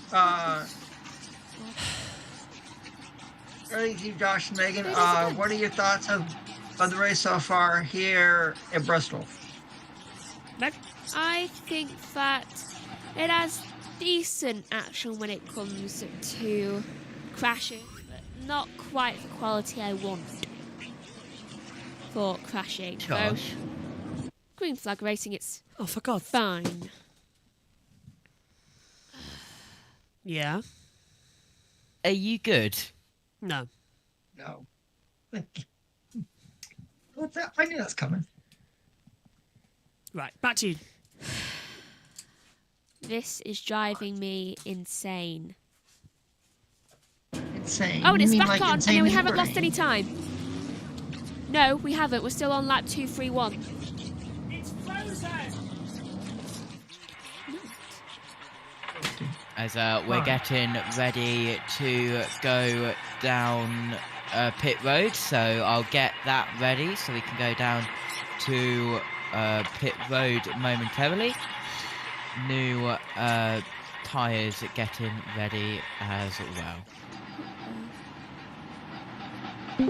Josh and Megan. What are your thoughts of the race so far here at Bristol?
I think that it has decent action when it comes to crashing, but not quite the quality I want for crashing. So, green flag racing, it's
for God,
fine.
Yeah.
Are you good?
No.
What's that? I knew that's coming.
Right, back to you.
This is driving me insane.
Insane?
Oh, and it's back
like
on, and then we haven't lost
brain?
any time. No, we haven't. We're still on lap 231.
It's frozen.
As we're getting ready to go down pit road, so I'll get that ready so we can go down to pit road momentarily. New tyres getting ready as well.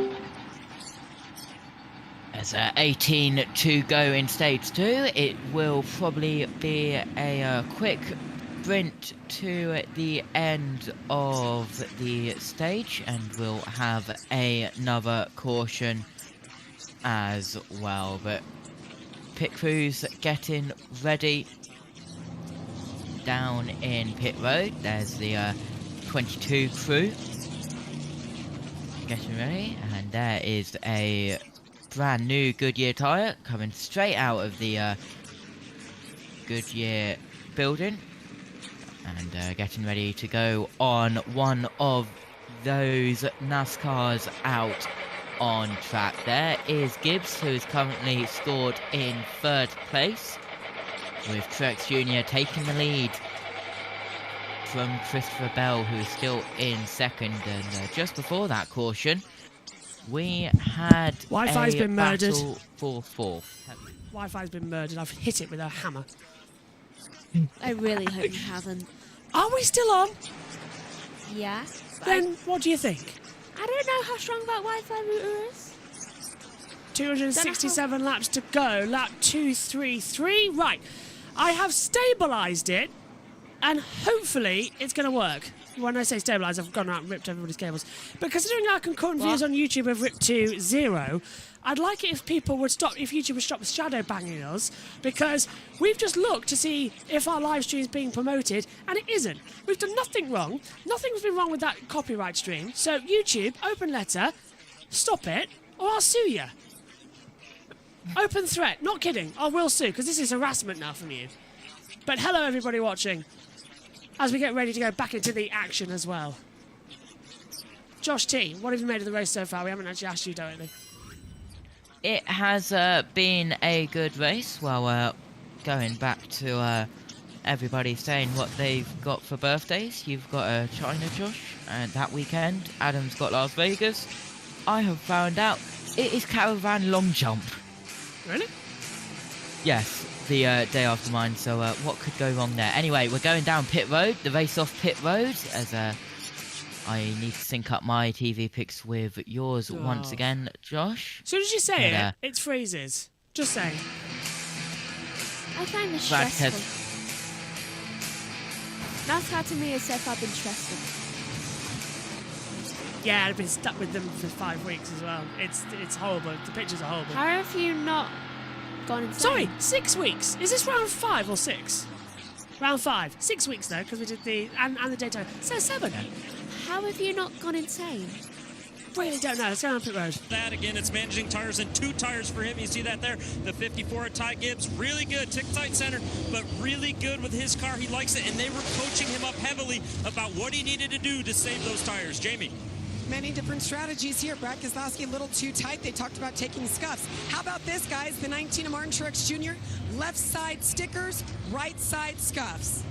As 18 to go in stage 2, it will probably be a quick sprint to the end of the stage, and we'll have another caution as well. But pit crews getting ready down in pit road. There's the 22 crew getting ready, and there is a brand new Goodyear tyre coming straight out of the Goodyear building, and getting ready to go on one of those NASCARs out on track. There is Gibbs, who is currently scored in 3rd place, with Truex Jr. taking the lead from Christopher Bell, who is still in 2nd. And just before that caution, we had
Wi-Fi's been murdered.
Battle for 4th.
Wi-Fi's been murdered. I've hit it with a hammer.
I really hope you haven't.
Are we still on?
Yeah.
Then what do you think?
I don't know how strong that Wi-Fi router is.
267 laps to go. Lap 233. Right. I have stabilised it, and hopefully it's going to work. When I say stabilised, I've gone out and ripped everybody's cables. But considering our concurrent views on YouTube have ripped to 0, I'd like it if people would stop, if YouTube would stop shadow banging us, because we've just looked to see if our live stream is being promoted, and it isn't. We've done nothing wrong. Nothing's been wrong with that copyright stream. So YouTube, open letter, stop it, or I'll sue you. Open threat. Not kidding. I will sue, because this is harassment now from you. But hello, everybody watching, as we get ready to go back into the action as well. Josh T, what have you made of the race so far? We haven't actually asked you directly.
It has been a good race. Well, going back to everybody's saying what they've got for birthdays. You've got China, Josh, and that weekend, Adam's got Las Vegas. I have found out it is Caravan Long Jump.
Really?
Yes, the day after mine, so what could go wrong there? Anyway, we're going down pit road, the race off pit road, as I need to sync up my TV pics with yours once again, Josh.
As soon as you say it, it freezes. Just saying.
I find this stressful. NASCAR to me has so far been stressful.
Yeah, I've been stuck with them for 5 weeks as well. It's horrible. The pictures are horrible.
How have you not gone insane?
Sorry, 6 weeks. Is this round 5 or 6? Round 5. 6 weeks though, because we did the and the Daytona. So 7.
How have you not gone insane?
Really don't know. Let's go on pit road.
That again, it's managing tires and 2 tires for him. You see that there? The 54 Ty Gibbs, really good, tick tight center, but really good with his car. He likes it, and they were coaching him up heavily about what he needed to do to save those tires. Jamie.
Many different strategies here. Brad Keselowski a little too tight. They talked about taking scuffs. How about this, guys? The 19 of Martin Truex Jr. Left side stickers, right side scuffs.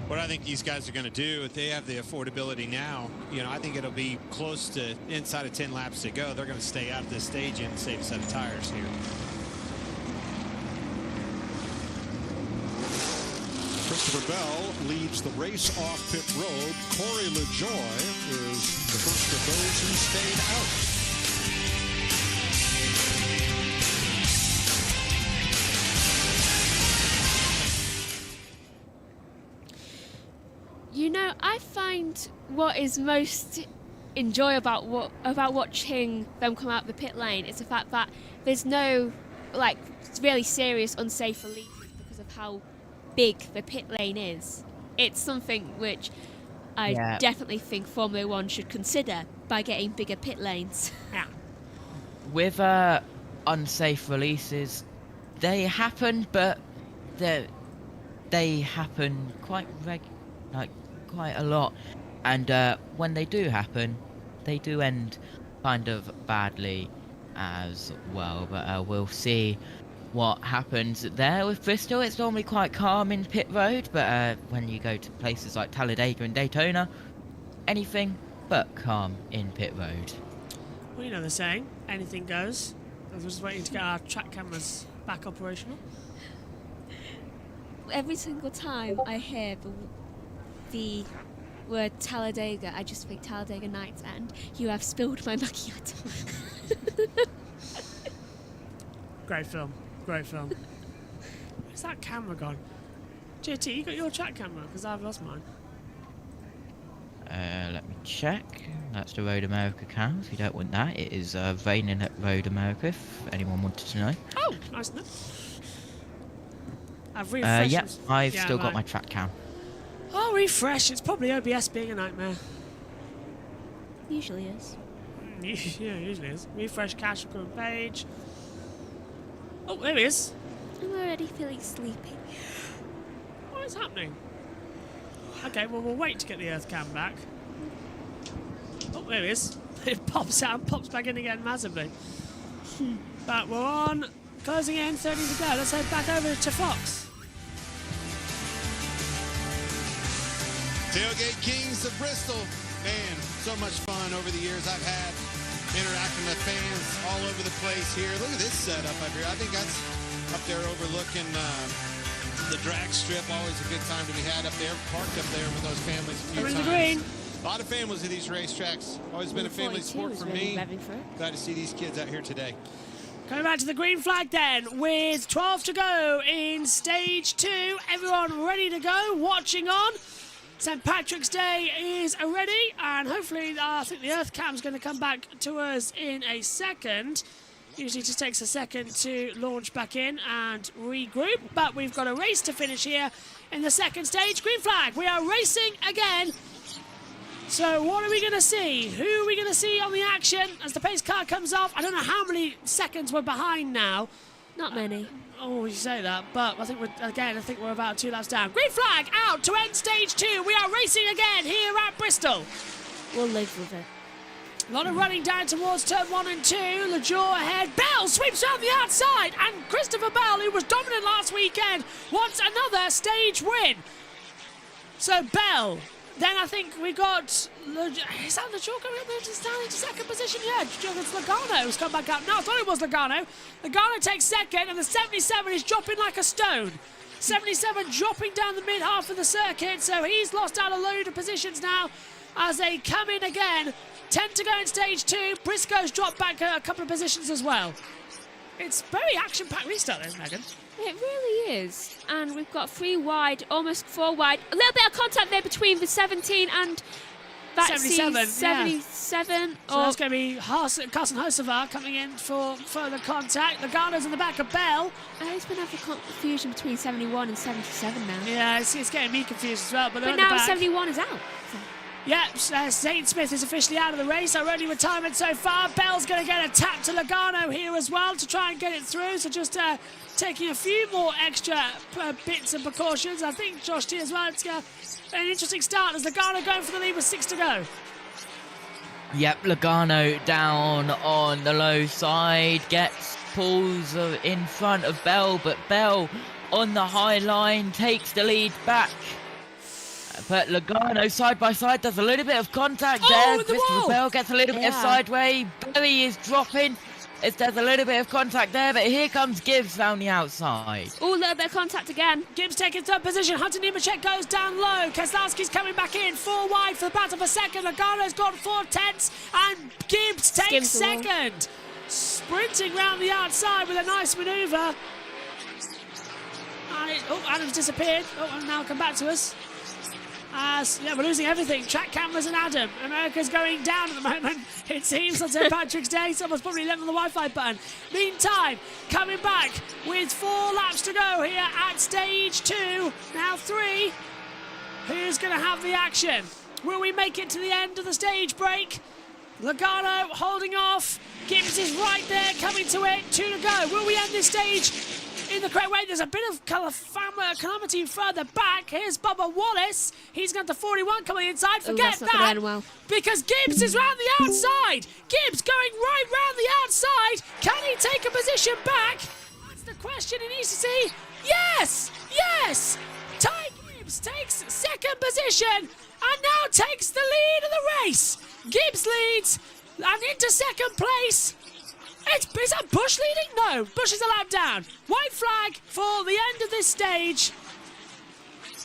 What I think these guys are going to do, if they have the affordability now, I think it'll be close to inside of 10 laps to go. They're going to stay out of this stage and save a set of tires here.
Christopher Bell leads the race off pit road. Corey LaJoy is the first of those who stayed out.
I find what is most enjoyable about watching them come out the pit lane is the fact that there's no really serious unsafe releases because of how big the pit lane is. It's something which I definitely think Formula One should consider by getting bigger pit lanes.
Yeah.
With unsafe releases, they happen, but they happen quite a lot, and when they do happen, they do end kind of badly as well. But we'll see what happens there. With Bristol, it's normally quite calm in pit road, but when you go to places like Talladega and Daytona, anything but calm in pit road.
Well, you know the saying, anything goes. I was just waiting to get our track cameras back operational.
Every single time I hear the word Talladega, I just think Talladega Nights and you have spilled my macchiato.
Great film. Great film. Where's that camera gone? JT, you got your track camera? Because I've lost mine.
Let me check. That's the Road America cam. If you don't want that, it is raining at Road America, if anyone wanted to know.
Oh, nice enough. I've refreshed.
Yeah, I've still got my track cam.
Oh, refresh. It's probably OBS being a nightmare.
Usually is.
Yeah, usually is. Refresh cache recording page. Oh, there he is.
I'm already feeling sleepy.
What is happening? Okay, well, we'll wait to get the Earth cam back. Oh, there he is. It pops out and pops back in again massively. But we're on. Closing in, 30 to go. Let's head back over to Fox.
Tailgate Kings of Bristol. Man, so much fun over the years I've had interacting with fans all over the place here. Look at this setup up here. I think that's up there overlooking the drag strip. Always a good time to be had up there. Parked up there with those families a few times.
The green.
A lot of families at these racetracks. Always been a family sport for me. Glad to see these kids out here today.
Coming back to the green flag then, with 12 to go in stage 2. Everyone ready to go, watching on. St. Patrick's Day is ready, and hopefully I think the Earth Cam's going to come back to us in a second. Usually it just takes a second to launch back in and regroup, but we've got a race to finish here in the second stage. Green flag, we are racing again. So what are we going to see? Who are we going to see on the action as the pace car comes off? I don't know how many seconds we're behind now.
Not many.
Oh, you say that, but I think we're about 2 laps down. Green flag out to end stage 2. We are racing again here at Bristol.
We'll live with it.
A lot of running down towards turn 1 and 2. LeJour ahead. Bell sweeps around the outside. And Christopher Bell, who was dominant last weekend, wants another stage win. So Bell. Then I think we got... Is that LeJour coming up there to stand into second position? Yeah, it's Logano who's come back up. No, I thought it was Logano. Logano takes second, and the 77 is dropping like a stone. 77 dropping down the mid-half of the circuit, so he's lost out a load of positions now as they come in again. 10 to go in stage 2. Briscoe's dropped back a couple of positions as well. It's very action-packed restart there, Megan.
It really is. And we've got 3 wide, almost 4 wide. A little bit of contact there between the 17 and that
77.
77.
Yeah. So that's going to be Carson Hocevar coming in for further contact. Logano's in the back of Bell.
It's been having confusion between 71 and 77 now.
Yeah, it's getting me confused as well. But
now 71 is out. So.
Yep, Zane Smith is officially out of the race. Our only retirement so far. Bell's going to get a tap to Logano here as well to try and get it through. So just taking a few more extra bits and precautions. I think Josh T as well. It's an interesting start as Logano going for the lead with 6 to go.
Yep, Logano down on the low side, pulls in front of Bell, but Bell on the high line takes the lead back. But Logano side by side does a little bit of contact there. Christopher Bell gets a little bit of sideway. Berry is dropping. There's a little bit of contact there, but here comes Gibbs down the outside.
Oh, a little bit of contact again.
Gibbs taking third position. Hunter Nemechek goes down low. Keselowski's coming back in. 4 wide for the battle for second. Logano's got 4 tenths, and Gibbs takes second. Sprinting round the outside with a nice manoeuvre. Adam's disappeared. And now come back to us. Yeah, we're losing everything. Track cameras and Adam. America's going down at the moment. It seems on St. Patrick's Day. Someone's probably left on the Wi-Fi button. Meantime, coming back with 4 laps to go here at stage 2. Now 3. Who's going to have the action? Will we make it to the end of the stage break? Logano holding off. Gibbs is right there, coming to it. 2 to go. Will we end this stage in the correct way? There's a bit of calamity further back. Here's Bubba Wallace. He's got the 41 coming inside. Forget that. Well. Because Gibbs is round the outside. Gibbs going right round the outside. Can he take a position back? That's the question he needs to see. Yes! Yes! Ty Gibbs takes second position and now takes the lead of the race. Gibbs leads and into second place. Is that Bush leading? No, Bush is a lap down. White flag for the end of this stage.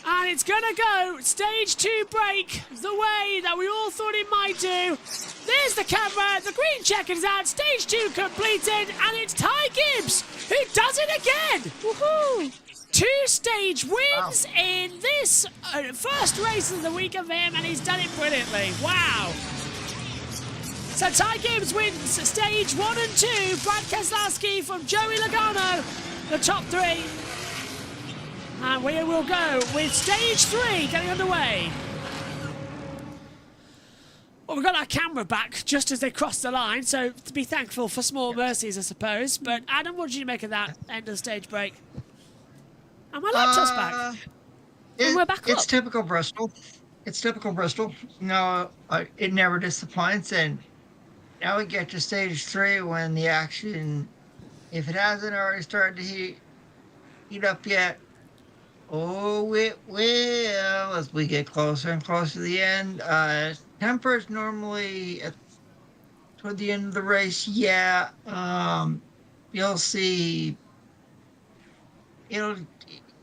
And it's going to go stage 2 break the way that we all thought it might do. There's the camera. The green check is out. Stage 2 completed. And it's Ty Gibbs who does it again. Woohoo! 2 stage wins in this first race of the weekend for him. And he's done it brilliantly. Wow. So Ty Gibbs wins stage 1 and 2. Brad Keselowski from Joey Logano, the top 3. And we will go with stage 3 getting underway. Well, we've got our camera back just as they cross the line, so to be thankful for small mercies, I suppose. But Adam, what did you make of that end of the stage break? And my laptop's back.
And we're back up.
It's typical Bristol. It's typical Bristol. No, it never disappoints. And now we get to stage 3 when the action, if it hasn't already started to heat up yet, it will as we get closer and closer to the end. Tempers normally toward the end of the race, yeah. You'll see. It'll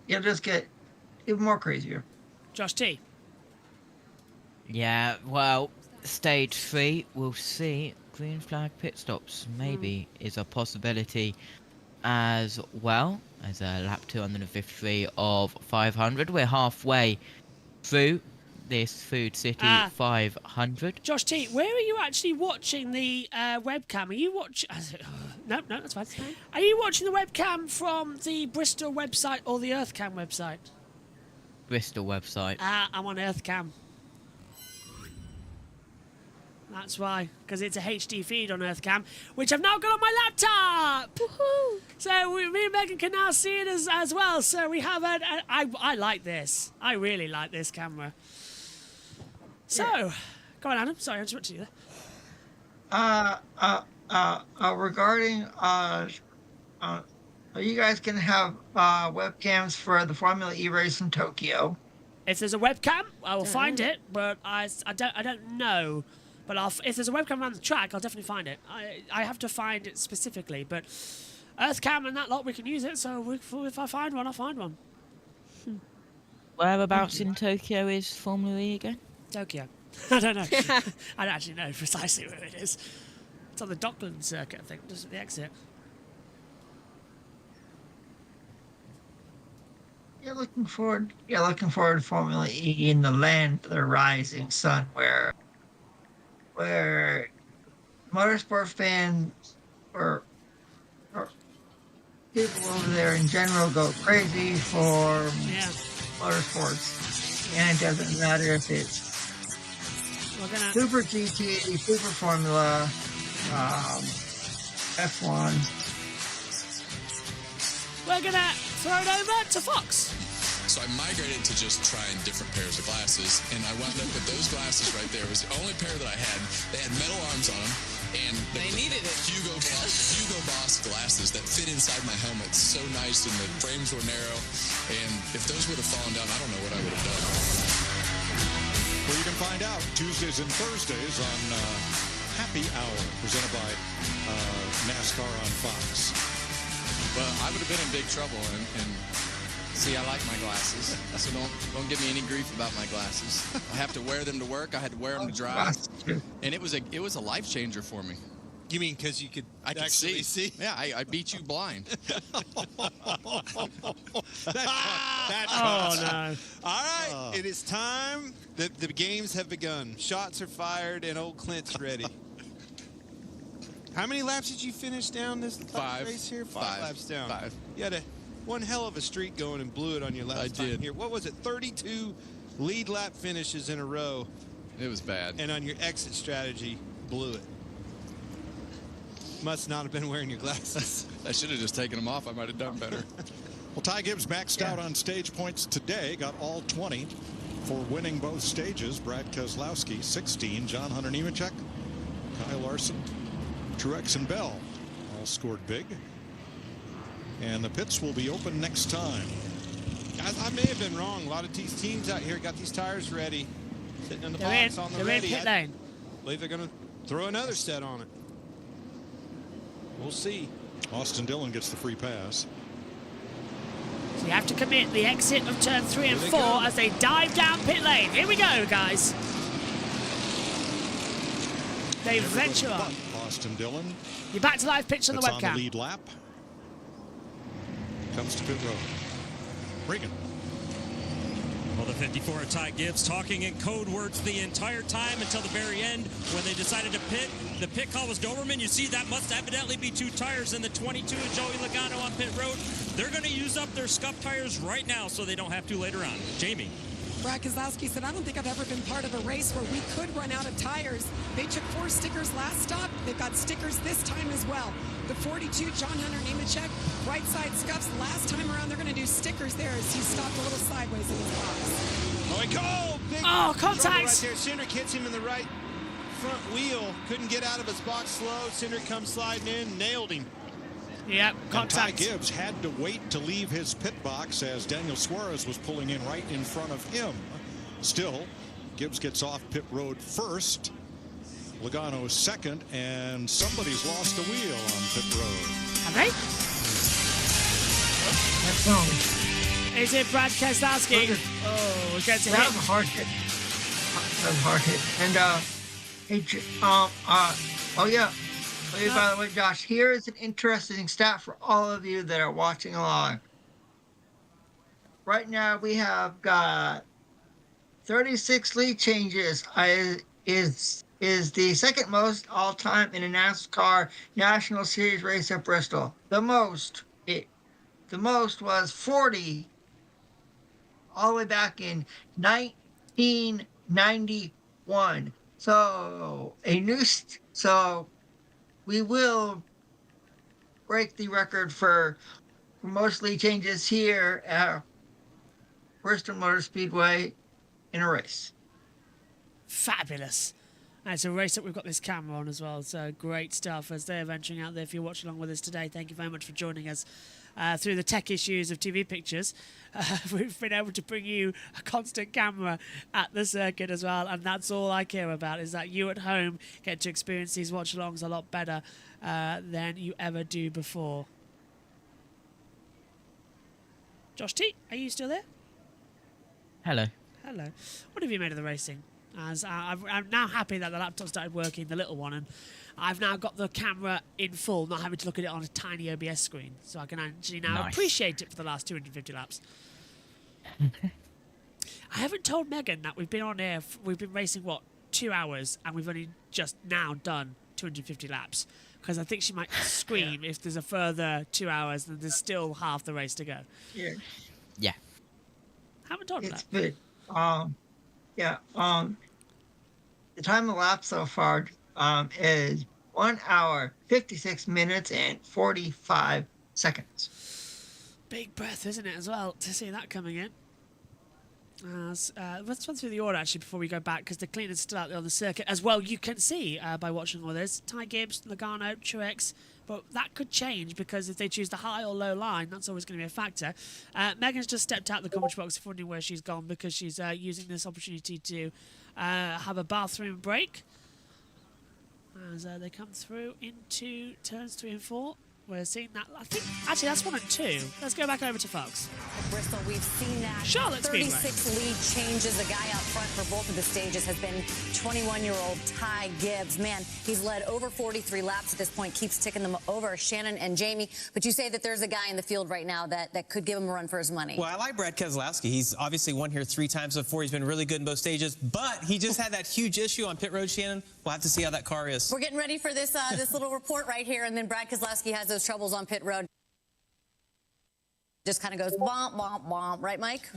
just get even more crazier.
Josh T.
Yeah, well, stage 3, we'll see. Green flag pit stops maybe is a possibility as well as a lap 253 of 500. We're halfway through this Food City 500.
Josh T, where are you actually watching the webcam? Are you watching? No, that's fine. Are you watching the webcam from the Bristol website or the Earthcam website?
Bristol website.
I'm on Earthcam. That's why, because it's a HD feed on Earthcam, which I've now got on my laptop. Woohoo! So me and Megan can now see it as well. So we have I like this. I really like this camera. So, go on, Adam. Sorry, I interrupted you there.
Regarding you guys can have webcams for the Formula E race in Tokyo.
If there's a webcam, I will find it, but I don't know. But if there's a webcam around the track, I'll definitely find it. I have to find it specifically, but Earthcam and that lot, we can use it, so if I find one, I'll find one.
Whereabouts in Tokyo is Formula E again?
Tokyo. I don't know. I don't actually know precisely where it is. It's on the Dockland circuit, I think, just at the exit.
You're looking forward to Formula E in the land of the rising sun, where motorsport fans or people over there in general go crazy for motorsports, and it doesn't matter if it's Super GT, Super Formula, F1.
We're gonna throw it over to Fox.
So I migrated to just trying different pairs of glasses, and I wound up with those glasses right there. It was the only pair that I had. They had metal arms on them, and they needed it. Hugo Boss glasses that fit inside my helmet so nice, and the frames were narrow. And if those would have fallen down, I don't know what I would have done.
Well, you can find out Tuesdays and Thursdays on Happy Hour, presented by NASCAR on Fox.
Well, I would have been in big trouble, and see, I like my glasses, so don't give me any grief about my glasses. I have to wear them to work. I had to wear them to drive, and it was a life changer for me.
You mean because you could
actually see? Yeah, I beat you blind.
Oh no! All right, it is time. The games have begun. Shots are fired, and old Clint's ready. How many laps did you finish down this race here? Five laps down. You had one hell of a streak going and blew it on your last time here. What was it? 32 lead lap finishes in a row.
It was bad.
And on your exit strategy, blew it. Must not have been wearing your glasses.
I should have just taken them off. I might have done better.
Well, Ty Gibbs maxed out on stage points today. Got all 20 for winning both stages. Brad Keselowski, 16. John Hunter Nemechek, Kyle Larson, Truex and Bell all scored big. And the pits will be open next time.
Guys, I may have been wrong. A lot of these teams out here got these tires ready. Sitting in the box on the ready.
Pit lane.
I believe they're going to throw another set on it. We'll see.
Austin Dillon gets the free pass.
So you have to commit the exit of turn 3 and 4 as they dive down pit lane. Here we go, guys. They venture on.
Austin Dillon.
You're back to live pitch on the webcam.
On the lead lap. Comes to pit road. Regan.
Well, the 54 of Ty Gibbs talking in code words the entire time until the very end when they decided to pit. The pit call was Doberman. You see, that must evidently be 2 tires in the 22 of Joey Logano on pit road. They're going to use up their scuff tires right now so they don't have to later on. Jamie.
Brad Keselowski said, I don't think I've ever been part of a race where we could run out of tires. They took 4 stickers last stop. They've got stickers this time as well. The 42, John Hunter Nemechek, right side scuffs. Last time around, they're going to do stickers there as he stopped a little sideways in his box.
Oh, he called!
Contact!
Right there. Cindric hits him in the right front wheel. Couldn't get out of his box slow. Cindric comes sliding in, nailed him.
Yep, contact.
Ty Gibbs had to wait to leave his pit box as Daniel Suarez was pulling in right in front of him. Still, Gibbs gets off pit road first. Logano second, and somebody's lost a wheel on pit road.
Have they?
That's wrong.
Is it Brad Keselowski? Oh, it gets a hit.
That was a hard hit. That was a hard hit. And, by the way, Josh, here is an interesting stat for all of you that are watching along. Right now, we have got 36 lead changes. Is the second most all time in a NASCAR National Series race at Bristol. The most was 40 all the way back in 1991. So we will break the record for most lead changes here at Bristol Motor Speedway in a race.
Fabulous. It's a race that we've got this camera on as well, so great stuff as they're venturing out there. If you're watching along with us today, thank you very much for joining us. Through the tech issues of TV pictures, we've been able to bring you a constant camera at the circuit as well, and that's all I care about, is that you at home get to experience these watch-alongs a lot better than you ever do before. Josh T, are you still there?
Hello.
Hello. What have you made of the racing? As I'm now happy that the laptop started working, the little one, and I've now got the camera in full, not having to look at it on a tiny OBS screen, so I can actually now appreciate it for the last 250 laps. I haven't told Megan that we've been on air, we've been racing, 2 hours, and we've only just now done 250 laps, because I think she might scream if there's a further 2 hours, then there's still half the race to go.
Yeah.
Yeah.
Haven't told her that.
It's good. The time of lap so far is 1 hour, 56 minutes, and 45 seconds.
Big breath, isn't it, as well, to see that coming in. Let's run through the order, actually, before we go back, because the cleaner's still out there on the circuit. As well, you can see by watching all this, Ty Gibbs, Logano, Truex, but that could change, because if they choose the high or low line, that's always going to be a factor. Megan's just stepped out the commentary box, wondering where she's gone, because she's using this opportunity to have a bathroom break. As they come through into turns 3 and 4. We're seeing that. I think, actually, that's 1 and 2. Let's go back over to Fox.
Bristol, we've seen that.
Charlotte
36 lead changes. The guy out front for both of the stages has been 21-year-old Ty Gibbs. Man, he's led over 43 laps at this point, keeps ticking them over, Shannon and Jamie. But you say that there's a guy in the field right now that could give him a run for his money.
Well, I like Brad Keselowski. He's obviously won here 3 times before. He's been really good in both stages, but he just had that huge issue on pit road, Shannon. We'll have to see how that car is.
We're getting ready for this this little report right here, and then Brad Keselowski has those troubles on pit road. Just kind of goes womp, womp, womp. Right, Mike?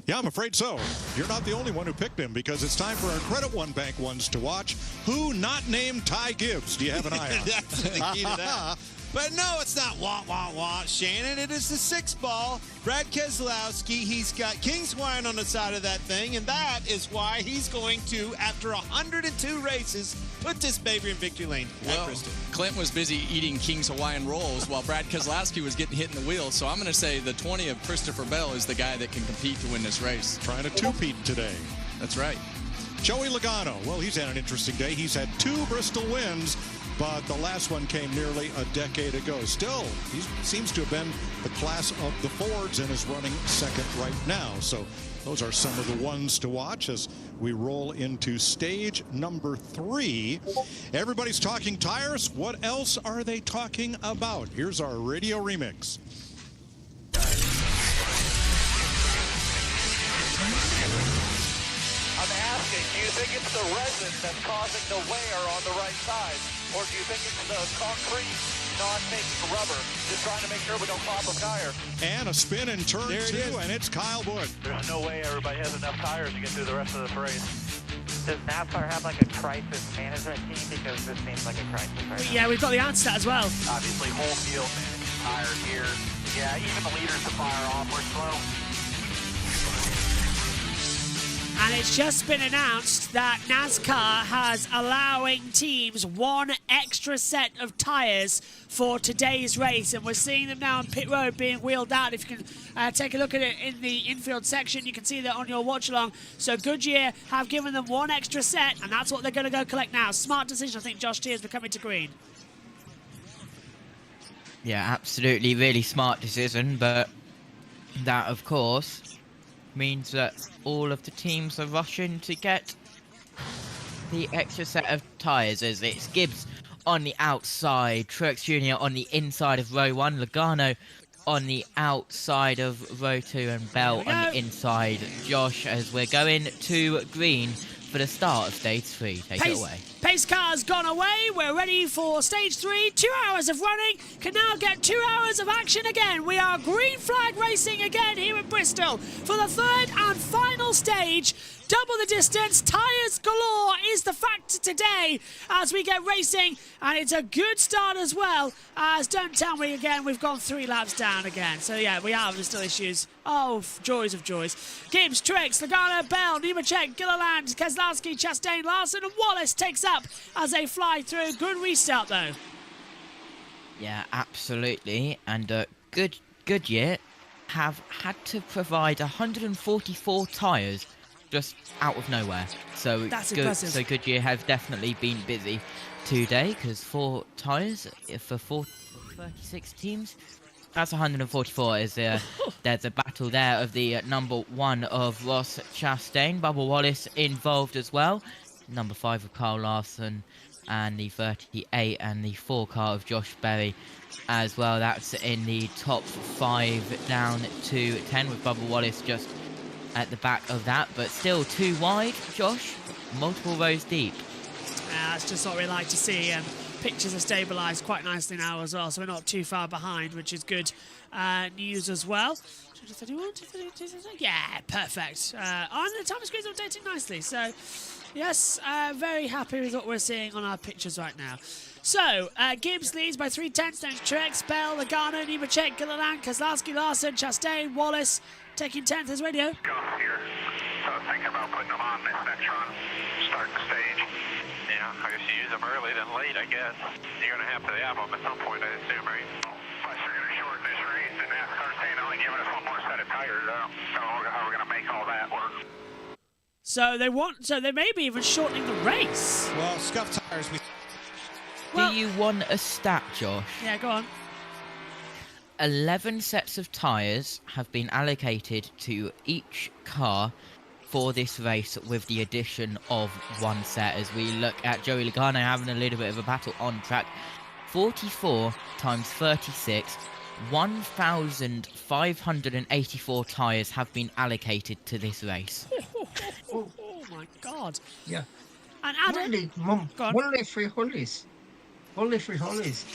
Yeah, I'm afraid so. You're not the only one who picked him, because it's time for our Credit One Bank ones to watch. Who not named Ty Gibbs? Do you have an eye on?
That's the key to that. But no, it's not wah, wah, wah, Shannon. It is the 6 ball. Brad Keselowski, he's got King's Hawaiian on the side of that thing, and that is why he's going to, after 102 races, put this baby in victory lane at Bristol.
Clint was busy eating King's Hawaiian rolls while Brad Keselowski was getting hit in the wheels. So I'm going to say the 20 of Christopher Bell is the guy that can compete to win this race.
Trying to two-peat today.
That's right.
Joey Logano, well, he's had an interesting day. He's had 2 Bristol wins, but the last one came nearly a decade ago. Still, he seems to have been the class of the Fords and is running second right now. So those are some of the ones to watch as we roll into stage number 3. Everybody's talking tires. What else are they talking about? Here's our radio remix.
I'm asking, do you think it's the resin that's causing the wear on the right side? Or do you think it's the concrete not making rubber, just trying to make sure we don't pop a tire?
And a spin in turn 2, and it's Kyle Busch.
There's no way everybody has enough tires to get through the rest of this race. Does NASCAR have like a crisis management team? Because this seems like a crisis right now.
Yeah, we've got the answer as well.
Obviously, whole field managing tires here. Yeah, even the leaders to fire off were slow.
And it's just been announced that NASCAR has allowing teams 1 extra set of tyres for today's race. And we're seeing them now on pit road being wheeled out. If you can take a look at it in the infield section, you can see that on your watch along. So Goodyear have given them 1 extra set, and that's what they're going to go collect now. Smart decision, I think, Josh T, is coming to green.
Yeah, absolutely, really smart decision, but that, of course, means that all of the teams are rushing to get the extra set of tyres, as it's Gibbs on the outside, Truex Jr. on the inside of row 1, Logano on the outside of row 2, and Bell on the inside. Josh, as we're going to green for the start of stage 3. Take it away.
Pace car's gone away. We're ready for stage 3. 2 hours of running can now get 2 hours of action again. We are green flag racing again here in Bristol for the 3rd and final stage. double the distance. Tyres galore is the factor today as we get racing, and it's a good start as well. As don't tell me again, we've gone 3 laps down again. So yeah, we have still issues. Oh, joys of joys. Gibbs, Trix, Logano, Bell, Nemechek, Gilliland, Keselowski, Chastain, Larson, and Wallace takes up as they fly through. Good restart though.
Yeah, absolutely. And Goodyear have had to provide 144 tyres just out of nowhere. So
that's impressive.
So Goodyear have definitely been busy today, because 4 tyres for 36 teams. That's 144. There's a battle there of the number 1 of Ross Chastain. Bubba Wallace involved as well. Number 5 of Carl Larson, and the 38 and the 4 car of Josh Berry as well. That's in the top 5 down to 10, with Bubba Wallace just at the back of that, but still 2 wide. Josh, multiple rows deep.
That's just what we like to see. Pictures are stabilised quite nicely now as well, so we're not too far behind, which is good news as well. 231, 232, yeah, perfect. And the time screen's updating nicely, so yes, very happy with what we're seeing on our pictures right now. So, Gibbs leads by 3/10, thanks to Truex, Bell, Logano, Nemechek, Gilliland, Keselowski, Larson, Chastain, Wallace, taking 10th as radio.
Go here. So thinking about putting them on this next run, starting the stage. Yeah, I guess you use them early then late, I guess. You're going to have to have them at some point, I assume, right? Plus, you're going to shorten this race, and NASCAR's saying only giving us 1 more set of tires. So how are we going to make all that work?
So they may be even shortening the race.
Well, scuff tires.
Do you want a stat, Josh?
Yeah, go on.
11 sets of tyres have been allocated to each car for this race, with the addition of 1 set. As we look at Joey Logano having a little bit of a battle on track. 44 times 36, 1,584 tyres have been allocated to this race.
Oh my God.
Yeah.
And Adam,
Holy free holies. Holy free holies.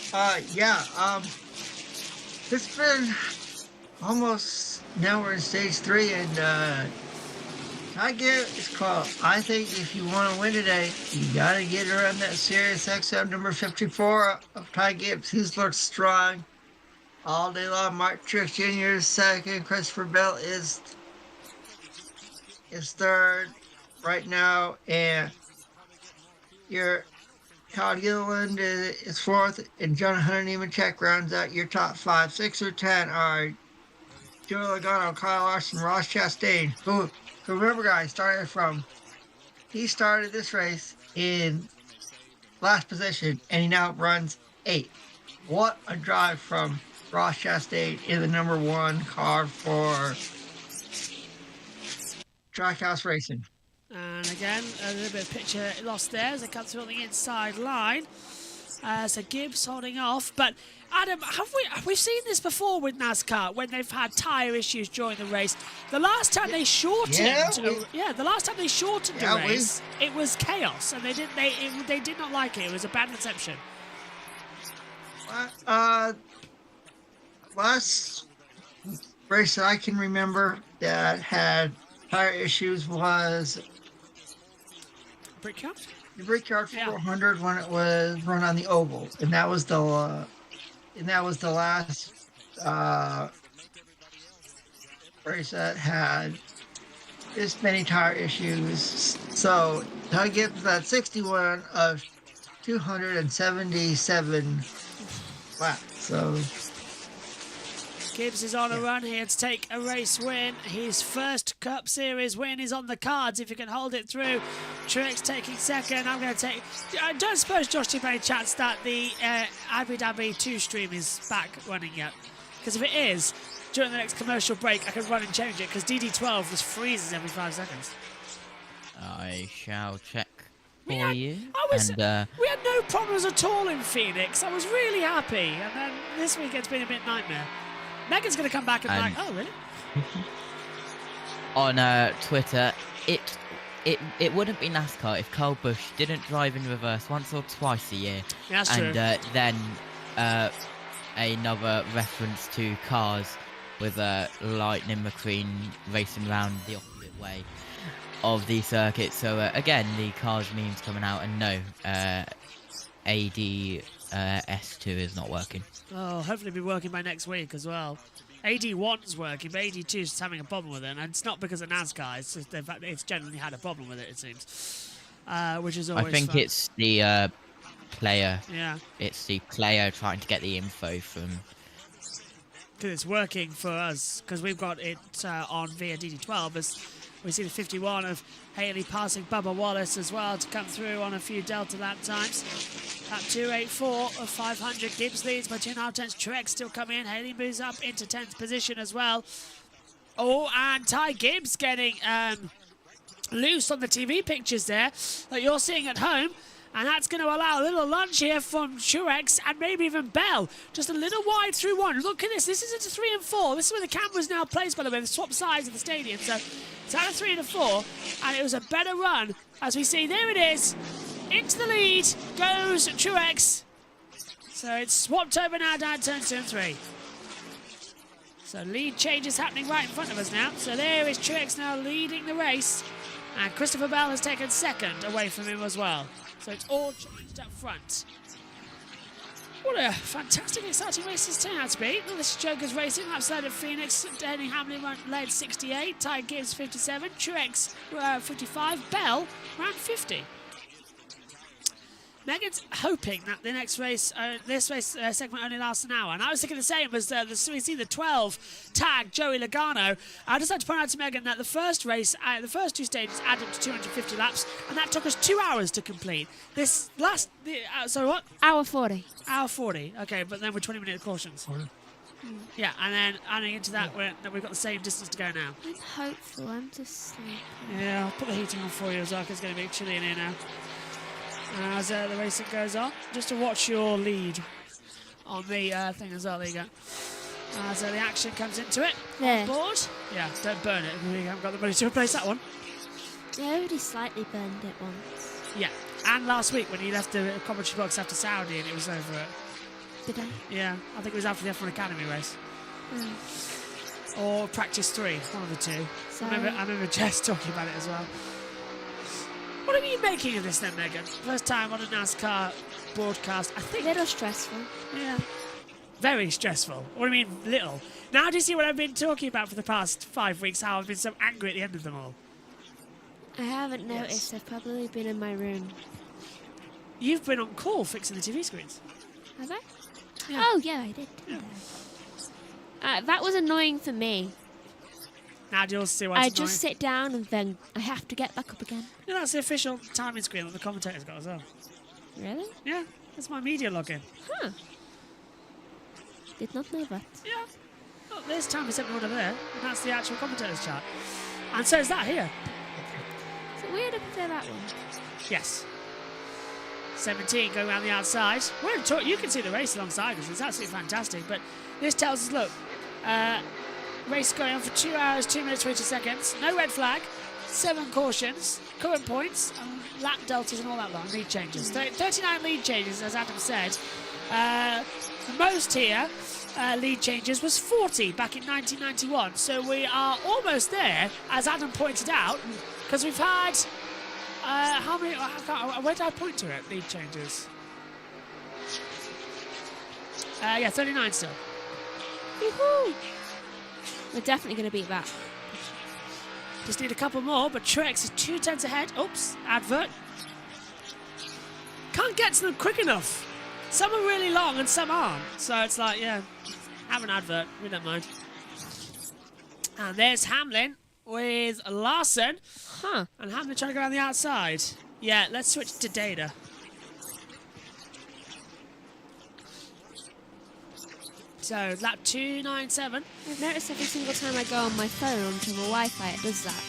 It's been almost, now we're in stage 3, and I get it's called. I think if you want to win today, you got to get around that Sirius XM number 54 of Ty Gibbs. He's looked strong all day long. Mark Truex Jr. is 2nd. Christopher Bell is 3rd right now, and your Todd Gilliland is 4th, and John Hunter Nemechek rounds out your top 5. 6 or 10 are Joey Logano, Kyle Larson, Ross Chastain, who remember, guys, he started this race in last position, and he now runs 8th. What a drive from Ross Chastain in the number 1 car for Trackhouse Racing.
And again, a little bit of picture lost there as they come through on the inside line. So Gibbs holding off. But Adam, we've seen this before with NASCAR when they've had tyre issues during the race. The last time they shortened, the last time they shortened the race, it was chaos, and they did not like it. It was a bad reception.
Last race that I can remember that had tire issues was
Brickyard?
The Brickyard 400 when it was run on the oval, and that was the last race that had this many tire issues. So Doug Gibbs at 61 of 277 laps. So
Gibbs is on a run here to take a race win. His first Cup Series win is on the cards if he can hold it through. Truex taking 2nd. I'm going to take... I don't suppose Josh did any chance that the Abu Dhabi 2 stream is back running yet. Because if it is, during the next commercial break, I can run and change it, because DD12 just freezes every 5 seconds.
I shall check for you.
We had no problems at all in Phoenix. I was really happy. And then this week it's been a bit nightmare. Megan's going to come back and be like, oh, really?
On Twitter, it wouldn't be NASCAR if Kyle Busch didn't drive in reverse once or twice a year.
That's true.
And then another reference to cars with Lightning McQueen racing around the opposite way. of the circuit. So again, the cars means coming out, and no, AD S2 is not working.
Oh, hopefully it'll be working by next week as well. AD1's working, but AD2 is just having a problem with it, and it's not because of NASCAR. It's just the fact that it's generally had a problem with it. It seems, which is always.
I think
fun.
it's the player.
Yeah.
It's the player trying to get the info from.
Because it's working for us, because we've got it on via DD12 as we see the 51 of Haley passing Bubba Wallace as well to come through on a few Delta lap times. At 2:84 of 500, Gibbs leads by 2.5 tenths. Truex still coming in. Haley moves up into 10th position as well. Oh, and Ty Gibbs getting loose on the TV pictures there that you're seeing at home. And that's going to allow a little lunge here from Truex and maybe even Bell. Just a little wide through one. Look at this. This is into 3 and 4. This is where the camera's now placed, by the way. They've swapped sides of the stadium. So it's out of 3 and a 4. And it was a better run. As we see, there it is. Into the lead goes Truex. So it's swapped over now down turns 2 and 3. So lead changes happening right in front of us now. So there is Truex now leading the race. And Christopher Bell has taken second away from him as well. So it's all changed up front. What a fantastic, exciting race this turned out to be. Well, this is Joker's Racing. Laps led at Phoenix. Denny Hamlin led 68. Ty Gibbs 57. Truex 55. Bell around 50. Megan's hoping that the next race, this race segment only lasts an hour. And I was thinking the same as we see the 12 tag Joey Logano. I'd just like to point out to Megan that the first race, the first 2 stages added to 250 laps, and that took us 2 hours to complete. This last, sorry, what?
Hour 40.
Hour 40. Okay, but then with 20-minute cautions. Yeah, and then adding into that, we've got the same distance to go now.
I'm hopeful. I'm just sleeping.
Yeah, I'll put the heating on for you as well, 'cause it's going to be chilly in here now. As the racing goes on, just to watch your lead on the thing as well. There you go. As the action comes into it.
There.
On board. Yeah, don't burn it. We haven't got the money to replace that one.
I already slightly burned it once.
Yeah, and last week when you left the commentary box after Saudi and it was over it.
Did I?
Yeah, I think it was after the F1 Academy race. Or practice 3, one of the two. I remember Jess talking about it as well. What are you making of this then, Megan? First time on a NASCAR broadcast, I think.
A little stressful.
Yeah. Very stressful. What do you mean, little? Now do you see what I've been talking about for the past 5 weeks, how I've been so angry at the end of them all?
I haven't noticed. I've probably been in my room.
You've been on call fixing the TV screens.
Have I?
Yeah.
Oh, yeah, I did. Yeah. That was annoying for me.
Now do you also see why
I
it's
just sit down and then I have to get back up again.
Yeah, that's the official timing screen that the commentator's got as well.
Really?
Yeah, that's my media login.
Huh. Did not know that.
Yeah. Oh, there's time is everyone over there, and that's the actual commentator's chart. And so is that here.
Is it weird if I play that one?
Yes. 17 going around the outside. You can see the race alongside us. It's absolutely fantastic. But this tells us, look, race going on for 2 hours, 2 minutes, 20 seconds. No red flag. 7 cautions. Current points. Lap deltas and all that long. Lead changes. 39 lead changes, as Adam said. The most here, lead changes, was 40 back in 1991. So we are almost there, as Adam pointed out, because we've had... how many? Where did I point to it? Lead changes. Yeah, 39 still.
Woohoo! We're definitely going to beat that.
Just need a couple more, but Truex is 2 tenths ahead. Oops, advert. Can't get to them quick enough. Some are really long and some aren't. So it's like, yeah, have an advert. We don't mind. And there's Hamlin with Larson.
Huh.
And Hamlin trying to go around the outside. Yeah, let's switch to data. So, lap 297.
I've noticed every single time I go on my phone onto the Wi-Fi, it does that.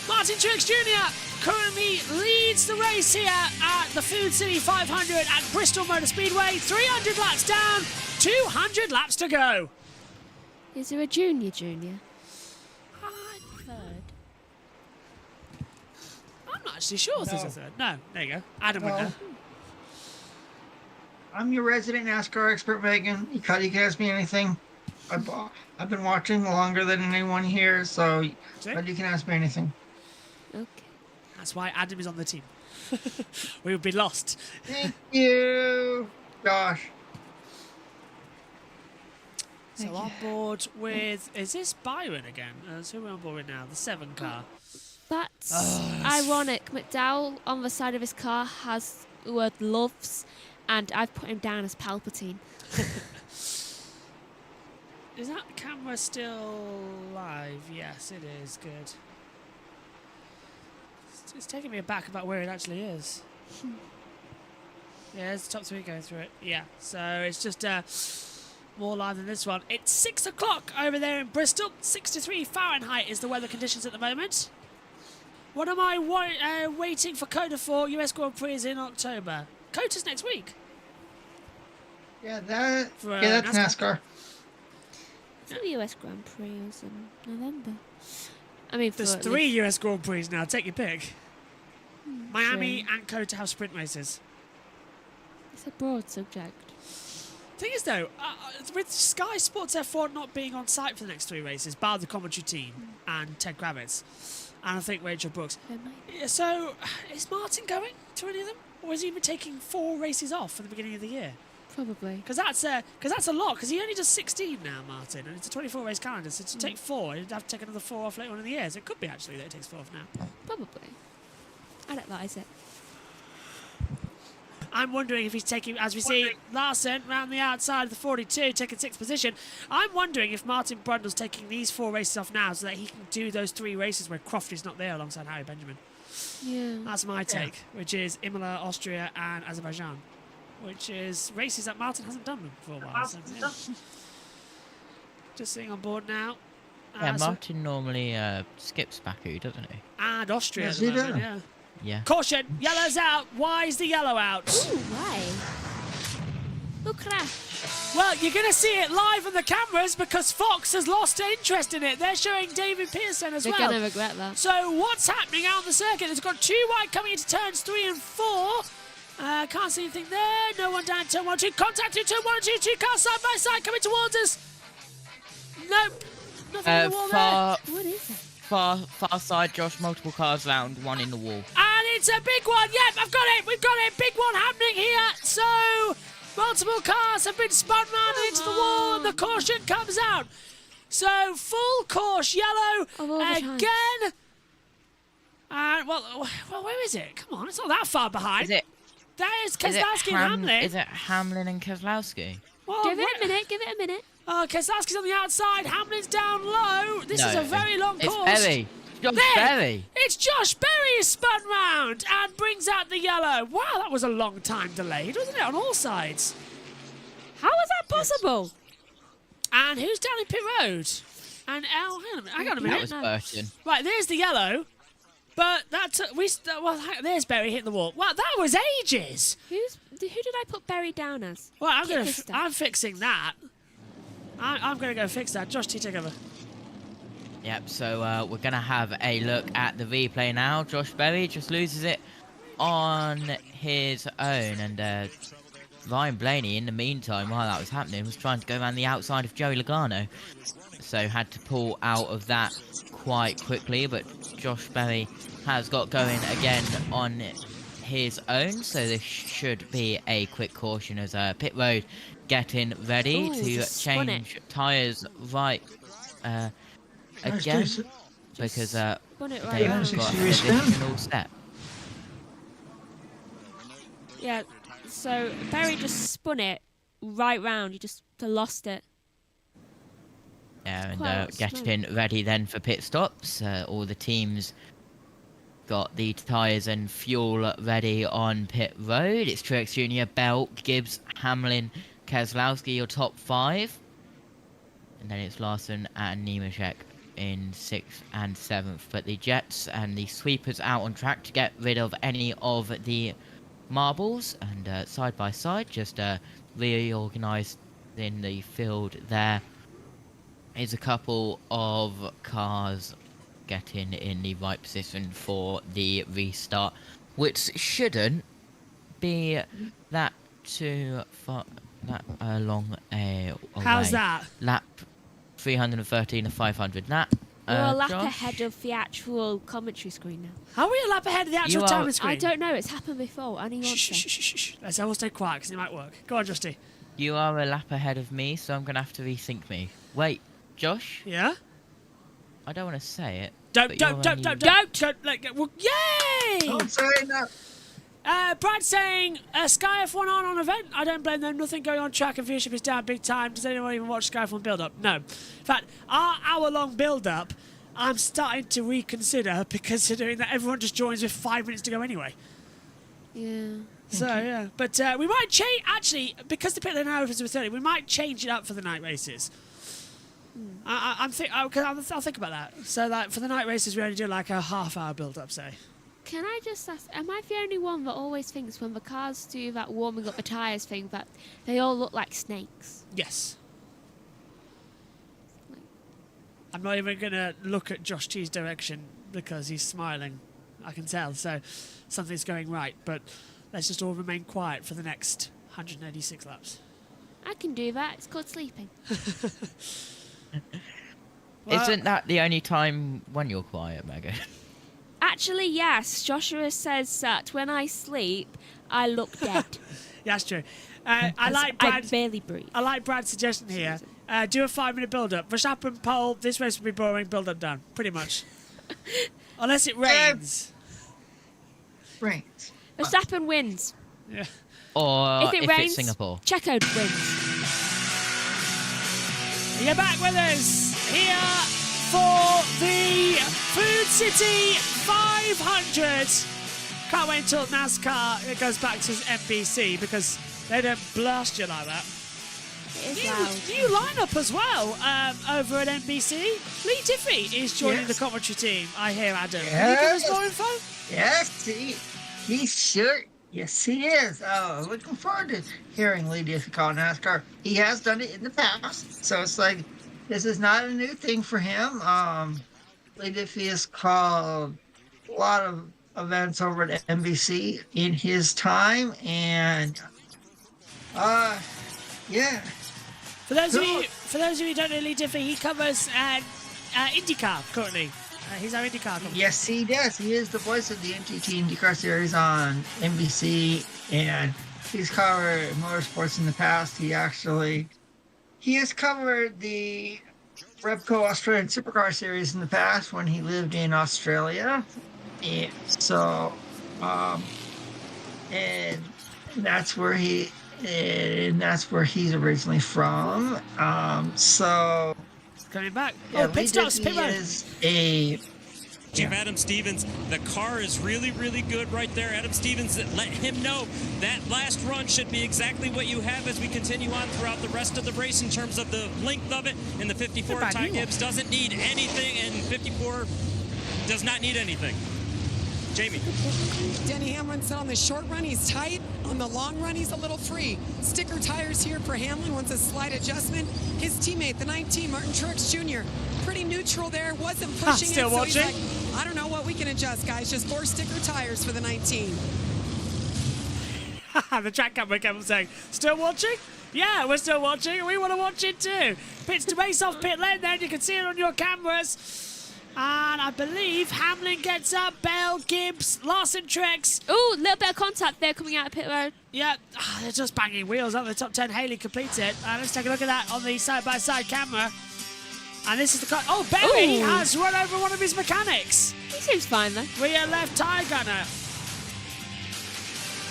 Martin Truex Jr. currently leads the race here at the Food City 500 at Bristol Motor Speedway. 300 laps down, 200 laps to go.
Is there a junior?
I'm not actually sure if there's a third. No, there you go. Adam would know.
I'm your resident NASCAR expert, Megan. You can ask me anything. I've been watching longer than anyone here, so but you can ask me anything.
Okay.
That's why Adam is on the team. We would be lost.
Thank you, Josh.
So on board with, is this Byron again? So who are we on board with now? The 7 car.
That's ironic. McDowell on the side of his car has the word loves, and I've put him down as Palpatine.
Is that camera still live? Yes, it is. Good. It's taking me aback about where it actually is. Yeah, there's the top 3 going through it. Yeah, so it's just more live than this one. It's 6 o'clock over there in Bristol. 63 Fahrenheit is the weather conditions at the moment. What am I waiting for Coda for? US Grand Prix is in October. Coda's next week.
Yeah, that's NASCAR.
I think the US Grand Prix was in November. I mean,
there's 3 US Grand Prix now. Take your pick. Miami and Coda have sprint races.
It's a broad subject.
Thing is, though, with Sky Sports F1 not being on site for the next 3 races, bar the commentary team and Ted Kravitz, and I think Rachel Brooks. So, is Martin going to any of them, or has he been taking 4 races off at the beginning of the year?
Probably.
Because that's a lot. Because he only does 16 now, Martin, and it's a 24 race calendar. So to take 4, he'd have to take another 4 off later on in the year. So it could be actually that it takes 4 off now.
Probably. I'd advise it.
I'm wondering if he's taking, as we see, Larson round the outside of the 42, taking 6th position. I'm wondering if Martin Brundle's taking these 4 races off now so that he can do those 3 races where Crofty's not there alongside Harry Benjamin.
Yeah.
That's my take, which is Imola, Austria, and Azerbaijan, which is races that Martin hasn't done for a while. So, yeah. Just sitting on board now.
Yeah, Martin normally skips Baku, doesn't he?
And Austria
Yes,
at the
he
moment,
does.
yeah.
Yeah.
Caution, yellow's out. Why is the yellow out?
Ooh, why? Who crashed?
Well, you're going to see it live on the cameras because Fox has lost interest in it. They're showing David Pearson as well.
They're going to regret that.
So what's happening out on the circuit? It's got 2 wide coming into turns 3 and 4. Can't see anything there. No one down turn 1, 2. Contact 2, turn 1 and 2. 2 cars side by side coming towards us. Nope. Nothing in the wall there.
What is it?
Far side, Josh, multiple cars round, 1 in the wall.
And it's a big one. Yep, I've got it. We've got it. Big one happening here. So multiple cars have been spun round and into the wall, and the caution comes out. So full caution yellow again. And well, where is it? Come on, it's not that far behind.
Is it?
That is Keselowski and Hamlin.
Is it Hamlin and Keselowski?
Well,
Give it a minute.
Oh, Keselowski's on the outside. Hamlin's down low. This is a very long course.
It's Berry. Josh Berry.
It's Josh Berry who's spun round and brings out the yellow. Wow, that was a long time delayed, wasn't it, on all sides?
How was that possible?
And who's down in pit road? And hang on a minute.
That was Burton.
Right, there's the yellow. But there's Berry hitting the wall. Wow, that was ages.
Who did I put Berry down as?
Well, I'm fixing that. I'm going to go fix that. Josh, take over.
Yep, so we're going to have a look at the replay now. Josh Berry just loses it on his own. And Ryan Blaney, in the meantime, while that was happening, was trying to go around the outside of Joey Logano. So had to pull out of that quite quickly. But Josh Berry has got going again on his own. So this should be a quick caution as Pit Road getting ready to change tyres right again because they've got a all set.
Yeah, so Berry just spun it right round. He just lost it.
Yeah, and getting ready then for pit stops. All the teams got the tyres and fuel ready on pit road. It's Truex Jr., Bell, Gibbs, Hamlin, Keselowski, your top 5. And then it's Larson and Nemechek in 6th and 7th. But the Jets and the Sweepers out on track to get rid of any of the marbles. And side by side, just reorganised in the field there is a couple of cars getting in the right position for the restart, which shouldn't be that too far, that long away.
How's that?
Lap 313 of 500. That
We're a lap
Josh?
ahead of the actual commentary screen now.
Are we a lap ahead of the actual timing screen?
I don't know. It's happened before.
Shh. Let's all stay quiet because it might work. Go on, Justy.
You are a lap ahead of me, so I'm going to have to resync me. Wait, Josh?
Yeah?
I don't want to say it.
Don't. Well, yay!
Don't say that.
Brad's saying Sky F1 aren't on event. I don't blame them. Nothing going on track and viewership is down big time. Does anyone even watch Sky F1 build up? No. In fact, our hour-long build-up, I'm starting to reconsider, considering that everyone just joins with 5 minutes to go anyway.
Yeah.
So yeah, but we might change. Actually, because the pit lane now opens to 30, we might change it up for the night races. I'll think about that. So that for the night races, we only do like a half-hour build-up, say.
Can I just ask, am I the only one that always thinks when the cars do that warming up the tyres thing that they all look like snakes?
Yes. I'm not even going to look at Josh T's direction because he's smiling. I can tell. So something's going right. But let's just all remain quiet for the next 186 laps.
I can do that. It's called sleeping.
Isn't that the only time when you're quiet, Megan?
Actually, yes. Joshua says that when I sleep, I look dead.
Yeah, that's true. I like Brad.
I barely breathe.
I like Brad's suggestion here. Do a 5-minute build-up. Verstappen pole. This race will be boring. Build-up done. Pretty much. Unless it rains.
Rains.
Verstappen wins.
Yeah.
Or
if it rains,
it's Singapore.
Checo wins.
You're back with us here for the Food City 500. Can't wait until NASCAR it goes back to NBC because they don't blast you like that. New lineup as well over at NBC. Lee Diffie is joining the commentary team. I hear, Adam. Can you give us more info?
Yes, he's sure. Yes, he is. Looking forward to hearing Lee Diffie call NASCAR. He has done it in the past, so it's like this is not a new thing for him. Lee Diffie has called a lot of events over at NBC in his time, and yeah.
For those of you who don't know Lee Diffie, he covers IndyCar currently. He's our IndyCar company.
Yes, he does. He is the voice of the NTT IndyCar series on NBC, and he's covered motorsports in the past. He has covered the Repco Australian Supercar series in the past when he lived in Australia, and so and that's where he's originally from. So
coming back.
Yeah,
pit stops. Pit road.
Adam Stevens, the car is really, really good right there. Adam Stevens, let him know that last run should be exactly what you have as we continue on throughout the rest of the race in terms of the length of it. And the 54 Ty Gibbs doesn't need anything, and 54 does not need anything. Jamie.
Denny Hamlin said on the short run he's tight. On the long run he's a little free. Sticker tires here for Hamlin. Wants a slight adjustment. His teammate, the 19, Martin Truex Jr., pretty neutral there. Wasn't pushing
still
it. So
watching.
he's like, I don't know what we can adjust, guys. Just 4 sticker tires for the 19.
The track camera kept saying, still watching? Yeah, we're still watching. We want to watch it too. Pits to race off pit lane there. You can see it on your cameras. And I believe Hamlin gets up, Bell, Gibbs, Larson, Truex.
Ooh, little bit of contact there coming out of pit road.
Yeah, they're just banging wheels up the top 10. Haley completes it. Let's take a look at that on the side-by-side camera. And this is the car. Oh, Berry has run over one of his mechanics.
He seems fine though.
Rear left tire gunner.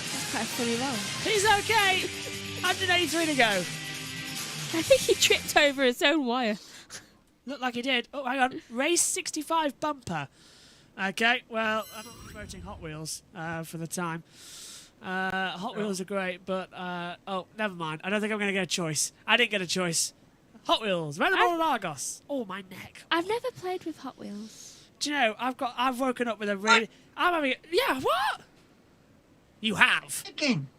That's quite a funny roll.
He's okay. 183 to go.
I think he tripped over his own wire.
Looked like he did. Oh, hang on. Race 65 bumper. Okay, well, I'm not promoting Hot Wheels for the time. Hot Wheels are great, but, oh, never mind. I don't think I'm going to get a choice. I didn't get a choice. Hot Wheels, Renable and Argos. Oh, my neck.
I've never played with Hot Wheels.
Do you know, I've woken up with a really... I'm having... Yeah, what? You have?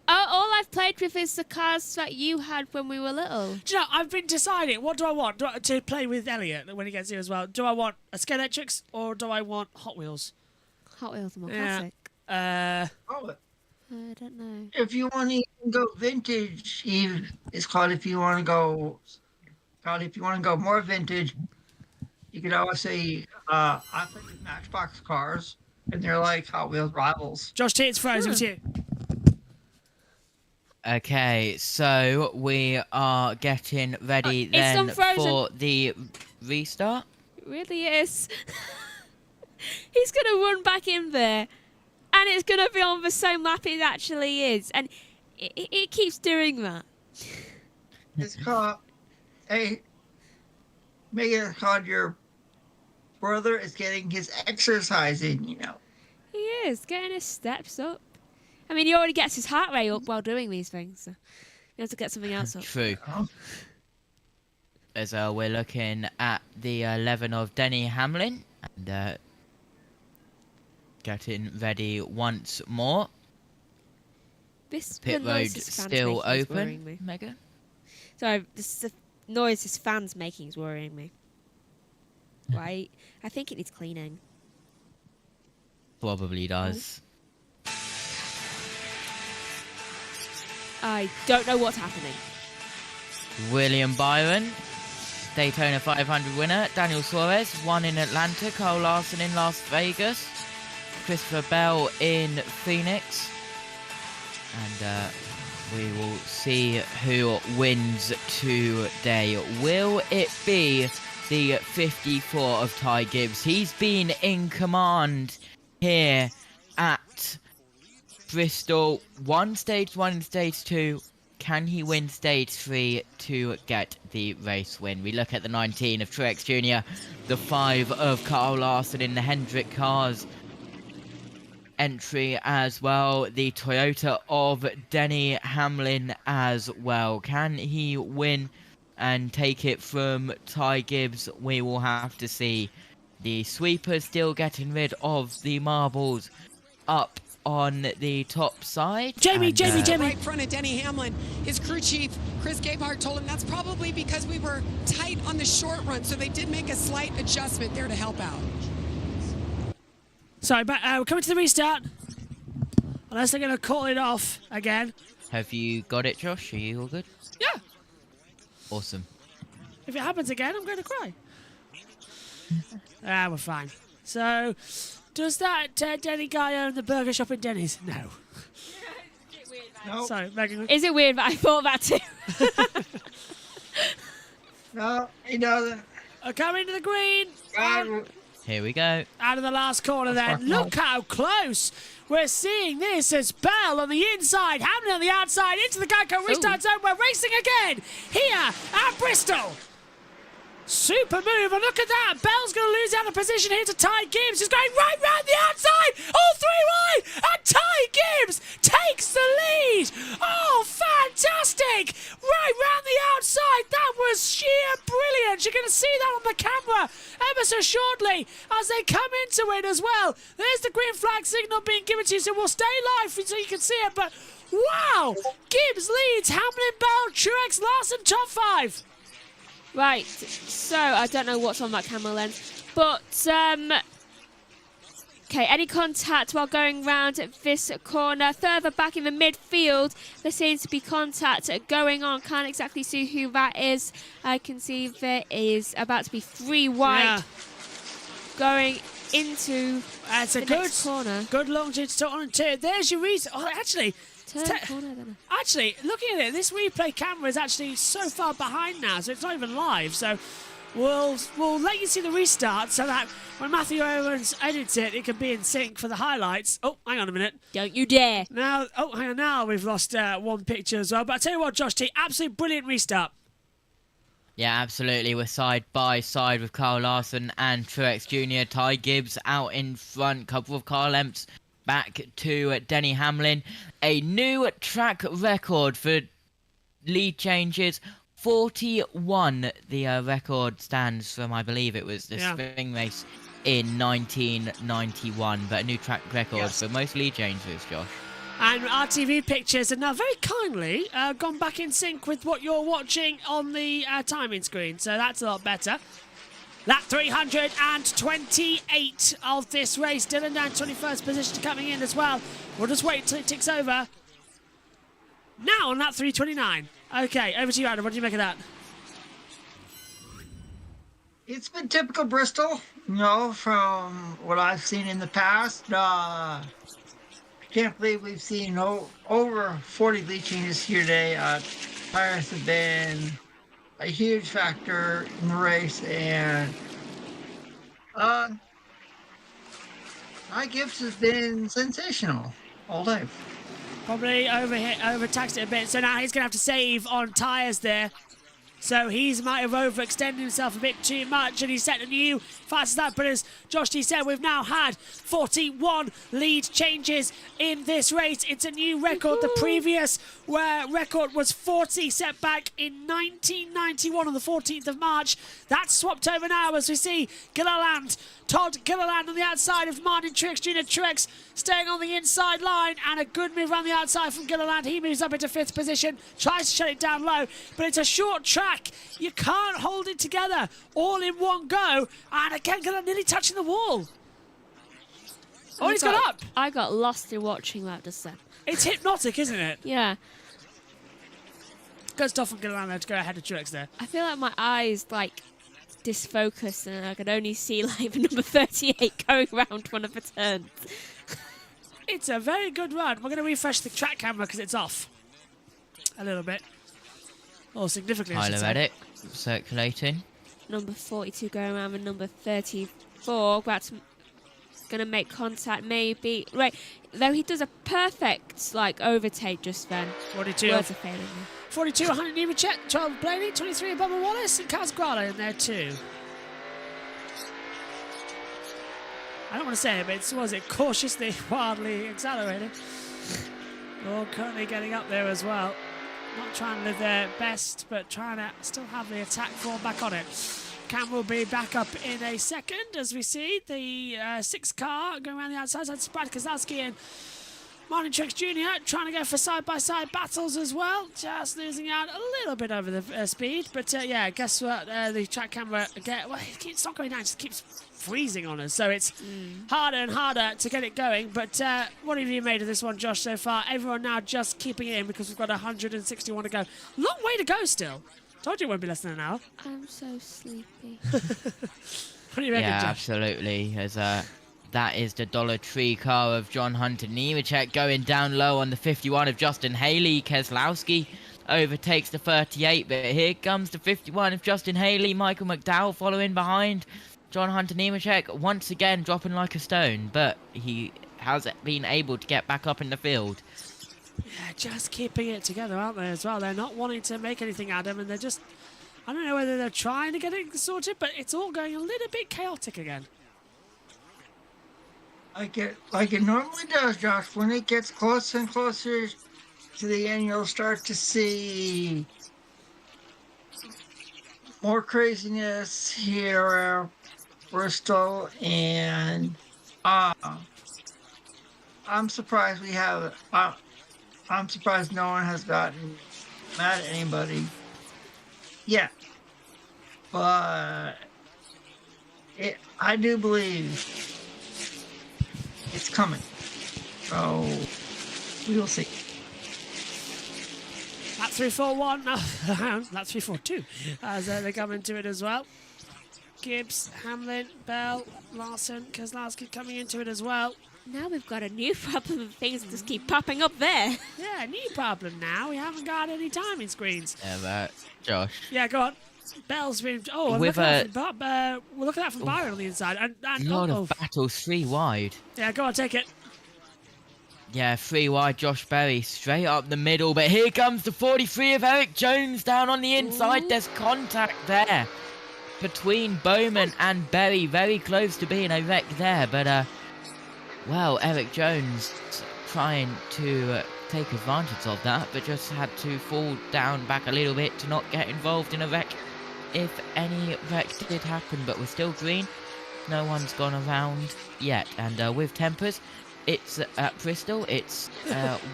All I've played with is the cars that you had when we were little.
Do you know, I've been deciding, what do I want to play with Elliot when he gets here as well? Do I want a Skeletrix or do I want Hot Wheels?
Hot Wheels are more classic.
I
don't know.
If you want to go vintage, it's called if you want to go more vintage, you can always see, I think it's Matchbox cars, and they're like Hot Wheels rivals.
Josh T, it's frozen with you.
Okay, so we are getting ready then for the restart.
It really is. He's going to run back in there, and it's going to be on the same lap it actually is. And it keeps doing that.
It's called, hey, Megan, it's called your brother is getting his exercise in, you know.
He is, getting his steps up. I mean, he already gets his heart rate up while doing these things, so he has to get something else up.
True. As we're looking at the 11 of Denny Hamlin, and getting ready once more.
This
pit road still open, Megan?
Sorry, the noise this fan's making is worrying me. Right? I think it needs cleaning.
Probably does.
I don't know what's happening.
William Byron, Daytona 500 winner. Daniel Suarez won in Atlanta. Kyle Larson in Las Vegas. Christopher Bell in Phoenix. And we will see who wins today. Will it be the 54 of Ty Gibbs? He's been in command here at Bristol. Won stage 1 and stage 2. Can he win stage 3 to get the race win? We look at the 19 of Truex Jr., the 5 of Kyle Larson in the Hendrick cars. Entry as well, the Toyota of Denny Hamlin as well. Can he win and take it from Ty Gibbs? We will have to see. The sweepers still getting rid of the marbles up on the top side.
Jamie. Right in front of Denny Hamlin. His crew chief, Chris Gabehart, told him that's probably because we were tight on the short run, so they did make a slight adjustment there to help out.
Sorry, but we're coming to the restart. Unless they're going to call it off again.
Have you got it, Josh? Are you all good?
Yeah.
Awesome.
If it happens again, I'm going to cry. We're fine. So, does that Denny guy own the burger shop in Denny's? No.
Nope.
Sorry, Megan.
Is it weird that I thought that too?
No, he doesn't.
Coming to the green.
Here we go.
Out of the last corner then. Look how close we're seeing this as Bell on the inside, Hamlin on the outside, into the Geico restart zone. We're racing again here at Bristol. Super move, and look at that. Bell's going to lose out of position here to Ty Gibbs, who's going right round the outside, all three wide, and Ty Gibbs takes the lead. Oh, fantastic. Right round the outside. That was sheer brilliance. You're going to see that on the camera ever so shortly as they come into it as well. There's the green flag signal being given to you, so we'll stay live so you can see it, but wow, Gibbs leads, Hamlin, Bell, Truex, Larson, top 5.
Right, so I don't know what's on that camera lens, but okay, any contact while going round this corner. Further back in the midfield, there seems to be contact going on. Can't exactly see who that is. I can see there is about to be 3 wide going into the next corner.
Good long to on and 2. There's your reason. Oh, actually. Actually, looking at it, this replay camera is actually so far behind now, so it's not even live. So we'll let you see the restart so that when Matthew Owens edits it, it can be in sync for the highlights. Oh, hang on a minute.
Don't you dare.
Now, hang on. Now we've lost one picture as well. But I tell you what, Josh T, absolutely brilliant restart.
Yeah, absolutely. We're side by side with Kyle Larson and Truex Jr. Ty Gibbs out in front, couple of car lengths back to Denny Hamlin. A new track record for lead changes. 41 the record stands from, I believe it was the spring race in 1991, but a new track record for most lead changes, Josh.
And our TV pictures are now very kindly gone back in sync with what you're watching on the timing screen, so that's a lot better. Lap 328 of this race. Dylan down 21st position coming in as well. We'll just wait until it ticks over. Now on lap 329. Okay, over to you, Adam. What do you make of that?
It's been typical Bristol, from what I've seen in the past. I can't believe we've seen over 40 lead changes here today. Tires have been a huge factor in the race, and Ty Gibbs has been sensational all day.
Probably overtaxed it a bit, so now he's going to have to save on tyres there. So he might have overextended himself a bit too much, and he's set a new fastest lap. But as Josh T said, we've now had 41 lead changes in this race. It's a new record. The previous record was 40, set back in 1991 on the 14th of March. That's swapped over now as we see Todd Gilliland on the outside of Martin Truex Jr. Truex staying on the inside line, and a good move around the outside from Gilliland. He moves up into 5th position, tries to shut it down low, but it's a short track. You can't hold it together all in one go, and again, Gilliland nearly touching the wall. Oh, he's got up.
I got lost in watching that just then.
It's hypnotic, isn't it?
Yeah.
Good stuff from Gilliland to go ahead of Truex there.
I feel like my eyes, disfocused, and I could only see, the number 38 going around one of the turns.
It's a very good run. We're going to refresh the track camera because it's off a little bit. Or significantly, I should say.
Edit, circulating.
Number 42 going around with number 34. That's going to make contact, maybe. Right, though he does a perfect, overtake just then.
42.
Words are failing me.
42, 100 Nemechek, 12 Blaney, 23 Bubba Wallace, and Casgrala in there too. I don't want to say it, but was it cautiously, wildly accelerated? All currently getting up there as well. Not trying to live their best, but trying to still have the attack form back on it. Cam will be back up in a second as we see the 6th car going around the outside. That's Brad Keselowski and Martin Truex Jr. trying to go for side-by-side battles as well. Just losing out a little bit over the speed. But yeah, guess what? The track camera, again, it's not going down, it just keeps freezing on us. So it's harder and harder to get it going. But what have you made of this one, Josh, so far? Everyone now just keeping it in because we've got 161 to go. Long way to go still. Told you it won't be less than an hour.
I'm so sleepy.
What do you reckon, Josh?
Absolutely. As that is the Dollar Tree car of John Hunter Nemechek going down low on the 51 of Justin Haley. Keselowski overtakes the 38, but here comes the 51 of Justin Haley. Michael McDowell following behind. John Hunter Nemechek once again dropping like a stone, but he has been able to get back up in the field.
Yeah, just keeping it together, aren't they, as well? They're not wanting to make anything at him, and they're just... I don't know whether they're trying to get it sorted, but it's all going a little bit chaotic again.
Like it normally does, Josh. When it gets closer and closer to the end, you'll start to see more craziness here at Bristol, and I'm surprised we have it. I'm surprised no one has gotten mad at anybody yet. But I do believe it's coming. So we'll see.
That's 3-4-1. No, that's 3-4-2 as they come into it as well. Gibbs, Hamlin, Bell, Larson, Keselowski coming into it as well.
Now we've got a new problem of things just keep popping up there.
Yeah, new problem now. We haven't got any timing screens.
Yeah, Josh.
Yeah, go on. Bell's been... Oh, look at that from Byron on the inside. And
a lot of battles 3 wide.
Yeah, go on, take it.
Yeah, 3 wide, Josh Berry straight up the middle. But here comes the 43 of Eric Jones down on the inside. Ooh. There's contact there between Bowman and Berry. Very close to being a wreck there. But, well, Eric Jones trying to take advantage of that. But just had to fall down back a little bit to not get involved in a wreck. If any wreck did happen, but we're still green. No one's gone around yet. And with tempers, it's at Bristol. It's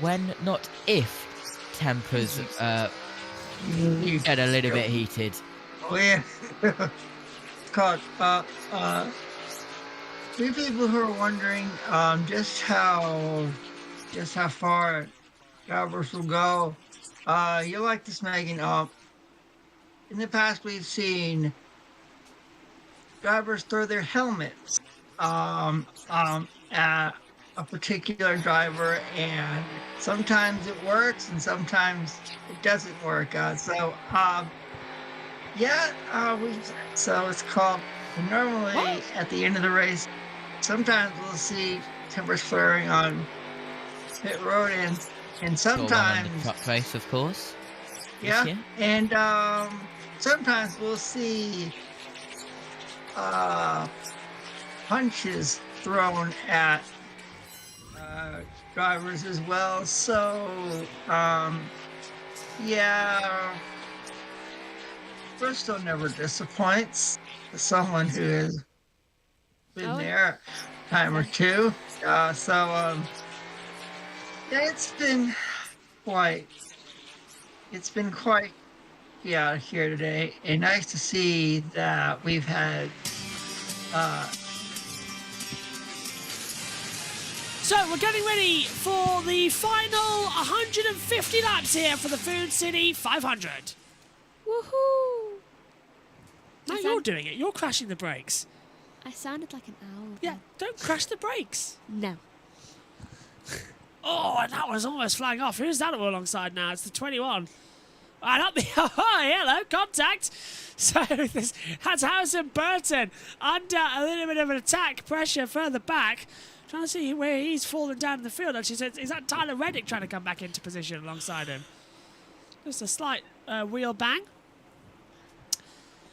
when, not if, tempers get a little bit heated.
Oh yeah. God, three people who are wondering just how far drivers will go. You like this, Megan? In the past, we've seen drivers throw their helmets at a particular driver, and sometimes it works and sometimes it doesn't work. So it's called. Normally at the end of the race, sometimes we'll see timbers flaring on pit road, and sometimes
truck race, of course.
yeah, and sometimes we'll see punches thrown at drivers as well. So Bristol never disappoints. Someone who has been there a time or two. It's been quite here today, and nice to see that we've had
So we're getting ready for the final 150 laps here for the Food City 500.
Woohoo!
Now you're doing it. You're crashing the brakes.
I sounded like an owl.
Yeah, don't crash the brakes.
No.
Oh, and that was almost flying off. Who's that all alongside now? It's the 21. And up the... Oh, hello, contact. So that's Harrison Burton under a little bit of an attack pressure further back. Trying to see where he's fallen down in the field. Actually, is that Tyler Reddick trying to come back into position alongside him? Just a slight wheel bang.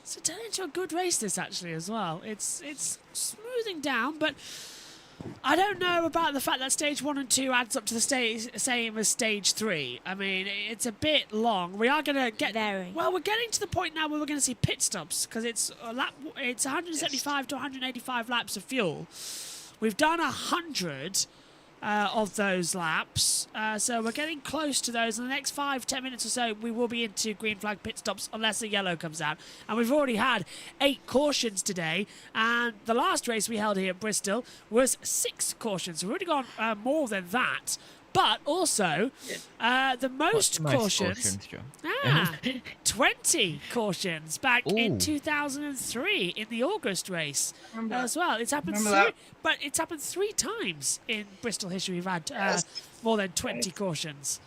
So turned into a good race this actually as well. It's smoothing down, but I don't know about the fact that stage 1 and 2 adds up to the same as stage 3. I mean, it's a bit long. We are going to get there. Well, we're getting to the point now where we're going to see pit stops because it's 175 to 185 laps of fuel. We've done 100 of those laps, so we're getting close to those. In the next 5-10 minutes or so, we will be into green flag pit stops unless a yellow comes out. And we've already had 8 cautions today, and the last race we held here at Bristol was 6 cautions. So we've already gone more than that. But also, the most cautions 20 cautions back in 2003 in the August race as well. It's happened it's happened 3 times in Bristol history. We've had more than 20 cautions.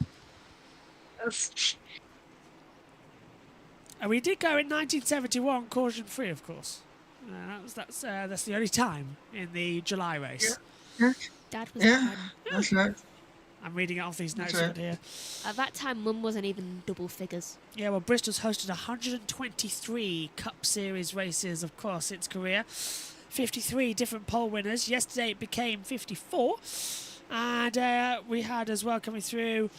And we did go in 1971 caution free, of course. That's the only time in the July race.
Dad was
that's right.
I'm reading it off these notes
right.
here.
At that time, Mum wasn't even double figures.
Yeah, well, Bristol's hosted 123 Cup Series races across its career. 53 different pole winners. Yesterday it became 54. And we had as well coming through,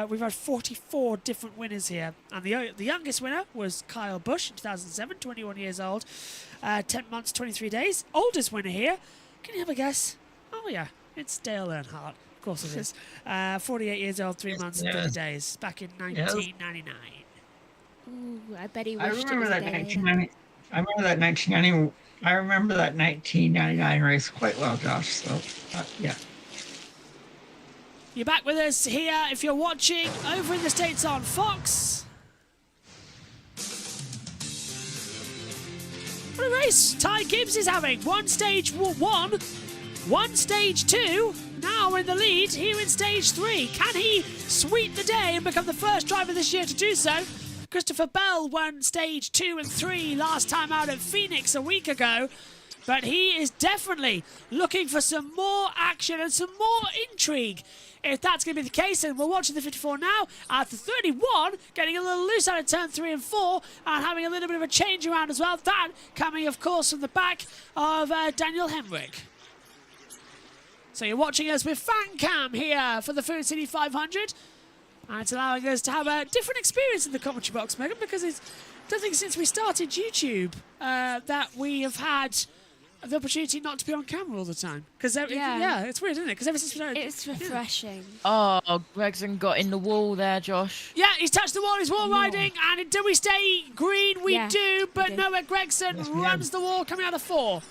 we've had 44 different winners here. And the youngest winner was Kyle Busch in 2007, 21 years old. 10 months, 23 days. Oldest winner here, can you have a guess? Oh, yeah, it's Dale Earnhardt. Of course it is. 48 years old, 3 months and 30 days, back in 1999.
Ooh, I bet he
I
wished
remember
it was
that
a day.
1990. I remember that 1999 race quite well, Josh. So, yeah.
You're back with us here if you're watching over in the States on Fox. What a race Ty Gibbs is having. One stage 1, one stage 2. Now in the lead here in stage 3. Can he sweep the day and become the first driver this year to do so? Christopher Bell won stage 2 and 3 last time out at Phoenix a week ago. But he is definitely looking for some more action and some more intrigue. If that's going to be the case, and we're watching the 54 now, at the 31, getting a little loose out of turn 3 and 4, and having a little bit of a change around as well. That coming, of course, from the back of Daniel Hemrick. So you're watching us with fan cam here for the Food City 500. And it's allowing us to have a different experience in the commentary box, Megan, because I don't think since we started YouTube that we have had the opportunity not to be on camera all the time. Because it's weird, isn't it? Because ever since we started,
it's refreshing.
Oh, Gregson got in the wall there, Josh.
Yeah, he's touched the wall, he's wall riding, and do we stay green? We do, but Noah Gregson runs the wall coming out of 4.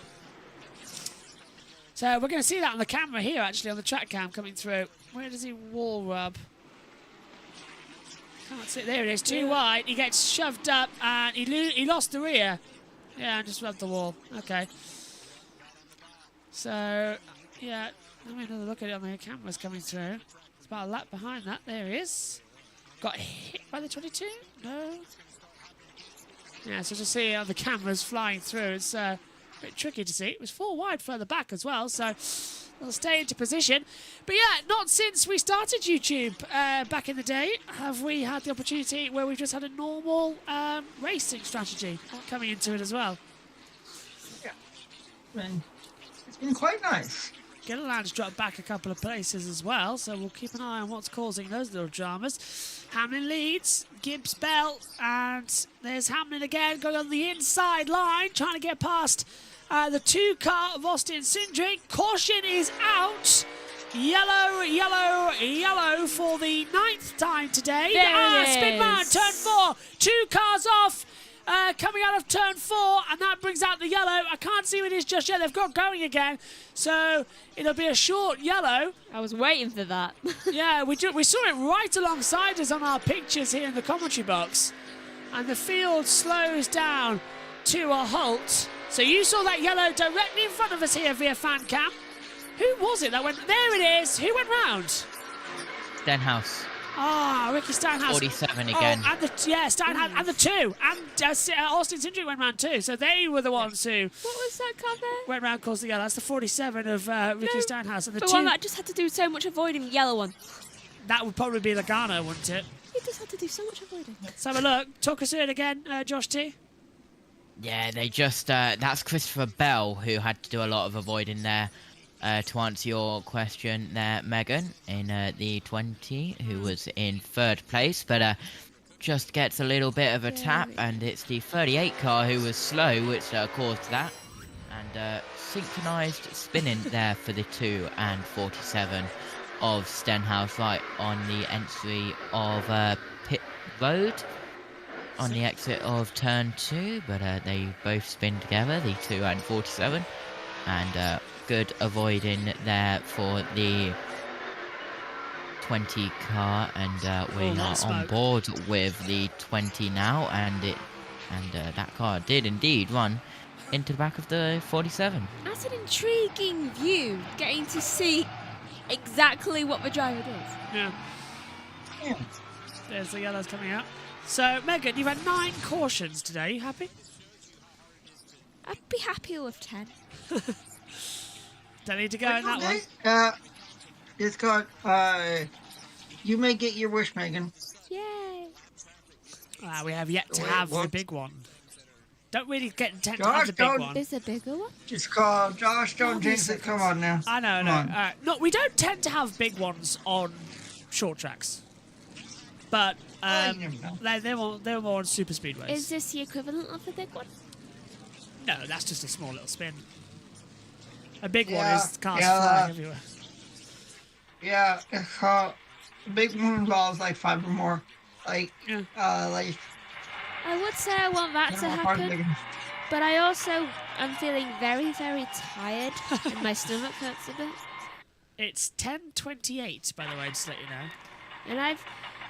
So we're going to see that on the camera here, actually, on the track cam coming through. Where does he wall rub? Can't see. There it is, too wide. He gets shoved up, and he lost the rear. Yeah, just rub the wall. Okay. So, yeah, let me another look at it on the cameras coming through. It's about a lap behind that. There he is. Got hit by the 22? No. Yeah, so to see the cameras flying through, it's a bit tricky to see. It was 4 wide further back as well, so they'll stay into position. But yeah, not since we started YouTube back in the day have we had the opportunity where we've just had a normal racing strategy coming into it as well.
Yeah. It's been quite nice.
Gilliland's dropped back a couple of places as well, so we'll keep an eye on what's causing those little dramas. Hamlin leads, Gibbs Bell, and there's Hamlin again going on the inside line, trying to get past the 2 car of Austin Cindric. Caution is out. Yellow, yellow, yellow for the 9th time today. Spin round, turn 4, 2 cars off. Coming out of turn 4, and that brings out the yellow. I can't see what it is just yet. They've got going again, so it'll be a short yellow.
I was waiting for that.
Yeah, we saw it right alongside us on our pictures here in the commentary box, and the field slows down to a halt. So you saw that yellow directly in front of us here via fan cam. Who was it that went? There it is. Who went round?
Stenhouse.
Ah, Ricky Stenhouse.
47 again.
Oh, and Stenhouse, and the 2. And Austin Cindric went round too. So they were the ones who...
What was that car there?
Went round, caused the yellow. That's the 47 of Ricky Stenhouse. And the
but
2...
one that just had to do so much avoiding the yellow one.
That would probably be Logano, wouldn't it?
He just had to do so much avoiding.
Let's have a look. Talk us through it again, Josh T.
Yeah, they just... that's Christopher Bell who had to do a lot of avoiding there. To answer your question there, Megan, in the 20, who was in 3rd place, but just gets a little bit of a tap, and it's the 38 car who was slow, which caused that. And synchronized spinning there for the 2 and 47 of Stenhouse right on the entry of pit road, on the exit of turn 2, but they both spin together, the 2 and 47, and good avoiding there for the 20 car, and we are on board with the 20 now, and that car did indeed run into the back of the 47.
That's an intriguing view, getting to see exactly what the driver does.
Yeah. There's the yellows coming out. So, Megan, you've had 9 cautions today. You happy?
I'd be happier with 10.
Don't need to go in that one.
It's got, you may get your wish, Megan.
Yay.
We have yet to have the big one. Don't really get intent to have the big one.
Is a bigger one?
Just call Josh, don't jinx it. Come on now.
I know, no. No, we don't tend to have big ones on short tracks. But they're more on super speedways.
Is this the equivalent of the big one?
No, that's just a small little spin. A big one is cars flying everywhere.
Yeah, a big one involves like 5 or more. Like,
I would say I want that to happen, but I also am feeling very, very tired, and my stomach hurts a bit.
It's 10:28, by the way, just to let you know.
And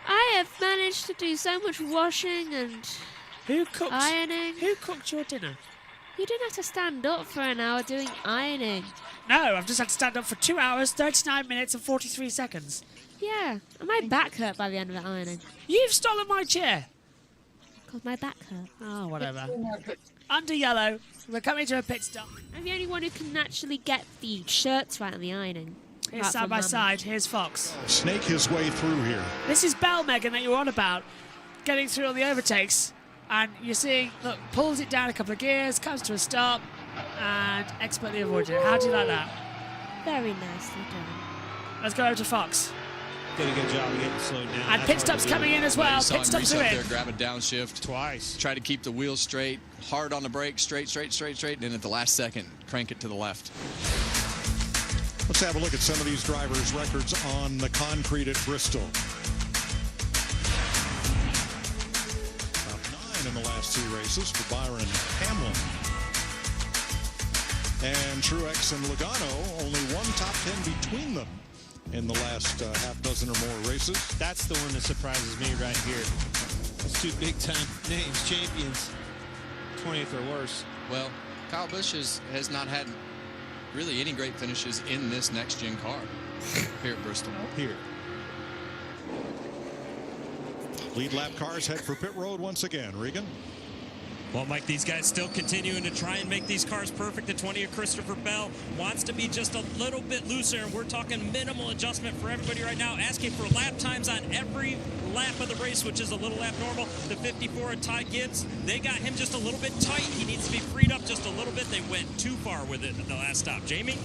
I have managed to do so much washing and ironing.
Who cooked your dinner?
You didn't have to stand up for an hour doing ironing.
No, I've just had to stand up for 2 hours, 39 minutes and 43 seconds.
Yeah, and my back hurt by the end of the ironing.
You've stolen my chair.
Because my back hurt.
Oh, whatever. Under yellow, we're coming to a pit stop.
I'm the only one who can actually get the shirts right on the ironing.
Here's side by side, here's Fox.
Snake his way through here.
This is Bell, Megan, that you were on about, getting through all the overtakes. And you're seeing, look, pulls it down a couple of gears, comes to a stop, and expertly avoids it. How do you like that?
Very nicely done.
Let's go over to Fox.
Did a good job of getting slowed down.
And pit stops coming in as well. Pit stops are in.
There, grab a downshift.
Twice.
Try to keep the wheels straight, hard on the brake, straight, and then at the last second, crank it to the left.
Let's have a look at some of these drivers' records on the concrete at Bristol. Top 9 in the last 2 races for Byron Hamlin. And Truex and Logano, only 1 top 10 between them in the last half dozen or more races.
That's the one that surprises me right here. Those 2 big-time names, champions, 20th or worse.
Well, Kyle Busch has not had really any great finishes in this next-gen car here at Bristol.
Here. Lead lap cars head for pit road once again. Regan?
Well, Mike, these guys still continuing to try and make these cars perfect. The 20 of Christopher Bell wants to be just a little bit looser, and we're talking minimal adjustment for everybody right now, asking for lap times on every lap of the race, which is a little abnormal. The 54 of Ty Gibbs, they got him just a little bit tight. He needs to be freed up just a little bit. They went too far with it at the last stop. Jamie?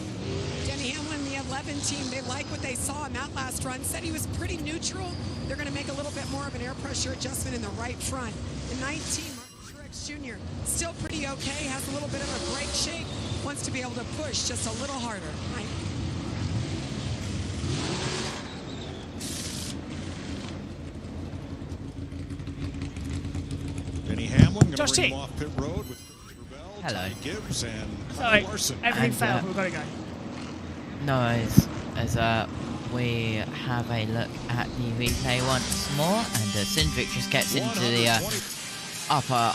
Denny Hamlin, the 11 team, they like what they saw in that last run. Said he was pretty neutral. They're going to make a little bit more of an air pressure adjustment in the right front. The 19, Jr. still pretty okay, has a little bit of a brake shake, wants to be able to push just a little harder. Right.
Denny Hamlin going to bring him off pit road with Christopher Bell, Ty Gibbs, and Kyle Larson.
Everything failed. We've got to go.
No, as we have a look at the replay once more, and Cindric just gets into the upper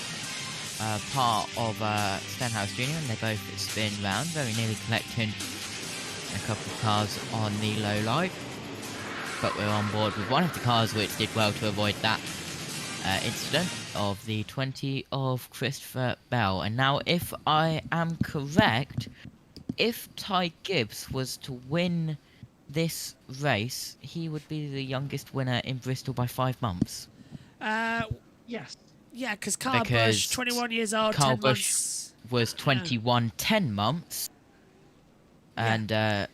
part of Stenhouse Jr., and they both spin round, very nearly collecting a couple of cars on the low line. But we're on board with one of the cars which did well to avoid that incident of the 20 of Christopher Bell. And now, if I am correct, if Ty Gibbs was to win this race, he would be the youngest winner in Bristol by 5 months.
Yes. Yeah, because Kyle Busch, 21 years old,
Kyle
10
Busch
months.
was 21, 10 months. And Ty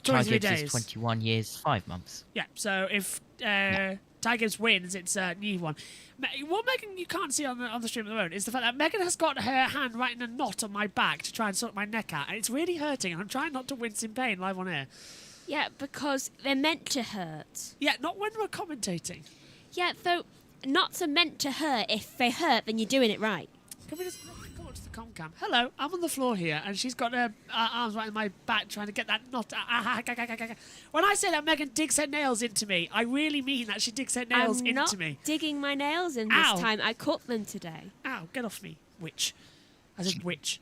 23
Gibbs
days.
is 21 years, 5 months.
Yeah, so if Ty Gibbs wins, it's a new one. What Megan you can't see on the stream at the moment is the fact that Megan has got her hand right in a knot on my back to try and sort my neck out, and it's really hurting, and I'm trying not to wince in pain live on air.
Yeah, because they're meant to hurt.
Yeah, not when we're commentating.
Yeah, though knots are meant to hurt. If they hurt, then you're doing it right.
Can we just come on to the comcam? Hello, I'm on the floor here, and she's got her arms right in my back trying to get that knot. When I say that Megan digs her nails into me, I really mean that she digs her nails into me.
I'm not digging my nails in this time. I cut them today.
Ow, get off me, witch. I said witch.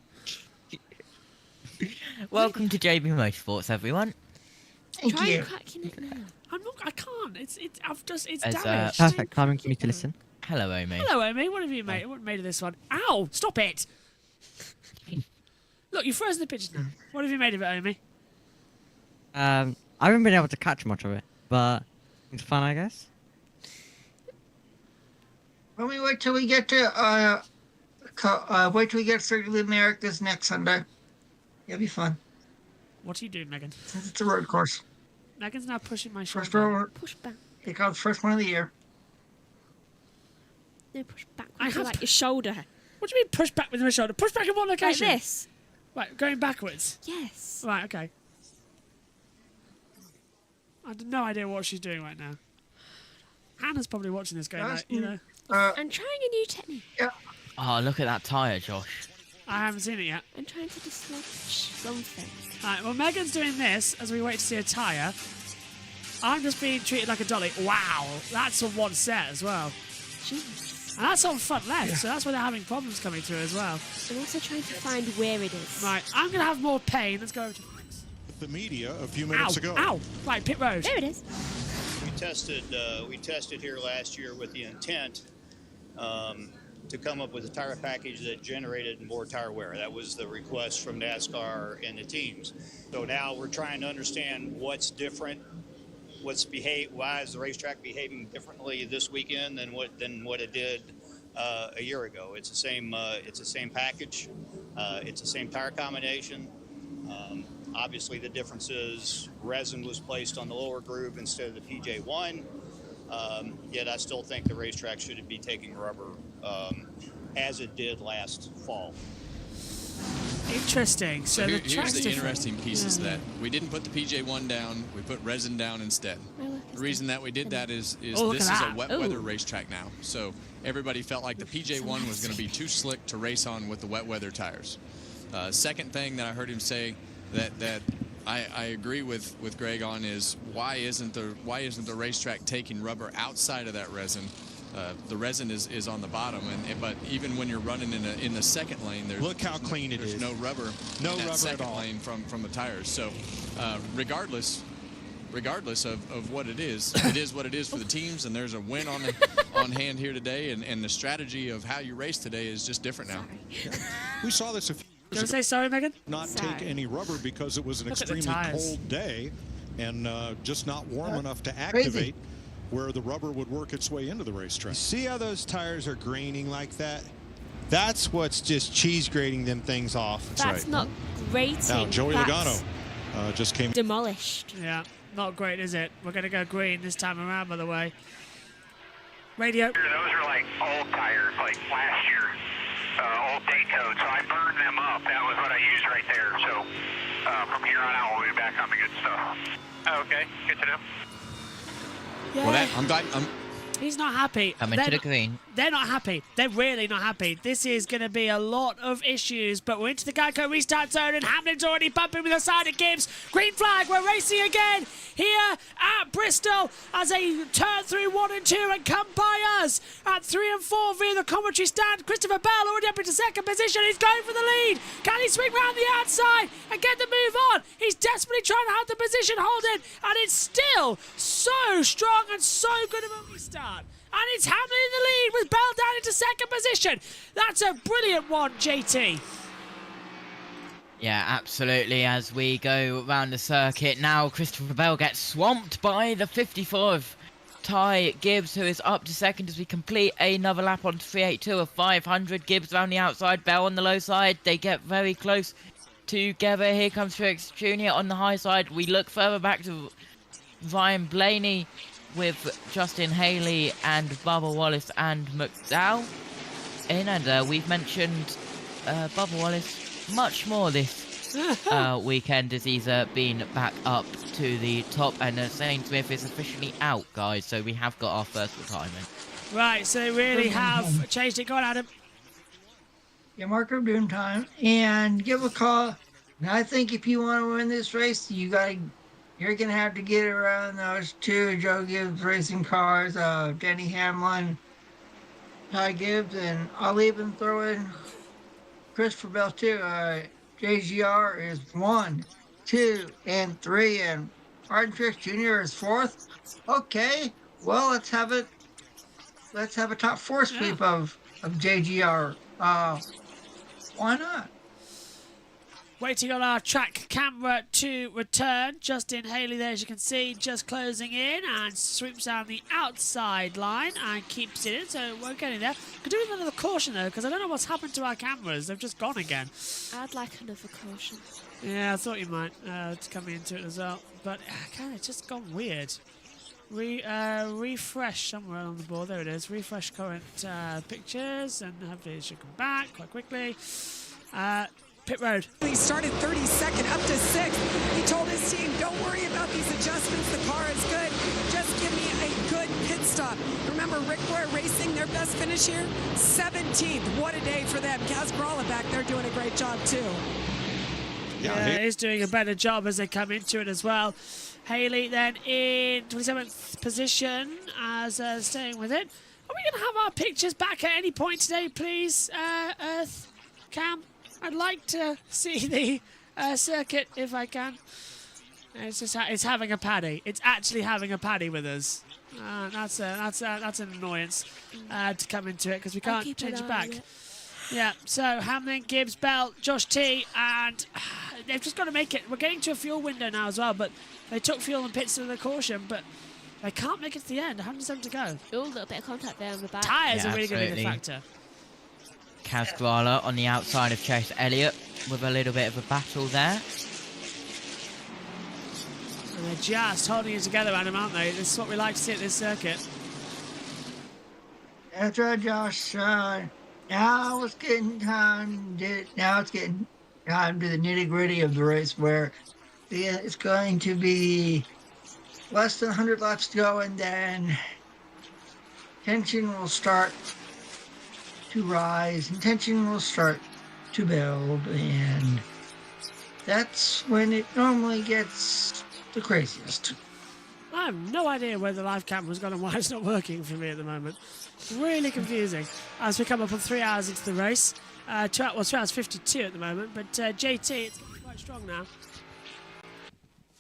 Welcome to JBMotorsports, everyone.
Try and crack your neck now.
I can't. It's
As,
damaged.
Perfect timing for me to listen.
Hello, Omi.
Hello, Omi. What have you made? What made of this one? Ow! Stop it! Look, you've frozen the pictures now. What have you made of it, Omi?
I haven't been able to catch much of it, but it's fun, I guess.
Let me wait till we get to wait till we get through the Americas next Sunday. It'll be fun.
What are you doing, Megan?
Since it's a road course.
Megan's now pushing my shoulder.
First road.
Push back.
Take out the first one of the year.
No, push back. I have like your shoulder.
What do you mean push back with my shoulder? Push back in one location.
Like this.
Right, going backwards.
Yes.
Right, okay. I have no idea what she's doing right now. Hannah's probably watching this going, like, you know.
I'm trying a new technique.
Yeah.
Oh, look at that tyre, Josh.
I haven't seen it yet.
I'm trying to dislodge something.
Alright, well, Megan's doing this as we wait to see a tyre. I'm just being treated like a dolly. Wow, that's on one set as well.
Jeez.
And that's on front left, so that's where they're having problems coming through as well.
I'm also trying to find where it is.
Right, I'm going to have more pain. Let's go over to Franks.
The media a few minutes ago.
Ow! Right, pit road.
There it is.
We tested here last year with the intent to come up with a tire package that generated more tire wear. That was the request from NASCAR and the teams. So now we're trying to understand what's different, why is the racetrack behaving differently this weekend than what it did a year ago. It's the same package, it's the same tire combination. Obviously the difference is resin was placed on the lower groove instead of the PJ1. Yet I still think the racetrack should be taking rubber as it did last fall.
Interesting. So
here's
track's
the
different.
interesting piece is that we didn't put the PJ1 down, we put resin down instead. The reason that we did that is this is a wet weather racetrack now. So everybody felt like the PJ1 was going to be too slick to race on with the wet weather tires. Second thing that I heard him say that I agree with Greg on is why isn't the racetrack taking rubber outside of that resin the resin is on the bottom, but even when you're running in the second lane, there's
look how clean it is.
No rubber,
no
in that
rubber
second
at all.
lane from the tires. So regardless of what it is what it is for the teams, and there's a win on hand here today, and the strategy of how you race today is just different now.
We saw this a few
Do
years
you want to
ago.
say sorry, Megan?
Not take any rubber because it was an
Look at the
extremely
tires.
cold day and just not warm enough to activate where the rubber would work its way into the racetrack.
See how those tires are graining like that? That's what's just cheese grating them things off.
That's not grating.
Now, Joey
that's
Logano just came.
demolished.
Yeah, not great, is it? We're going to go green this time around, by the way. Radio.
Those are like old tires, like last year, old date code. So I burned them up. That was what I used right there. So from here on out, we'll be back on the good stuff. Okay, good to know.
Yeah.
Well, I'm glad.
He's not happy.
Coming to the green.
They're not happy. They're really not happy. This is going to be a lot of issues, but we're into the Geico restart zone, and Hamlin's already bumping with the side of Gibbs. Green flag. We're racing again here at Bristol as they turn through 1 and 2 and come by us at 3 and 4 via the commentary stand. Christopher Bell already up into second position. He's going for the lead. Can he swing round the outside and get the move on? He's desperately trying to have the position, hold it, and it's still so strong and so good of a restart. And it's Hamlin in the lead with Bell down into second position. That's a brilliant one, JT.
Yeah, absolutely. As we go around the circuit now, Christopher Bell gets swamped by the 54 of Ty Gibbs, who is up to second as we complete another lap on 382 of 500. Gibbs around the outside, Bell on the low side. They get very close together. Here comes Felix Jr. on the high side. We look further back to Ryan Blaney with Justin Haley and Bubba Wallace and McDowell in, and we've mentioned Bubba Wallace much more this weekend as he's been back up to the top, and Zane Smith is officially out, guys, so we have got our first retirement.
Right, so they really have changed it. Go on, Adam.
Yeah, mark up doing time and give a call. And I think if you want to win this race, you're gonna have to get around those two Joe Gibbs racing cars, Denny Hamlin, Ty Gibbs, and I'll even throw in Christopher Bell too. JGR is 1, 2, and 3, and Martin Truex Jr. is 4th. Okay, well let's have a top 4 sweep of JGR. Why not?
Waiting on our track camera to return. Justin Haley there, as you can see, just closing in and sweeps down the outside line and keeps it in. So we're getting there. Could do with another caution though, because I don't know what's happened to our cameras. They've just gone again.
I'd like another caution.
Yeah, I thought you might to come into it as well. But God, it's just gone weird. Refresh somewhere on the board. There it is. Refresh current pictures, and hopefully it should come back quite quickly. Pit road.
He started 32nd up to 6th. He told his team, don't worry about these adjustments. The car is good. Just give me a good pit stop. Remember, Rick Roy Racing, their best finish here? 17th. What a day for them. Kaz Gralla back there doing a great job, too.
Yeah, he's doing a better job as they come into it as well. Haley then in 27th position as staying with it. Are we going to have our pictures back at any point today, please, Earth Cam? I'd like to see the circuit if I can. It's just it's having a paddy. It's actually having a paddy with us. That's an annoyance to come into it because we can't change it back. Yeah, so Hamlin, Gibbs, Bell, Josh T, and they've just got to make it. We're getting to a fuel window now as well, but they took fuel and pits to the caution, but they can't make it to the end. 107 to go.
Ooh, a little bit of contact there on the back.
Tyres are really going to be the factor.
Kaz Gralla on the outside of Chase Elliott with a little bit of a battle there.
And they're just holding it together, Adam, aren't they? This is what we like to see at this circuit.
That's right, Josh. Now it's getting time to the nitty-gritty of the race where it's going to be less than 100 laps to go, and then tension will start to rise and tension will start to build, and that's when it normally gets the craziest.
Oh have no idea where the live camera's gone and why it's not working for me at the moment. Really confusing. As we come up on 3 hours into the race. 3 hours 52 at the moment, but JT, it's quite strong now.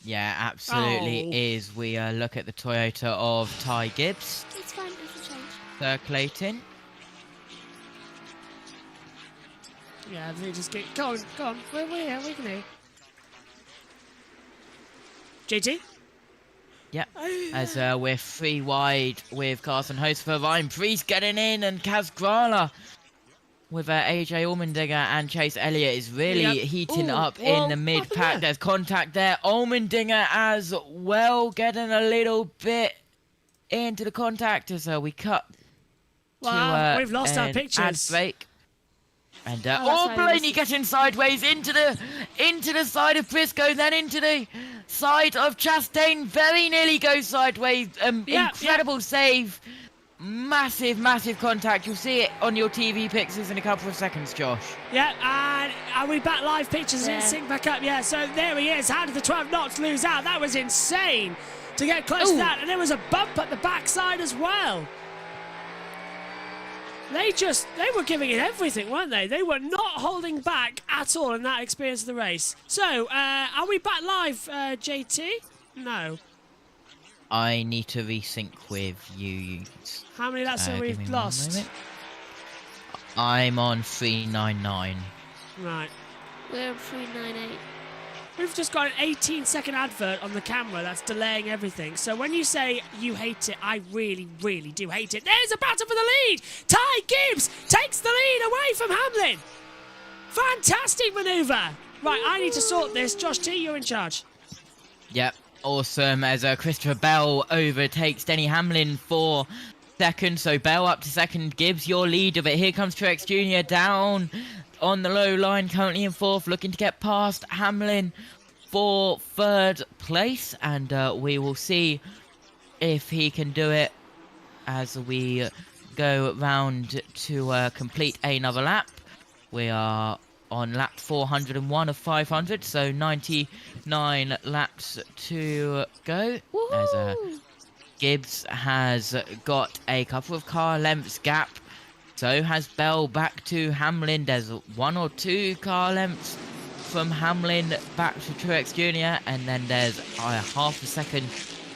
Yeah, absolutely is. We look at the Toyota of Ty Gibbs.
It's fine, it's a change.
Circulating.
Yeah, they just get... Go on. We're here, we can hear. JT?
Yeah, as we're 3 wide with Carson Hostefer, Ryan Priest getting in, and Kaz Grala with AJ Allmendinger and Chase Elliott is really heating up in the mid-pack. There's contact there. Allmendinger as well getting a little bit into the contact as we cut to
we've lost our pictures.
Ad break. And Blaney getting sideways into the side of Briscoe, then into the side of Chastain. Very nearly goes sideways. Incredible save. Massive contact. You'll see it on your TV pictures in a couple of seconds, Josh.
Yeah, and are we back live pictures? Yeah. Sync back up. Yeah, so there he is. How did the 12 knots lose out? That was insane to get close to that. And there was a bump at the backside as well. They were giving it everything, weren't they? They were not holding back at all in that experience of the race. So, are we back live, JT? No.
I need to resync with you.
How many laps have we lost?
I'm on 399.
Right.
We're on 398.
We've just got an 18-second advert on the camera that's delaying everything. So when you say you hate it, I really, really do hate it. There's a battle for the lead. Ty Gibbs takes the lead away from Hamlin. Fantastic manoeuvre. Right, I need to sort this. Josh T, you're in charge.
Yep, awesome. As Christopher Bell overtakes Denny Hamlin for second. So Bell up to second. Gibbs, your leader. But here comes Truex Jr. down on the low line, currently in fourth, looking to get past Hamlin for third place, and we will see if he can do it as we go round to complete another lap. We are on lap 401 of 500, so 99 laps to go. As Gibbs has got a couple of car lengths gap. So has Bell back to Hamlin. There's 1 or 2 car lengths from Hamlin back to Truex Jr. And then there's a half a second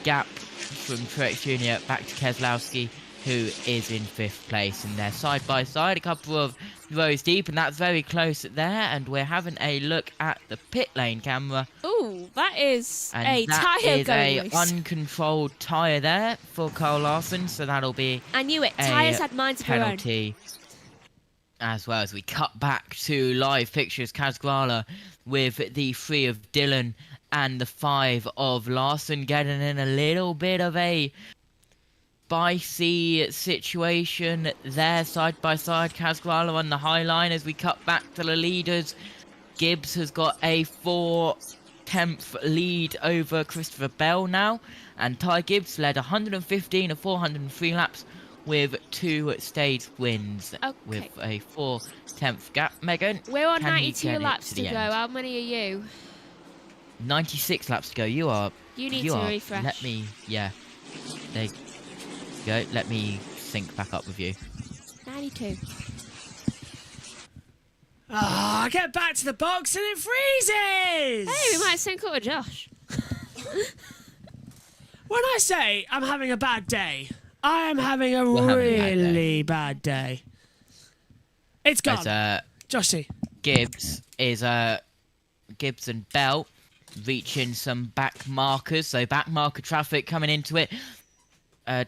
gap from Truex Jr. back to Keselowski, who is in 5th place. And they're side by side, a couple of rows deep, and that's very close there. And we're having a look at the pit lane camera.
Ooh, that is a
that
tyre
is
going
a
loose.
uncontrolled tyre there for Kyle Larson, so that'll be
I knew it. Tyres had minds of their own.
penalty. As well as we cut back to live pictures, Kaz Grala with the 3 of Dillon and the 5 of Larson getting in a little bit of a spicy situation there, side by side. Kaz Grala on the high line as we cut back to the leaders. Gibbs has got a 4/10 lead over Christopher Bell now, and Ty Gibbs led 115 of 403 laps with 2 stage wins with a 4/10 gap. Megan,
we're on
can
92 laps to go.
end?
How many are you?
96 laps to go. You are.
You need to refresh.
Let me. Yeah. There you go. Let me sync back up with you.
92.
Ah, get back to the box and it freezes!
Hey, we might sync up with Josh.
When I say I'm having a bad day, I am having a really bad day. It's gone. Joshy.
Gibbs is Gibbs and Bell reaching some back markers. So back marker traffic coming into it.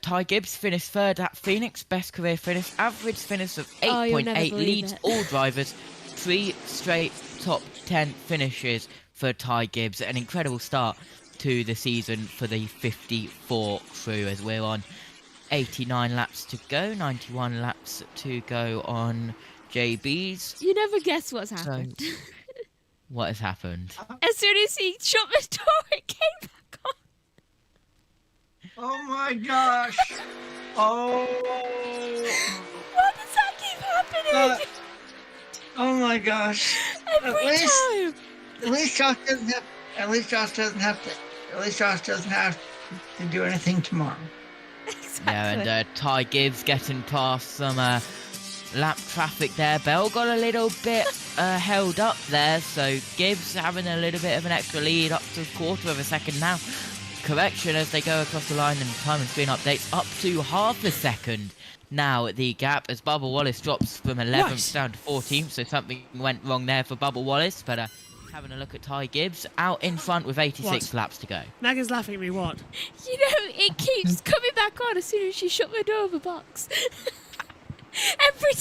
Ty Gibbs finished 3rd at Phoenix. Best career finish. Average finish of 8.8. Leads all drivers. 3 straight top 10 finishes for Ty Gibbs. An incredible start to the season for the 54 crew as we're on 89 laps to go, 91 laps to go on JB's.
You never guess what's happened.
So, what has happened?
As soon as he shut the door, it came back on.
Oh my gosh! Oh!
Why does that keep happening?
Oh my gosh!
Every time.
At least Josh doesn't have. At least Josh doesn't have to. At least Josh doesn't have to do anything tomorrow.
Yeah, and Ty Gibbs getting past some lap traffic there. Bell got a little bit held up there, so Gibbs having a little bit of an extra lead up to a quarter of a second now. Correction as they go across the line, and time and screen updates up to half a second. Now the gap as Bubba Wallace drops from 11th down to 14th, so something went wrong there for Bubba Wallace, but having a look at Ty Gibbs out in front with 86 laps to go.
Megan's laughing at me, what?
You know, it keeps coming back on as soon as you shut the door of the box. Every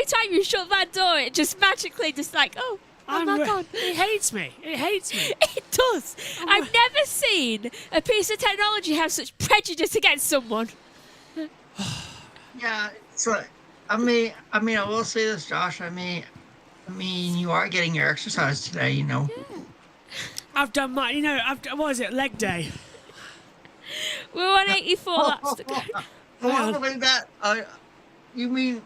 time you shut that door, it just magically just like, oh my God.
It hates me. It hates me.
It does. I've never seen a piece of technology have such prejudice against someone.
Yeah, so I mean, I will say this, Josh. I mean, you are getting your exercise today, you know.
Yeah.
I've done my, what is it, leg day?
We're on 84 laps to go.
Like that. You mean,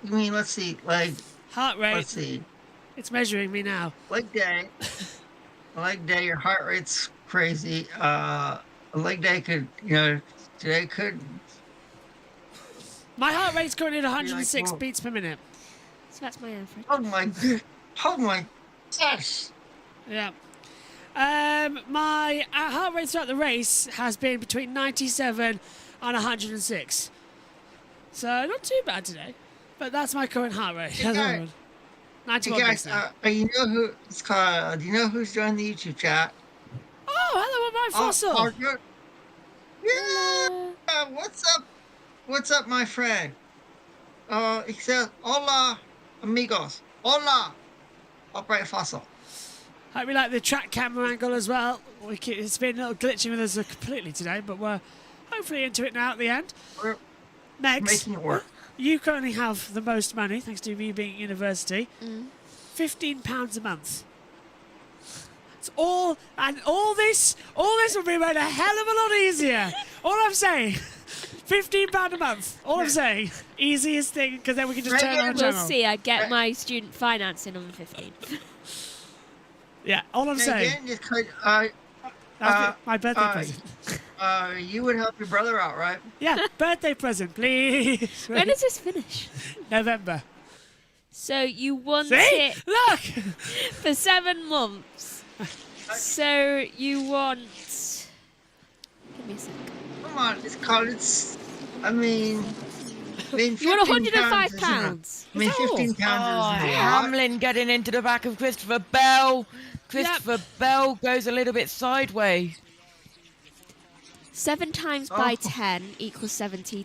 let's see, like
heart rate.
Let's see.
It's measuring me now.
Leg day, your heart rate's crazy. Leg day could, today could.
My heart rate's currently at 106 beats per minute.
So that's my average.
Oh my gosh.
Yeah. My heart rate throughout the race has been between 97 and 106. So not too bad today. But that's my current heart rate.
Hey guys, you know who it's called? Do you know who's joined the YouTube chat?
Oh, hello, my fossil.
Yeah. What's up, my friend? He says, "Hola, amigos. Hola, upright fossil."
Hope we like the track camera angle as well. It's been a little glitchy with us completely today, but we're hopefully into it now at the end.
We're
Megs,
making it work.
You currently have the most money, thanks to me being at university. £15 a month. It's all this will be made a hell of a lot easier. All I'm saying, £15 a month. All I'm saying, easiest thing, because then we can just turn on the channel.
We'll see. I get my student financing on the 15th.
Yeah, all I'm saying. My birthday present.
You would help your brother out, right?
Yeah, birthday present, please.
When does this finish?
November.
So you want
See?
it
Look!
for 7 months. So you want... Give me a sec.
Come on,
you want £105?
I mean, £15 is
Hamlin getting into the back of Christopher Bell. Christopher Bell goes a little bit sideways.
7 times by 10 equals 70.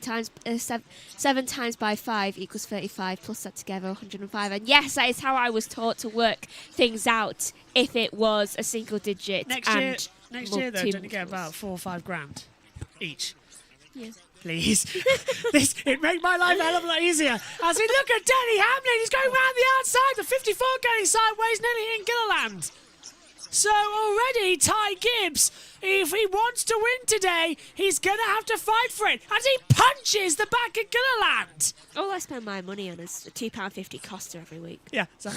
7 times by 5 equals 35. Plus that together, 105. And yes, that is how I was taught to work things out if it was a single digit.
Next year, though, don't you get about 4 or 5 grand each?
Yeah.
Please. It made my life a hell of a lot easier. As we look at Denny Hamlin, he's going round the outside. The 54 getting sideways, nearly in Gilliland. So already, Ty Gibbs, if he wants to win today, he's going to have to fight for it. As he punches the back of Gilliland.
All I spend my money on is a £2.50 coster every week.
Yeah, so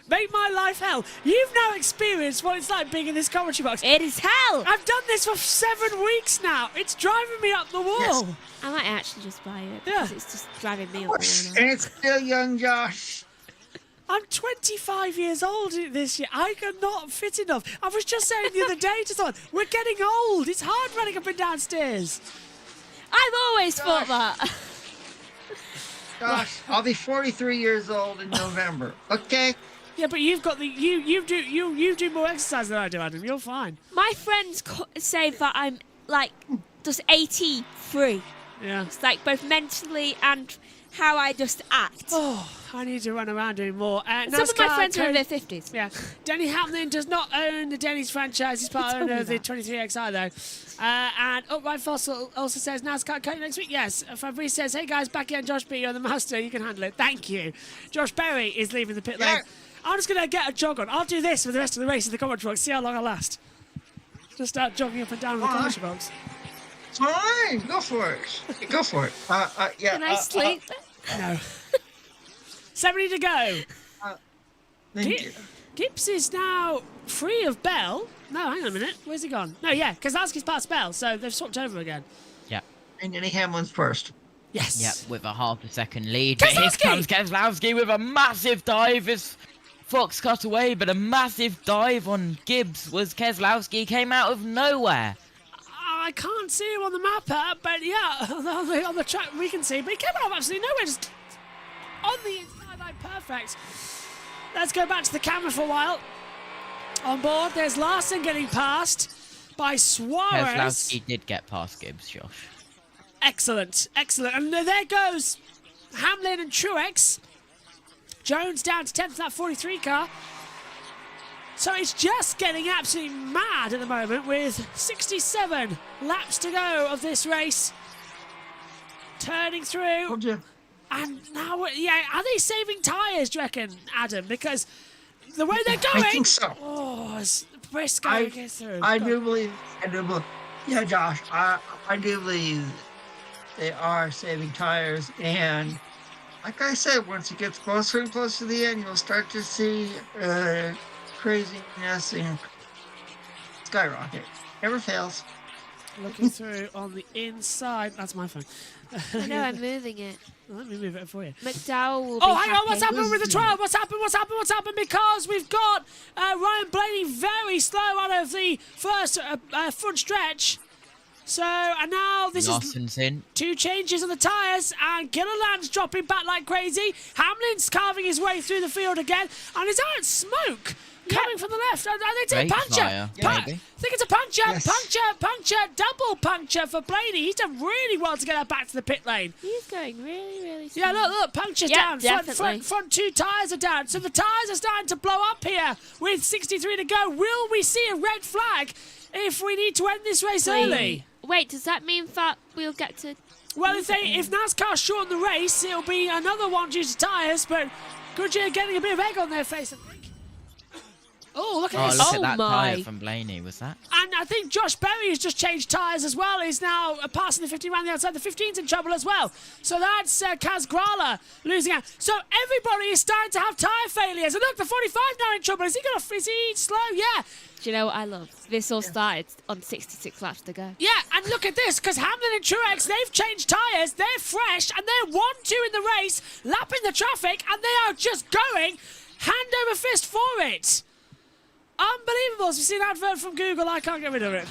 make my life hell. You've now experienced what it's like being in this commentary box.
It is hell.
I've done this for 7 weeks now. It's driving me up the wall.
Yes.
I might actually just buy it because it's just driving me up the wall now.
And it's still young Josh.
I'm 25 years old this year. I am not fit enough. I was just saying the other day to someone, we're getting old. It's hard running up and down stairs.
I've always thought that.
Gosh, I'll be 43 years old in November. Okay.
Yeah, but you've got you do more exercise than I do, Adam. You're fine.
My friends say that I'm like just 83.
Yeah.
It's like both mentally and how I just act.
Oh, I need to run around doing more.
Some of my friends are in their 50s.
Yeah. Denny Hamlin does not own the Denny's franchise. He's part owner of the 23XI, though. And Upright Fossil also says, NASCAR coming next week. Yes. Fabrice says, hey, guys, back again. Josh B, you're the master. You can handle it. Thank you. Josh Berry is leaving the pit lane. I'm just going to get a jog on. I'll do this for the rest of the race in the commentary box. See how long I last. Just start jogging up and down in the commentary box.
Fine. Go for it. Go for it. Yeah.
Can I sleep?
No. 70 to go.
Thank you.
Gibbs is now free of Bell. No, hang on a minute. Where's he gone? No, yeah, Keselowski's past Bell, so they've swapped over again.
Yep.
And Denny Hamlin's first.
Yes.
Yep, with a half a second lead. But here comes Keselowski with a massive dive. As Fox cut away, but a massive dive on Gibbs was Keselowski. Came out of nowhere.
I can't see him on the map, but yeah, on the track we can see. But he came out of absolutely nowhere, just on the inside line, perfect. Let's go back to the camera for a while. On board, there's Larson getting passed by Suarez.
Keselowski did get past Gibbs, Josh.
Excellent, excellent. And there goes Hamlin and Truex. Jones down to 10th in that 43 car. So it's just getting absolutely mad at the moment with 67 laps to go of this race. Turning through. And now, yeah, are they saving tyres, do you reckon, Adam? Because the way they're going...
I think so.
Oh, it's Briscoe gets through.
I do believe... Yeah, Josh, I do believe they are saving tires. And like I said, once it gets closer and closer to the end, you'll start to see craziness and skyrocket. Never fails.
Looking through on the inside. That's my phone.
I know, I'm moving it.
Let me move it for you.
McDowell will
Oh,
be
hang on, what's
happy.
happened with the trial? What's happened? Because we've got Ryan Blaney very slow out of the first front stretch. So, and now this
Larson's in.
2 changes on the tyres, and Gilliland's dropping back like crazy. Hamlin's carving his way through the field again, and is out smoke coming from the left. I think it's a puncture. I think it's a puncture.
Yes.
Puncture, double puncture for Blaney. He's done really well to get her back to the pit lane.
He's going really, really slow.
Yeah, look, puncture's down.
Definitely.
Front 2 tyres are down. So the tyres are starting to blow up here with 63 to go. Will we see a red flag if we need to end this race early?
Wait, does that mean that we'll get to...
Well, if NASCAR shorten the race, it'll be another one due to tyres, but Goodyear getting a bit of egg on their face, I think. Oh, look at this.
Look at that tyre from Blaney, was that?
And I think Josh Berry has just changed tyres as well. He's now passing the 15 around the outside. The 15's in trouble as well. So that's Kaz Grala losing out. So everybody is starting to have tyre failures. And look, the 45 now in trouble. Is he slow? Yeah.
Do you know what I love? This all started on 66 laps to go.
Yeah, and look at this, because Hamlin and Truex, they've changed tyres, they're fresh, and they're 1-2 in the race, lapping the traffic, and they are just going hand over fist for it. Unbelievable. As you see an advert from Google, I can't get rid of it.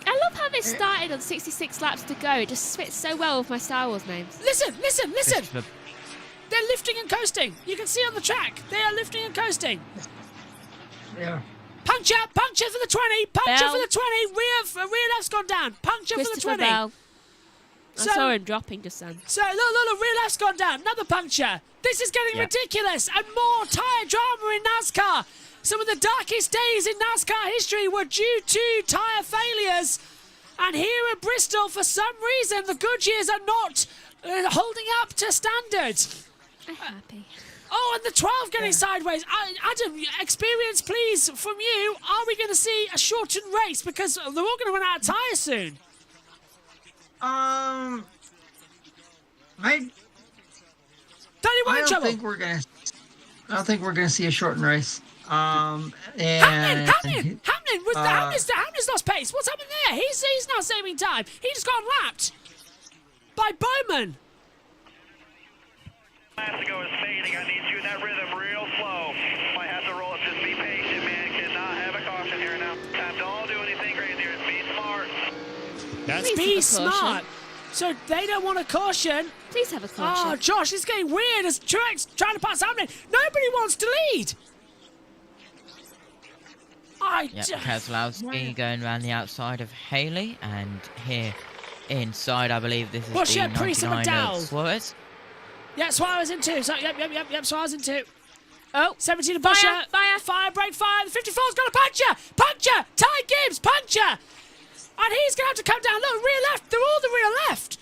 I love how this started on 66 laps to go. It just fits so well with my Star Wars names.
Listen. They're lifting and coasting. You can see on the track. They are lifting and coasting.
Yeah.
Puncture for the 20. Puncture for the 20. Rear left's gone down. Puncture for the 20.
Bell. I saw him dropping just then.
So, look, rear left's gone down. Another puncture. This is getting ridiculous. And more tyre drama in NASCAR. Some of the darkest days in NASCAR history were due to tyre failures. And here at Bristol, for some reason, the Goodyears are not holding up to standard.
I'm happy.
Oh, and the 12 getting sideways. Adam, experience, please, from you. Are we going to see a shortened race? Because they're all going to run out of tyres soon.
I don't think we're gonna see a shortened race.
Hamlin Hamlin's lost pace. What's happened there? He's now saving time. He just got lapped by Bowman.
Last to go is fading. I need you in that rhythm real slow. Might have to roll it. Just be patient, man. Cannot have a caution here now. Time to all do anything crazy here. Be smart.
That's be smart. So they don't want a caution.
Please have a caution.
Oh, Josh, it's getting weird as Truex trying to pass Hamlin. Nobody wants to lead.
Keselowski going around the outside of Haley, and here inside, I believe this is the 99 of Suarez.
Yeah, Suarez in 2. So, yep, Suarez in 2. Oh, 17 of Busher. Fire, break fire. The 54's got a puncture. Ty Gibbs, puncture. And he's going to have to come down. Look, rear left. They're all the rear left.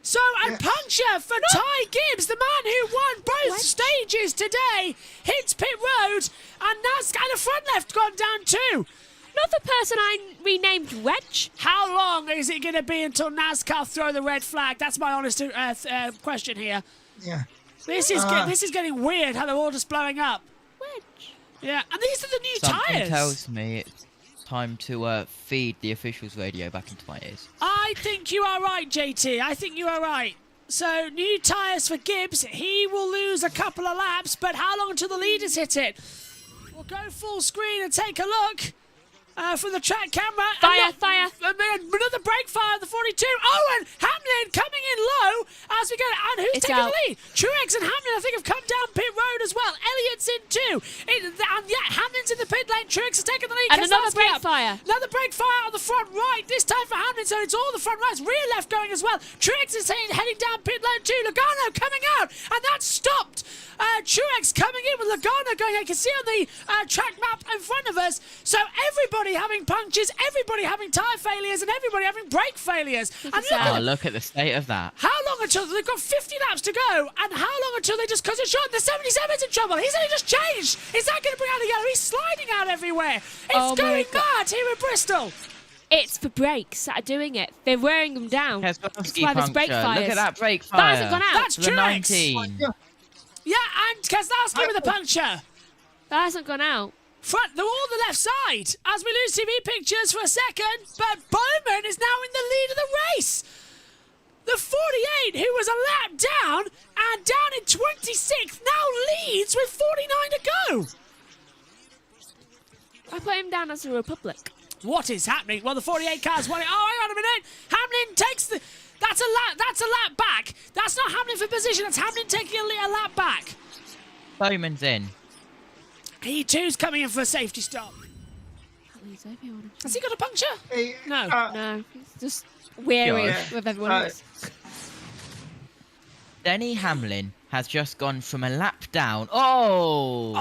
So, a puncture for Ty Gibbs, the man who won both stages today, hits pit road, and NASCAR the front left gone down too.
Not the person I renamed Wedge.
How long is it going to be until NASCAR throw the red flag? That's my honest question here.
Yeah.
This is getting weird how they're all just blowing up.
wedge.
Yeah, and these are the new
Something
tyres.
tells me it's time to feed the officials' radio back into my ears.
I think you are right, JT. I think you are right. So, new tyres for Gibbs. He will lose a couple of laps, but how long until the leaders hit it? We'll go full screen and take a look from the track camera.
Fire.
Another brake fire on the 42. Oh, and Hamlin coming in low as we go. And who's taking the lead? Truex and Hamlin, I think, have come down pit road as well. Elliott's in too. And Hamlin's in the pit lane. Truex has taken the lead.
And another brake fire.
Another brake fire on the front right. This time for Hamlin, so it's all the front rights. Rear left going as well. Truex is heading down pit lane too. Logano coming out, and that's stopped. Truex coming in with Logano going. You can see on the track map in front of us. So everybody having punctures, everybody having tyre failures, and everybody having brake failures. And
Look at the state of that.
how long until they've got 50 laps to go, and how long until they just cut it short? The 77's in trouble. He's only just changed. Is that going to bring out the yellow? He's sliding out everywhere. It's going mad here in Bristol.
It's the brakes that are doing it. They're wearing them down. That's why there's brake fires.
Look at that brake fire.
That hasn't gone out.
That's
The
Truex.
19.
Yeah, and Keselowski with a puncture.
That hasn't gone out.
Front, they're all the left side as we lose TV pictures for a second, but Bowman is now in the lead of the race. The 48, who was a lap down and down in 26th, now leads with 49 to go.
I put him down as a Republic.
What is happening? Well, the 48 car's won it. Oh, hang on a minute. Hamlin takes the... That's a lap back. That's not Hamlin for position. That's Hamlin taking a lap back.
Bowman's in.
He too's coming in for a safety stop. Has he got a puncture? No.
No. He's just weary with everyone else.
Denny Hamlin has just gone from a lap down. Oh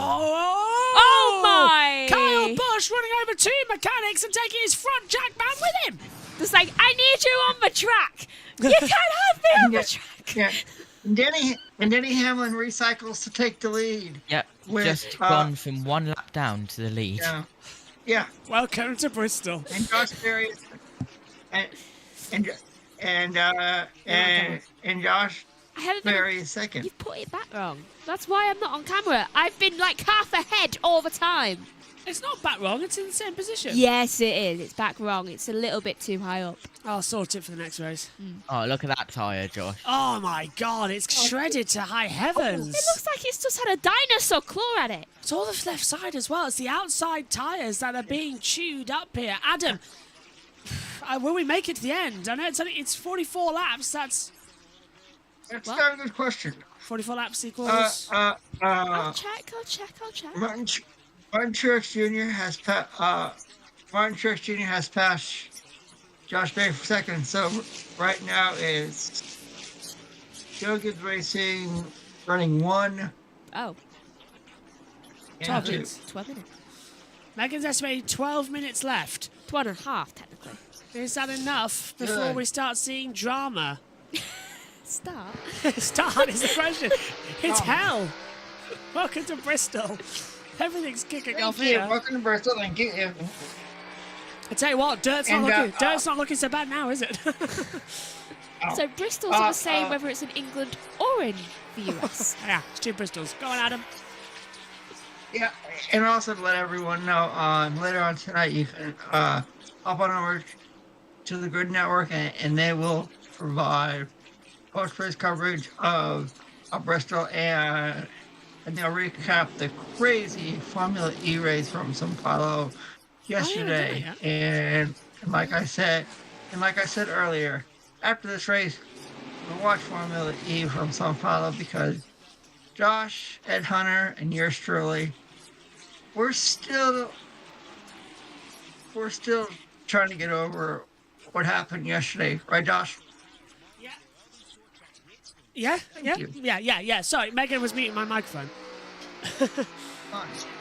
my!
Kyle Busch running over two mechanics and taking his front jack man with him.
Just like, I need you on the track. You can't have me on the track.
Yeah. And Denny Hamlin recycles to take the lead.
Yep. Just gone from one lap down to the lead.
Yeah.
Welcome to Bristol.
And Josh Berry and Josh Berry is second.
You've put it back wrong. That's why I'm not on camera. I've been like half ahead all the time.
It's not back wrong. It's in the same position.
Yes, it is. It's back wrong. It's a little bit too high up.
I'll sort it for the next race.
Oh, look at that tyre, Josh.
Oh my God, it's shredded to high heavens.
It looks like it's just had a dinosaur claw at it.
It's all the left side as well. It's the outside tyres that are being chewed up here. Adam, will we make it to the end? I know it's 44 laps. That's
a very good question.
44 laps equals...
I'll check.
Martin Truex Jr. has passed Josh Berry for second. So right now is Joe Gibbs Racing running 1.
Oh.
12 minutes.
12 minutes.
Megan's estimated 12 minutes left.
12 and a half, technically.
Is that enough before we start seeing drama?
Start?
Start is the question. It's hell. Welcome to Bristol. Everything's kicking off here.
Welcome to Bristol. Thank you.
I tell you what, dirt's not looking so bad now, is it?
So Bristol's not saying whether it's in England or in the US.
Yeah, it's two Bristols. Go on, Adam.
Yeah, and also to let everyone know, later on tonight you can hop on over to the Grid Network and they will provide post-race coverage of Bristol and they'll recap the crazy Formula E race from Sao Paulo yesterday. And like I said earlier, after this race, we'll watch Formula E from Sao Paulo because Josh, Ed Hunter, and yours truly, we're still trying to get over what happened yesterday, right, Josh?
Yeah. Sorry, Megan was muting my microphone.
Because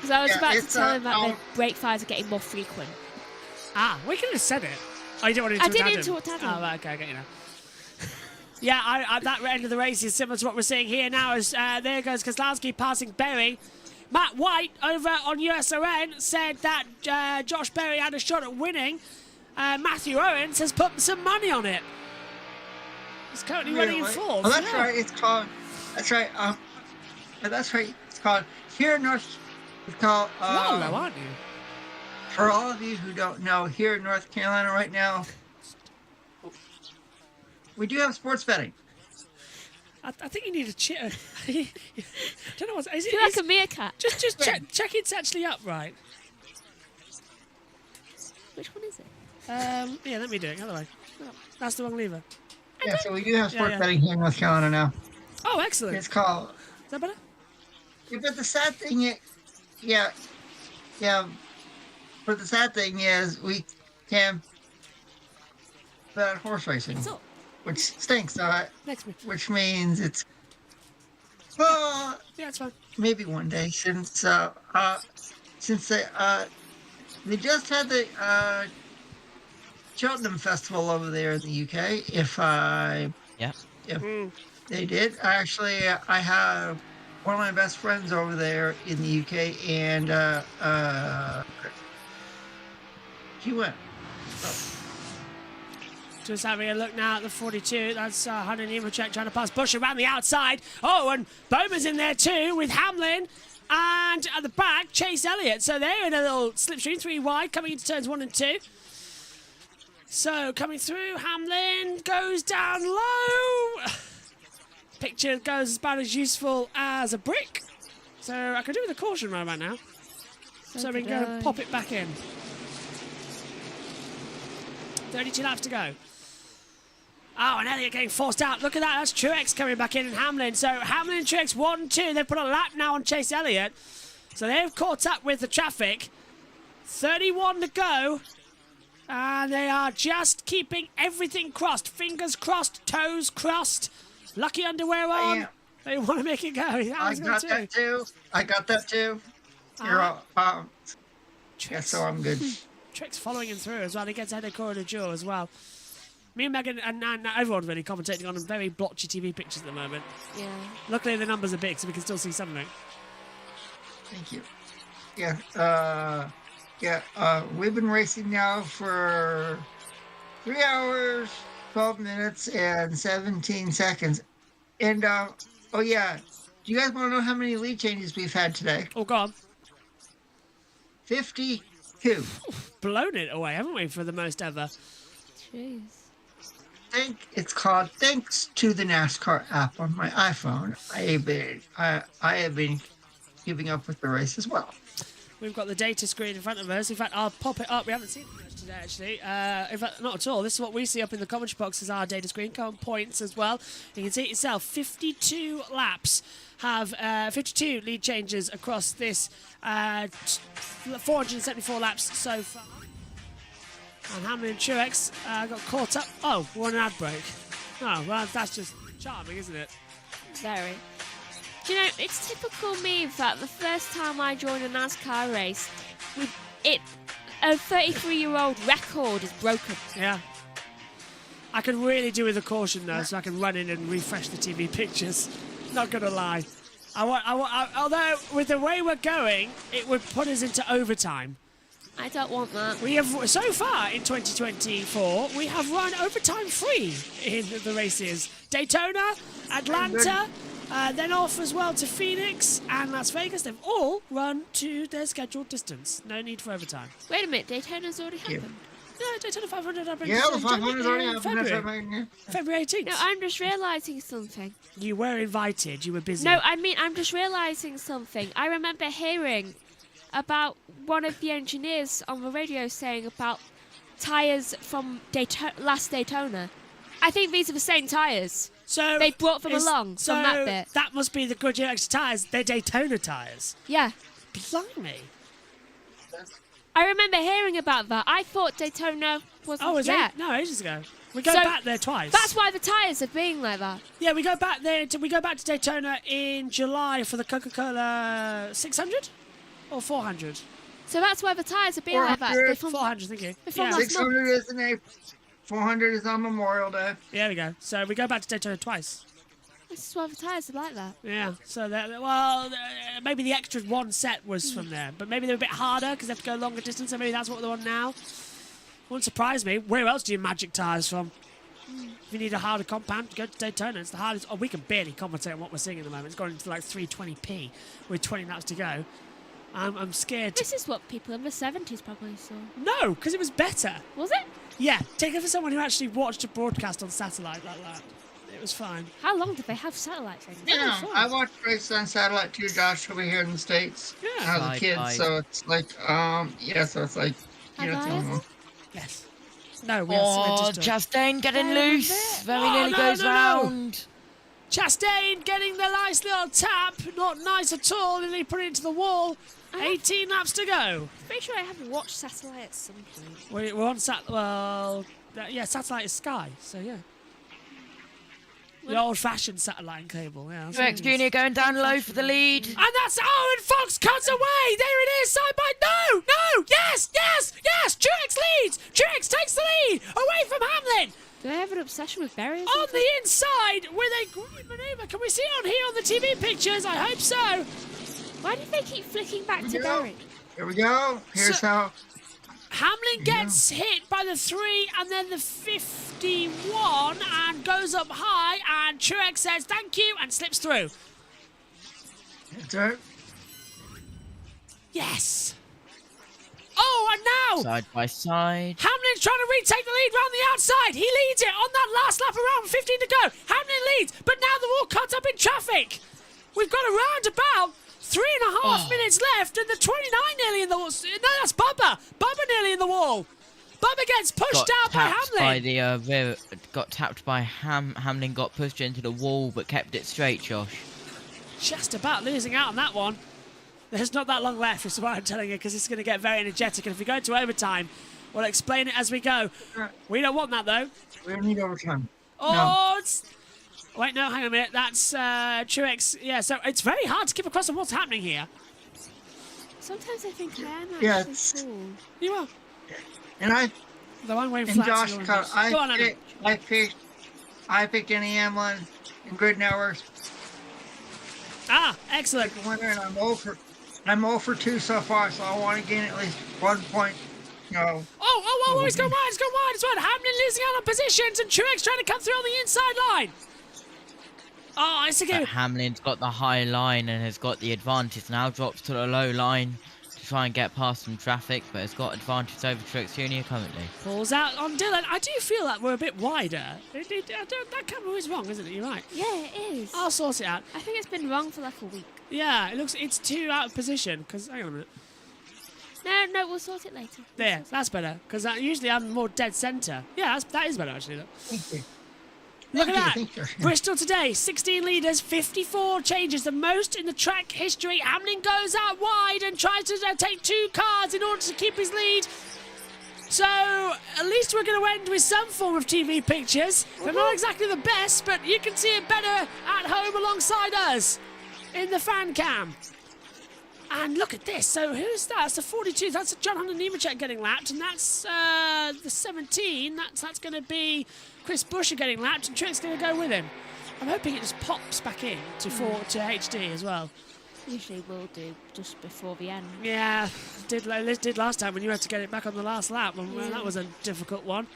I was about to tell him that the brake fires are getting more frequent.
We could have said it. Oh, you didn't want to interrupt Adam?
I didn't interrupt Adam.
Oh, right, okay, I get you now. Yeah, that end of the race is similar to what we're seeing here now as there goes Keselowski passing Berry. Matt White over on USRN said that Josh Berry had a shot at winning. Matthew Owens has put some money on it. He's currently running in fourth.
Oh, that's right. It's called. That's right. It's called here in It's called.
Low, aren't you?
For all of you who don't know, here in North Carolina right now, we do have sports betting.
I think you need a chair. I don't know what's. Is it
You're like a meerkat.
Just check it's actually upright.
Which one is it?
Yeah, let me do it. Other way. Oh, that's the wrong lever.
Yeah, so we do have sports
yeah.
betting here in North Carolina now.
Oh, excellent.
It's called.
Is that better?
Yeah, but the sad thing is, yeah. But the sad thing is, we can't bet horse racing, which stinks. Which means it's. Well,
yeah, it's fine. Maybe
one day, since they just had the Cheltenham Festival over there in the UK. If they did, actually, I have one of my best friends over there in the UK, and he went. So.
Just having a look now at the 42. That's Hunter Nemechek trying to pass Bush around the outside. Oh, and Bowman's in there too with Hamlin. And at the back, Chase Elliott. So they're in a little slipstream, 3 wide, coming into turns 1 and 2. So coming through, Hamlin goes down low. Picture goes about as useful as a brick. So I could do with a caution right about now. So we can go pop it back in. 32 laps to go. Oh, and Elliott getting forced out. Look at that. That's Truex coming back in and Hamlin. So Hamlin and Truex 1-2. They've put a lap now on Chase Elliott. So they've caught up with the traffic. 31 to go. And they are just keeping everything crossed. Fingers crossed, toes crossed. Lucky underwear on. They want to make it go.
I got that too. Yeah, so I'm good.
Truex following him through as well. He gets ahead of Corridor Jewel as well. Me and Megan and everyone's really commentating on very blotchy TV pictures at the moment.
Yeah.
Luckily the numbers are big so we can still see something.
Thank you. We've been racing now for 3 hours, 12 minutes, and 17 seconds. And, do you guys want to know how many lead changes we've had today?
Oh, go on.
52.
Blown it away, haven't we, for the most ever?
Jeez.
It's called thanks to the NASCAR app on my iPhone. I have been keeping up with the race as well.
We've got the data screen in front of us. In fact, I'll pop it up. We haven't seen it much today, actually. In fact, not at all. This is what we see up in the commentary box as our data screen. Come on, points as well. You can see it yourself. 52 laps have 52 lead changes across this 474 laps so far. And Hamlin and Truex got caught up. Oh, one ad break. Oh, well, that's just charming, isn't it?
Very. Do you know, it's typical me that the first time I joined a NASCAR race, a 33-year-old record is broken.
Yeah. I could really do with a caution, though, so I can run in and refresh the TV pictures. Not going to lie. Although, with the way we're going, it would put us into overtime.
I don't want that.
We have, so far in 2024, we have run overtime free in the races. Daytona, Atlanta, then off as well to Phoenix and Las Vegas. They've all run to their scheduled distance. No need for overtime.
Wait a minute, Daytona's already happened.
No, Daytona 500 happened.
Yeah, the 500's already happened.
February 18th.
No, I'm just realising something.
You were invited. You were busy.
No, I mean, I'm just realising something. I remember hearing about one of the engineers on the radio saying about tyres from last Daytona. I think these are the same tyres.
So
they brought them along from that bit.
That must be the Goodyear extra tyres. They're Daytona tyres.
Yeah.
Blimey.
I remember hearing about that. I thought Daytona wasn't.
Oh, was it? No, ages ago. We go back there twice.
That's why the tyres are being like that.
Yeah, we go back there. We go back to Daytona in July for the Coca-Cola 600 or 400.
So that's why the tyres are being like that.
400, thank you.
600 is in April. 400 is on Memorial Day.
There we go. So we go back to Daytona twice.
This is why the tyres are like that.
Yeah. So maybe the extra one set was from there, but maybe they're a bit harder because they have to go longer distance. So maybe that's what they're on now. Wouldn't surprise me. Where else do you magic tyres from? If you need a harder compound, go to Daytona. It's the hardest. Oh, we can barely commentate on what we're seeing at the moment. It's going into like 320p with 20 laps to go. I'm scared.
This is what people in the 70s probably saw.
No, because it was better.
Was it?
Yeah, take it for someone who actually watched a broadcast on satellite like that. It was fine.
How long did they have satellite things?
Yeah, I watched races on satellite too, Josh, over here in the States.
Yeah.
As a kid, so it's like, so it's like,
Yes. No, we
Oh,
are
Chastain getting loose. Very nearly goes round.
Chastain getting the nice little tap. Not nice at all. And he put it into the wall. 18 laps to go.
Pretty sure I have watched satellite at some point.
We're on satellite is Sky, so yeah. The old-fashioned satellite cable, yeah.
Truex Jr. going down low for the lead.
And that's and Fox cuts away. There it is, side by. No, yes. Truex leads. Truex takes the lead away from Hamlin.
Do they have an obsession with barriers?
On the inside with a great manoeuvre. Can we see it on here on the TV pictures? I hope so.
Why do they keep flicking back to Barry?
Here we go. Here's how.
Hamlin gets hit by the 3 and then the 51 and goes up high, and Truex says thank you and slips through.
That's right.
Yes. Oh, and now
Side by side.
Hamlin's trying to retake the lead round the outside. He leads it on that last lap around 15 to go. Hamlin leads, but now they're all caught up in traffic. We've got around about 3.5 minutes left, and the 29 nearly in the wall. No, that's Bubba. Bubba nearly in the wall. Bubba gets pushed out by Hamlin.
Got tapped by Hamlin, got pushed into the wall, but kept it straight, Josh.
Just about losing out on that one. There's not that long left, is what I'm telling you, because it's going to get very energetic. And if we go into overtime, we'll explain it as we go. We don't want that, though.
We don't need overtime.
Oh, wait, no, hang on a minute. That's Truex. Yeah, so it's very hard to keep across on what's happening here.
Sometimes I think I am actually cool.
You are.
And
the one way
and Josh, I picked Denny Hamlin in Grid Networks.
Ah, excellent.
Winner, and I'm 0 for 2 so far, so I want to gain at least 1 point.
Oh, he's gone wide, it's wide. Hamlin losing out on positions, and Truex trying to come through on the inside line. Oh, it's again.
Hamlin's got the high line and has got the advantage. Now drops to the low line to try and get past some traffic, but has got advantage over Truex Jr. currently.
Pulls out on Dylan. I do feel that we're a bit wider. That camera is wrong, isn't it? You're right.
Yeah, it is.
I'll sort it out.
I think it's been wrong for like a week.
Yeah, it's too out of position. Because hang on a minute.
No, we'll sort it later.
There, that's better. Because usually I'm more dead centre. Yeah, that is better actually. Look.
Thank you.
Look at that. Bristol today, 16 leaders, 54 changes, the most in the track history. Hamlin goes out wide and tries to take 2 cars in order to keep his lead. So, at least we're going to end with some form of TV pictures. They're not exactly the best, but you can see it better at home alongside us in the fan cam. And look at this. So, who's that? That's the 42. That's John Hunter Nemechek getting lapped. And that's the 17. That's going to be Chris Buescher getting lapped. And Truex going to go with him. I'm hoping it just pops back in to HD as well.
Usually will do just before the end.
Yeah, did last time when you had to get it back on the last lap. Well, that was a difficult one.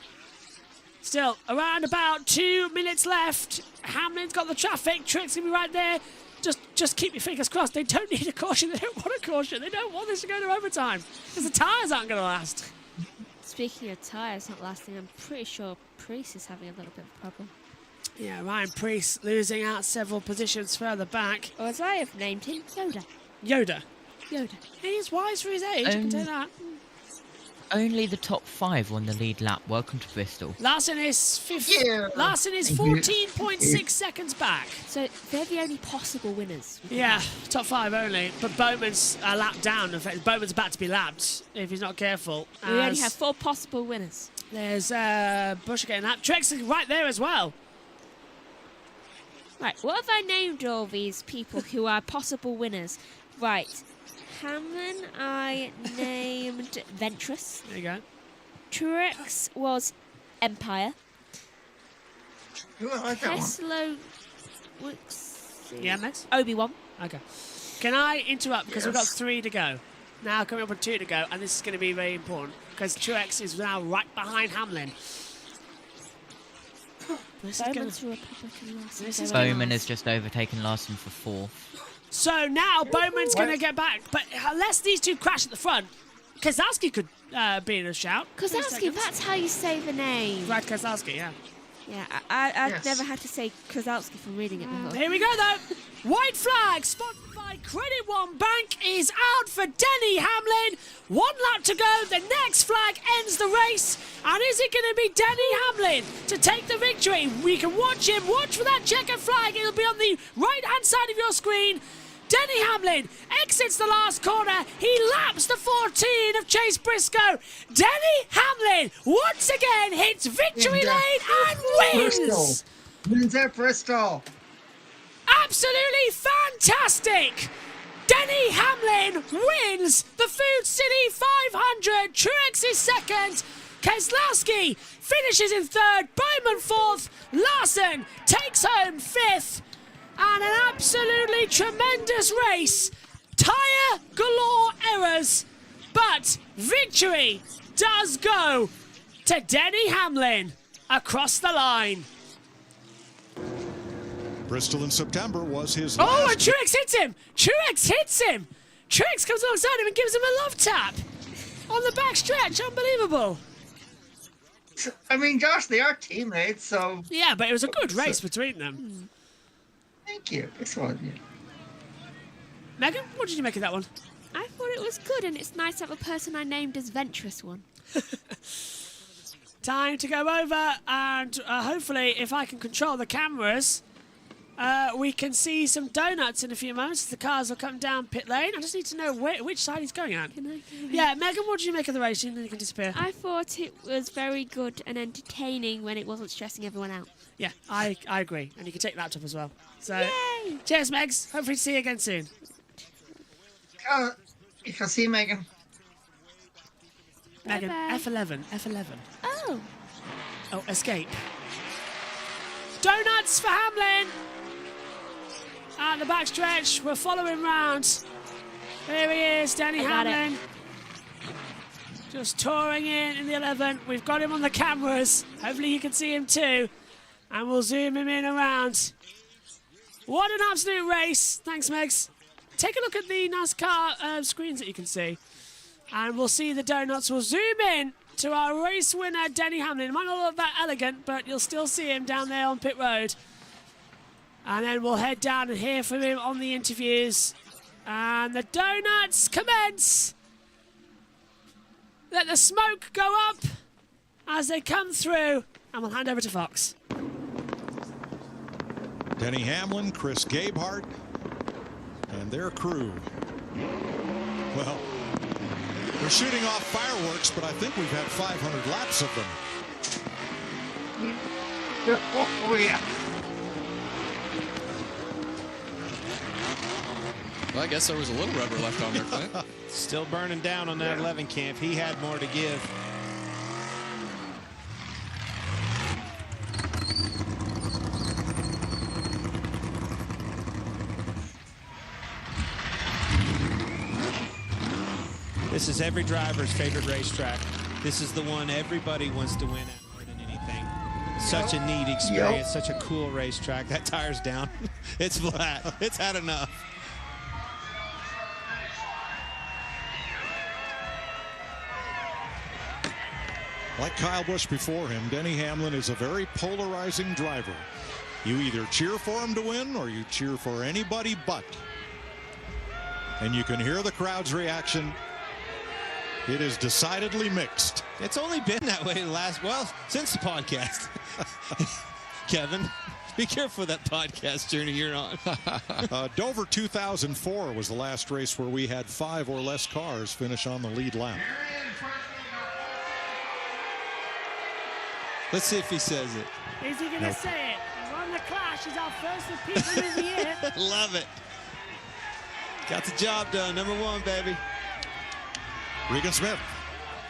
Still, around about 2 minutes left. Hamlin's got the traffic. Truex going to be right there. Just keep your fingers crossed. They don't need a caution. They don't want a caution. They don't want this to go to overtime because the tyres aren't going to last.
Speaking of tyres not lasting, I'm pretty sure Preece is having a little bit of a problem.
Yeah, Ryan Preece losing out several positions further back.
Or as I have named him, Yoda.
Yoda.
Yoda.
He's wise for his age, I can tell that.
Only the top 5 won the lead lap. Welcome to Bristol.
Larson is 14.6 seconds back.
So they're the only possible winners.
Yeah, top 5 only. But Bowman's a lap down. In fact, Bowman's about to be lapped if he's not careful.
We only have 4 possible winners.
There's Buescher getting lapped. Truex is right there as well.
Right, what have I named all these people who are possible winners? Right. Hamlin, I named Ventress.
There you go.
Truex was Empire.
Ooh, I like that
Tesla.
Yeah, next.
Obi-Wan.
Okay. Can I interrupt because we've got 3 to go? Now coming up with 2 to go, and this is going to be very important because Truex is now right behind Hamlin.
Bowman has just overtaken Larson for 4th.
So now Bowman's going to get back. But unless these two crash at the front, Keselowski could be in a shout.
Keselowski, that's how you say the name.
Brad Keselowski, yeah.
Yeah, I've never had to say Keselowski from reading it before.
Here we go, though. White flag, sponsored by Credit One Bank, is out for Denny Hamlin. 1 lap to go. The next flag ends the race. And is it going to be Denny Hamlin to take the victory? We can watch him. Watch for that checkered flag. It'll be on the right-hand side of your screen. Denny Hamlin exits the last corner. He laps the 14 of Chase Briscoe. Denny Hamlin once again hits victory lane and wins.
Bristol. Wins at Bristol.
Absolutely fantastic. Denny Hamlin wins the Food City 500. Truex is second. Keselowski finishes in third. Bowman fourth. Larson takes home fifth. And an absolutely tremendous race. Tyre galore errors. But victory does go to Denny Hamlin across the line.
Bristol in September was his
Oh,
last.
and Truex hits him. Truex hits him. Truex comes alongside him and gives him a love tap on the back stretch. Unbelievable.
I mean, Josh, they are teammates, so...
Yeah, but it was a good race between them.
Thank you. This one, yeah.
Megan, what did you make of that one?
I thought it was good, and it's nice to have a person I named as Ventress one.
Time to go over, and hopefully, if I can control the cameras, we can see some donuts in a few moments. The cars will come down pit lane. I just need to know which side he's going at. Yeah, Megan, what did you make of the race? And then you can disappear.
I thought it was very good and entertaining when it wasn't stressing everyone out.
Yeah, I agree. And you can take the laptop as well. So, yay! Cheers, Megs. Hopefully see you again soon.
You can see Megan.
Megan, F11.
Oh.
Oh, escape. Donuts for Hamlin. At the backstretch, we're following round. Here he is, Denny Hamlin. Just touring in the 11. We've got him on the cameras. Hopefully you can see him too. And we'll zoom him in around. What an absolute race. Thanks, Megs. Take a look at the NASCAR screens that you can see. And we'll see the donuts. We'll zoom in to our race winner, Denny Hamlin. It might not look that elegant, but you'll still see him down there on pit road. And then we'll head down and hear from him on the interviews. And the donuts commence. Let the smoke go up as they come through. And we'll hand over to Fox.
Denny Hamlin, Chris Gabehart, and their crew. Well, they're shooting off fireworks, but I think we've had 500 laps of them.
Oh, yeah.
Well, I guess there was a little rubber left on there, Clint.
Still burning down on that 11 camp. He had more to give. This is every driver's favorite racetrack. This is the one everybody wants to win at more than anything. Such a neat experience, such a cool racetrack. That tire's down. It's flat. It's had enough.
Like Kyle Busch before him, Denny Hamlin is a very polarizing driver. You either cheer for him to win or you cheer for anybody but. And you can hear the crowd's reaction. It is decidedly mixed.
It's only been that way since the podcast. Kevin, be careful with that podcast journey you're on.
Dover 2004 was the last race where we had 5 or less cars finish on the lead lap.
Let's see if he says it.
Is he going to say it? Run the Clash is our first of people of the year.
Love it. Got the job done. Number 1, baby.
Regan Smith.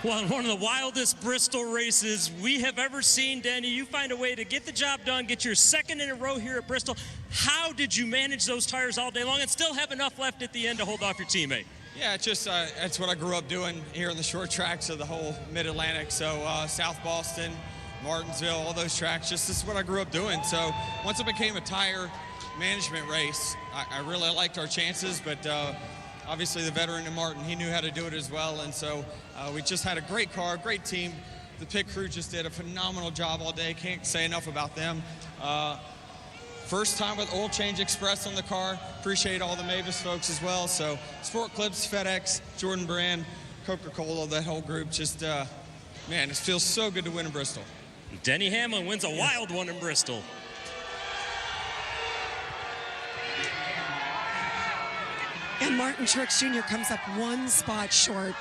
Well, one of the wildest Bristol races we have ever seen, Danny. You find a way to get the job done, get your second in a row here at Bristol. How did you manage those tires all day long and still have enough left at the end to hold off your teammate?
Yeah, it's just that's what I grew up doing here in the short tracks of the whole Mid-Atlantic. So South Boston, Martinsville, all those tracks, just this is what I grew up doing. So once it became a tire management race, I really liked our chances, but obviously the veteran in Martin, he knew how to do it as well. And so we just had a great car, great team. The pit crew just did a phenomenal job all day. Can't say enough about them. First time with Oil Change Express on the car. Appreciate all the Mavis folks as well. So Sport Clips, FedEx, Jordan Brand, Coca-Cola, that whole group. Just, man, it feels so good to win in Bristol.
Denny Hamlin wins a wild one in Bristol.
And Martin Truex Jr. comes up one spot short.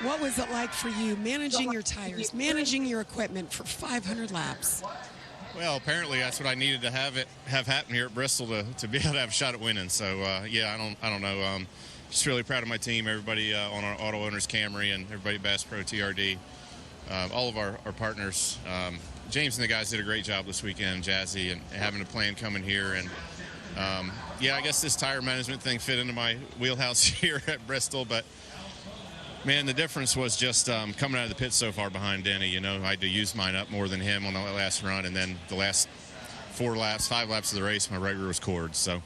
What was it like for you managing your tires, managing your equipment for 500 laps?
Well, apparently that's what I needed to have happen here at Bristol to be able to have a shot at winning. So yeah, I don't know. Just really proud of my team, everybody on our Auto Owners Camry and everybody at Bass Pro TRD, all of our partners. James and the guys did a great job this weekend, Jazzy, and having a plan coming here. And yeah, I guess this tire management thing fit into my wheelhouse here at Bristol, but man, the difference was just coming out of the pit so far behind Denny. You know, I had to use mine up more than him on the last run, and then the last 5 laps of the race, my right rear was cored. So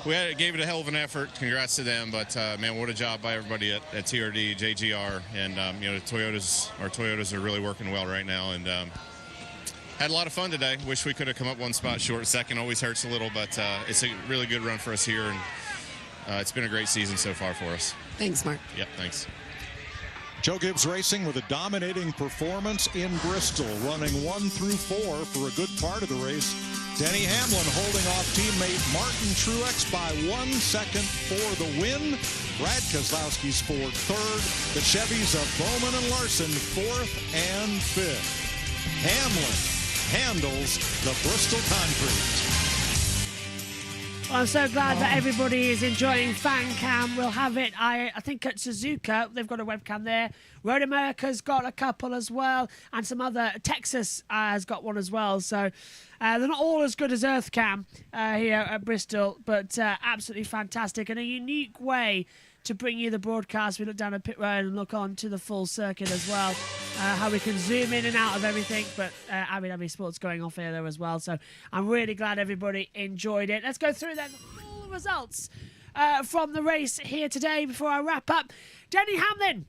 gave it a hell of an effort. Congrats to them, but man, what a job by everybody at TRD, JGR, and you know, our Toyotas are really working well right now, and had a lot of fun today. Wish we could have come up one spot short. Second always hurts a little, but it's a really good run for us here, and it's been a great season so far for us.
Thanks, Mark.
Yeah, thanks.
Joe Gibbs Racing with a dominating performance in Bristol, running 1 through 4 for a good part of the race. Denny Hamlin holding off teammate Martin Truex by 1 second for the win. Brad Keselowski's for third. The Chevys of Bowman and Larson 4th and 5th. Hamlin handles the Bristol Concrete.
Well, I'm so glad that everybody is enjoying Fan Cam. We'll have it, I think, at Suzuka. They've got a webcam there. Road America's got a couple as well. And some other... Texas has got one as well. So they're not all as good as EarthCam here at Bristol, but absolutely fantastic. And a unique way to bring you the broadcast. We look down at pit road and look on to the full circuit as well. How we can zoom in and out of everything. But Abu Dhabi Sports going off here there as well. So I'm really glad everybody enjoyed it. Let's go through then the full results from the race here today before I wrap up. Denny Hamlin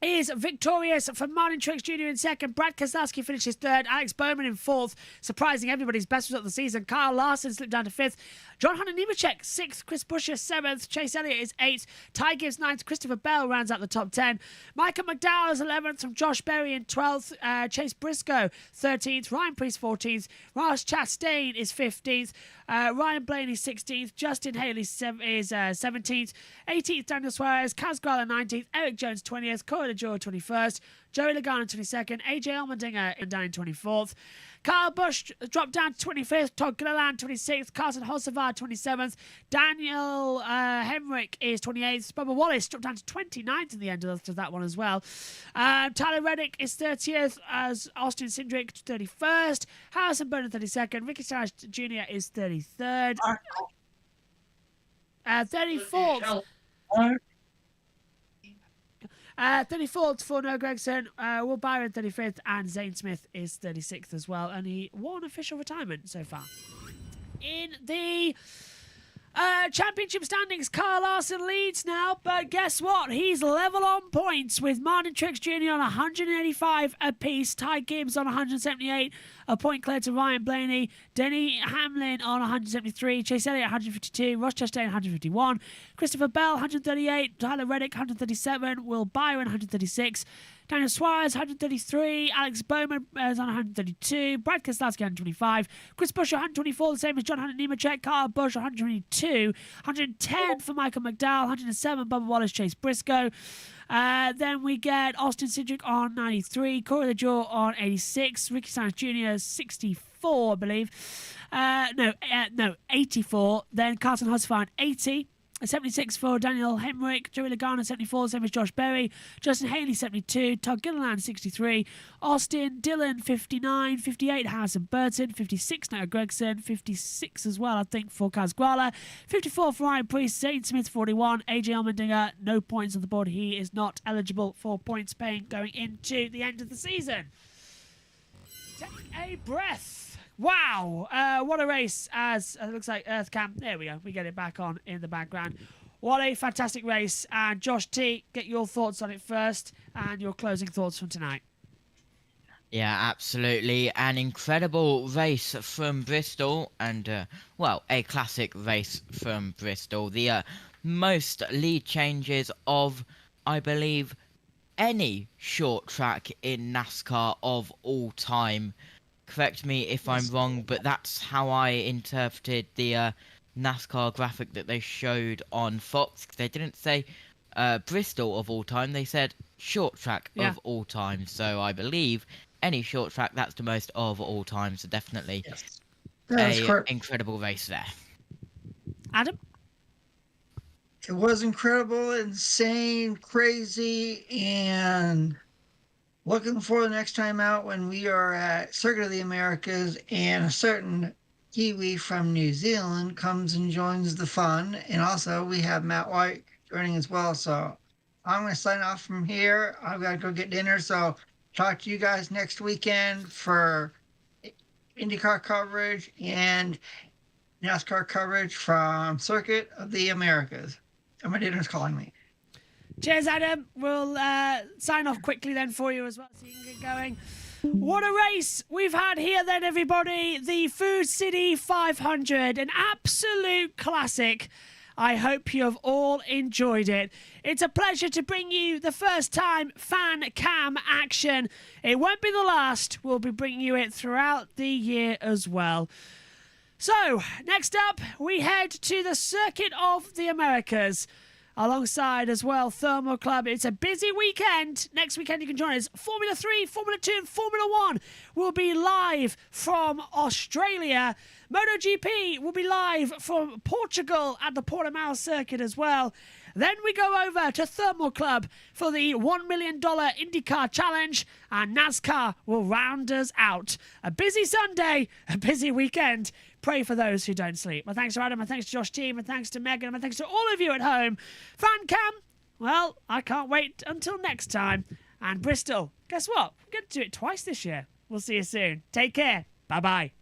is victorious for Martin Truex Jr. in second. Brad Keselowski finishes third. Alex Bowman in fourth, surprising everybody's best result of the season. Kyle Larson slipped down to fifth. John Hunter Nemechek, sixth. Chris Buescher, seventh. Chase Elliott is eighth. Ty Gibbs, ninth. Christopher Bell rounds out the top 10. Michael McDowell is 11th from Josh Berry in 12th. Chase Briscoe, 13th. Ryan Preece, 14th. Ross Chastain is 15th. Ryan Blaney, 16th. Justin Haley is 17th. 18th, Daniel Suarez. Kaz Grala, 19th. Eric Jones, 20th. Corey LaJoie, 21st. Joey Logano, 22nd. AJ Allmendinger down in 24th. Kyle Busch dropped down to 25th. Todd Gilliland, 26th. Carson Hocevar, 27th. Daniel Hemrick is 28th. Bubba Wallace dropped down to 29th in the end of that one as well. Tyler Reddick is 30th. As Austin Cindric, 31st. Harrison Burnham, 32nd. Ricky Stenhouse Jr. is 33rd. 34th. 34th for Noah Gragson, Will Byron 35th, and Zane Smith is 36th as well. Only one official retirement so far. In the championship standings, Kyle Larson leads now, but guess what? He's level on points with Martin Truex Jr. on 185 apiece, Ty Gibbs on 178, a point clear to Ryan Blaney, Denny Hamlin on 173, Chase Elliott 152, Ross Chastain 151, Christopher Bell 138, Tyler Reddick 137, Will Byron 136, Daniel Suarez 133, Alex Bowman is on 132, Brad Keselowski 125, Chris Buescher 124, the same as John Hunter Nemechek, Kyle Busch 122, 110 for Michael McDowell, 107 Bubba Wallace, Chase Briscoe. Then we get Austin Cindric on 93, Corey LaJoie on 86, Ricky Stenhouse Jr. 64, I believe. 84. Then Carson Hocevar on 80. 76 for Daniel Hemrick, Joey Logano 74, same as Josh Berry, Justin Haley 72, Todd Gilliland 63, Austin Dillon 59, 58 Harrison Burton, 56 Noah Gragson, 56 as well I think for Kaz Grala, 54 for Ryan Preece, Zane Smith 41, AJ Allmendinger no points on the board, he is not eligible for points paying going into the end of the season. Take a breath. Wow, what a race, as it looks like Earthcam. There we go. We get it back on in the background. What a fantastic race. And Josh T, get your thoughts on it first and your closing thoughts from tonight.
Yeah, absolutely. An incredible race from Bristol and, well, a classic race from Bristol. The most lead changes of, I believe, any short track in NASCAR of all time. Correct me if I'm wrong, but that's how I interpreted the NASCAR graphic that they showed on Fox. They didn't say Bristol of all time, they said short track of all time. So I believe any short track, that's the most of all time. So definitely an incredible race there.
Adam?
It was incredible, insane, crazy, and looking for the next time out when we are at Circuit of the Americas and a certain Kiwi from New Zealand comes and joins the fun. And also we have Matt White joining as well. So I'm going to sign off from here. I've got to go get dinner. So talk to you guys next weekend for IndyCar coverage and NASCAR coverage from Circuit of the Americas. And my dinner's calling me.
Cheers, Adam. We'll sign off quickly then for you as well so you can get going. What a race we've had here then, everybody. The Food City 500, an absolute classic. I hope you have all enjoyed it. It's a pleasure to bring you the first time fan cam action. It won't be the last. We'll be bringing you it throughout the year as well. So, next up, we head to the Circuit of the Americas. Alongside as well Thermal Club. It's a busy weekend. Next weekend you can join us. Formula 3, Formula 2 and Formula 1 will be live from Australia. MotoGP will be live from Portugal at the Portimao circuit as well. Then we go over to Thermal Club for the $1 million IndyCar Challenge, and NASCAR will round us out. A busy Sunday, a busy weekend. Pray for those who don't sleep. My thanks to Adam, my thanks to Josh T, my thanks to Megan, my thanks to all of you at home. Fan cam, well, I can't wait until next time. And Bristol, guess what? We're going to do it twice this year. We'll see you soon. Take care. Bye-bye.